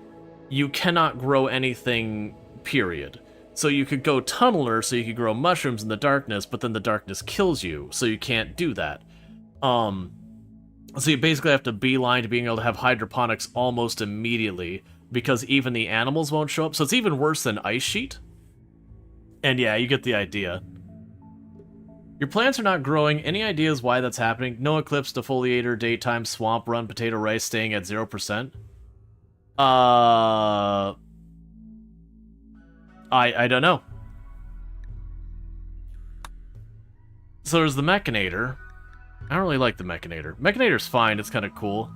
you cannot grow anything, period. So you could go tunneler, so you could grow mushrooms in the darkness, but then the darkness kills you, so you can't do that. So you basically have to beeline to being able to have hydroponics almost immediately, because even the animals won't show up, so it's even worse than Ice Sheet. And yeah, you get the idea. Your plants are not growing. Any ideas why that's happening? No eclipse, defoliator, daytime, swamp run, potato rice staying at 0%. I don't know. So there's the Mechanator. I don't really like the Mechanator. Mechanator's fine, it's kind of cool.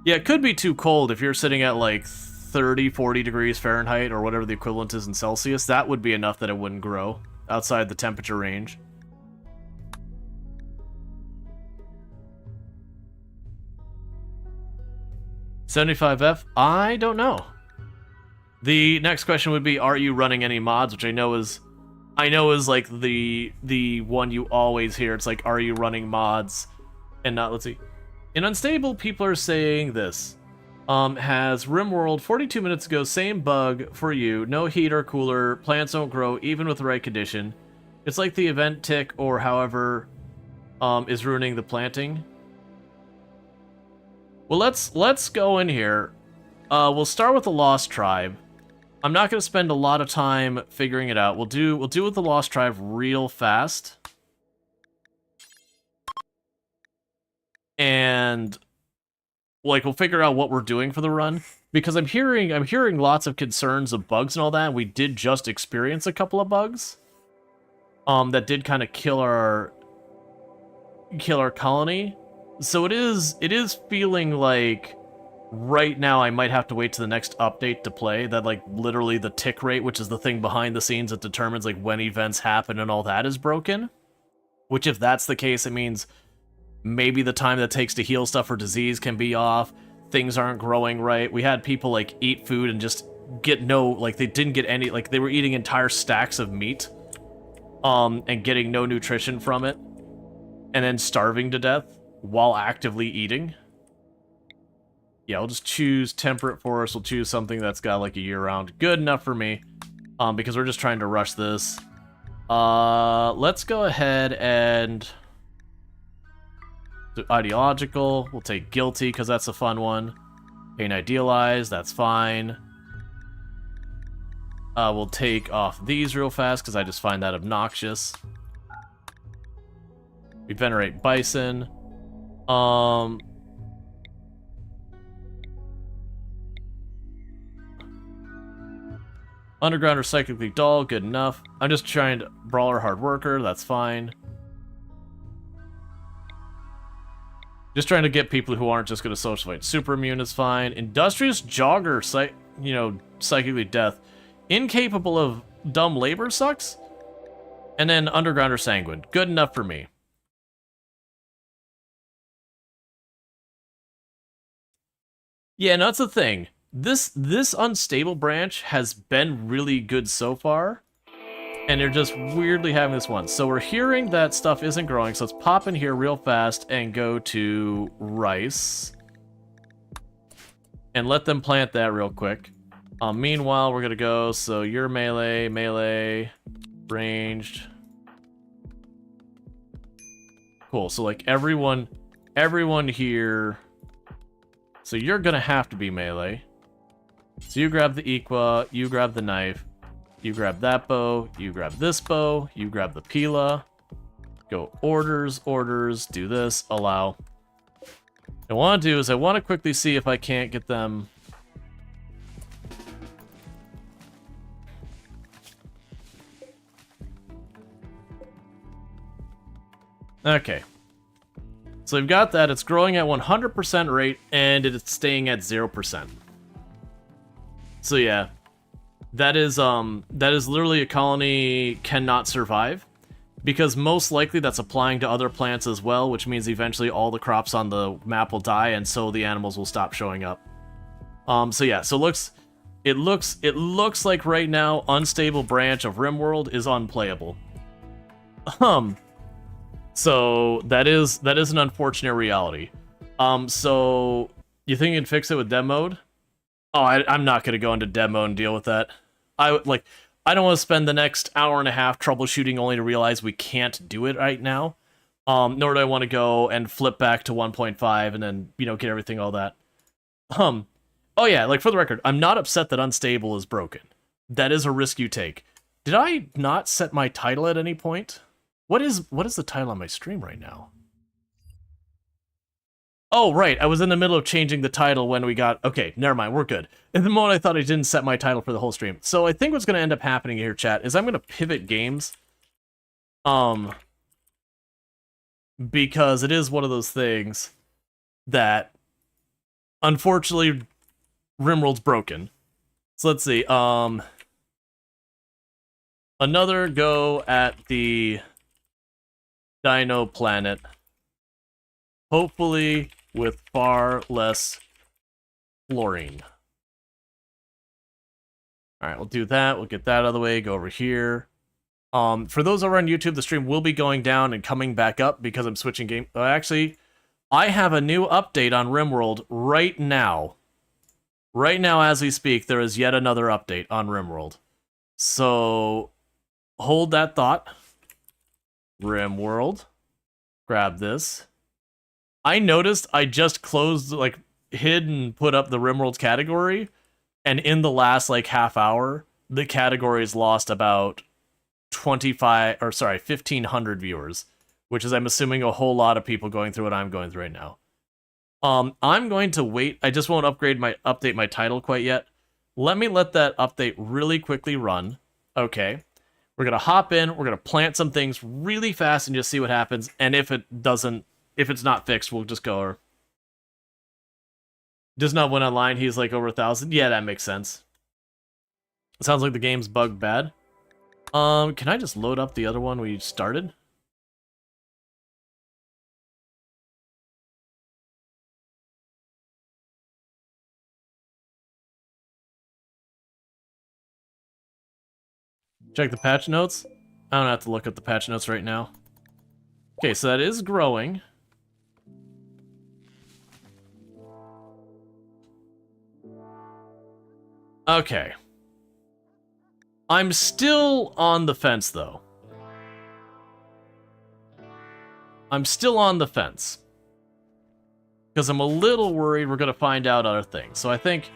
Yeah, it could be too cold if you're sitting at like 30, 40 degrees Fahrenheit or whatever the equivalent is in Celsius. That would be enough that it wouldn't grow outside the temperature range. $75F? I don't know. The next question would be, are you running any mods? Which I know is like the one you always hear. It's like, are you running mods? And not, let's see. In Unstable, people are saying this. Has RimWorld 42 minutes ago, same bug for you. No heat or cooler. Plants don't grow even with the right condition. It's like the event tick or however is ruining the planting. Well, let's go in here. We'll start with the Lost Tribe. I'm not going to spend a lot of time figuring it out. We'll do with the Lost Tribe real fast. And like we'll figure out what we're doing for the run, because I'm hearing lots of concerns of bugs and all that. We did just experience a couple of bugs that did kind of kill our colony. So it is feeling like right now I might have to wait to the next update to play. That like literally the tick rate, which is the thing behind the scenes that determines like when events happen and all that, is broken. Which if that's the case, it means maybe the time that it takes to heal stuff for disease can be off. Things aren't growing right. We had people like eat food and just get they didn't get any, like they were eating entire stacks of meat and getting no nutrition from it and then starving to death while actively eating. Yeah, I'll just choose Temperate Forest. We'll choose something that's got like a year-round. Good enough for me, because we're just trying to rush this. Let's go ahead and do Ideological. We'll take Guilty, because that's a fun one. Pain Idealized, that's fine. We'll take off these real fast, because I just find that obnoxious. We Venerate Bison. Underground or Psychically Dull, good enough. I'm just trying to... Brawler Hard Worker, that's fine. Just trying to get people who aren't just going to social fight. Super Immune is fine. Industrious Jogger, Psychically Death. Incapable of Dumb Labor sucks. And then Underground or Sanguine, good enough for me. Yeah, and that's the thing. This Unstable branch has been really good so far. And they're just weirdly having this one. So we're hearing that stuff isn't growing, so let's pop in here real fast and go to rice. And let them plant that real quick. Meanwhile, we're gonna go, so you're melee, ranged. Cool, so like everyone here, so you're gonna have to be melee. So you grab the Equa, you grab the knife, you grab that bow, you grab this bow, you grab the Pila. Go orders, do this, allow. What I want to do is I want to quickly see if I can't get them. Okay. So we've got that. It's growing at 100% rate, and it's staying at 0%. So yeah, that is literally a colony cannot survive, because most likely that's applying to other plants as well, which means eventually all the crops on the map will die, and so the animals will stop showing up. So yeah, so it looks like right now unstable branch of RimWorld is unplayable. So that is an unfortunate reality. So you think you can fix it with dev mode? Oh, I'm not gonna go into dev mode and deal with that. I don't want to spend the next hour and a half troubleshooting only to realize we can't do it right now. Nor do I want to go and flip back to 1.5 and then, you know, get everything all that. Oh yeah, like for the record, I'm not upset that unstable is broken. That is a risk you take. Did I not set my title at any point? What is the title on my stream right now? Oh, right, I was in the middle of changing the title when we got... Okay, never mind, we're good. In the moment I thought I didn't set my title for the whole stream. So I think what's going to end up happening here, chat, is I'm going to pivot games. Because it is one of those things that, unfortunately, RimWorld's broken. So let's see, another go at the Dino Planet. Hopefully with far less fluorine. Alright, we'll do that. We'll get that out of the way. Go over here. For those over on YouTube, the stream will be going down and coming back up because I'm switching game. Actually, I have a new update on RimWorld right now. Right now, as we speak, there is yet another update on RimWorld. So, hold that thought. RimWorld. Grab this. I noticed I just closed, like, hid and put up the RimWorld category, and in the last, like, half hour, the category's lost about 1,500 viewers, which is, I'm assuming, a whole lot of people going through what I'm going through right now. I'm going to wait. I just won't update my title quite yet. Let me let that update really quickly run. Okay. We're going to hop in, we're going to plant some things really fast and just see what happens, and if it's not fixed, we'll just go. Does not win online, he's like over 1,000. Yeah, that makes sense. It sounds like the game's bugged bad. Can I just load up the other one we started? Check the patch notes. I don't have to look at the patch notes right now. Okay, so that is growing. Okay. I'm still on the fence, though. I'm still on the fence. Because I'm a little worried we're going to find out other things. So I think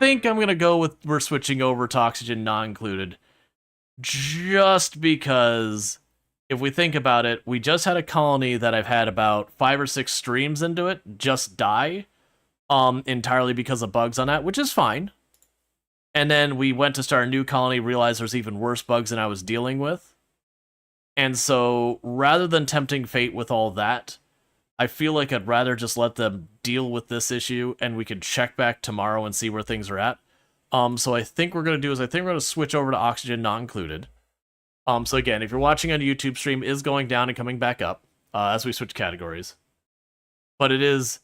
I'm going to go with we're switching over to oxygen not included. Just because, if we think about it, we just had a colony that I've had about 5 or 6 streams into it just die. Entirely because of bugs on that, which is fine. And then we went to start a new colony, realized there's even worse bugs than I was dealing with. And so, rather than tempting fate with all that, I feel like I'd rather just let them deal with this issue, and we can check back tomorrow and see where things are at. So I think we're going to do is, I think we're going to switch over to oxygen not included. So again, if you're watching on a YouTube stream, it is going down and coming back up, as we switch categories. But it is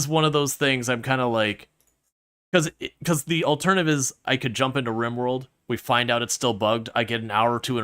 one of those things I'm kind of like, because the alternative is I could jump into RimWorld We find out it's still bugged. I get an hour or two in a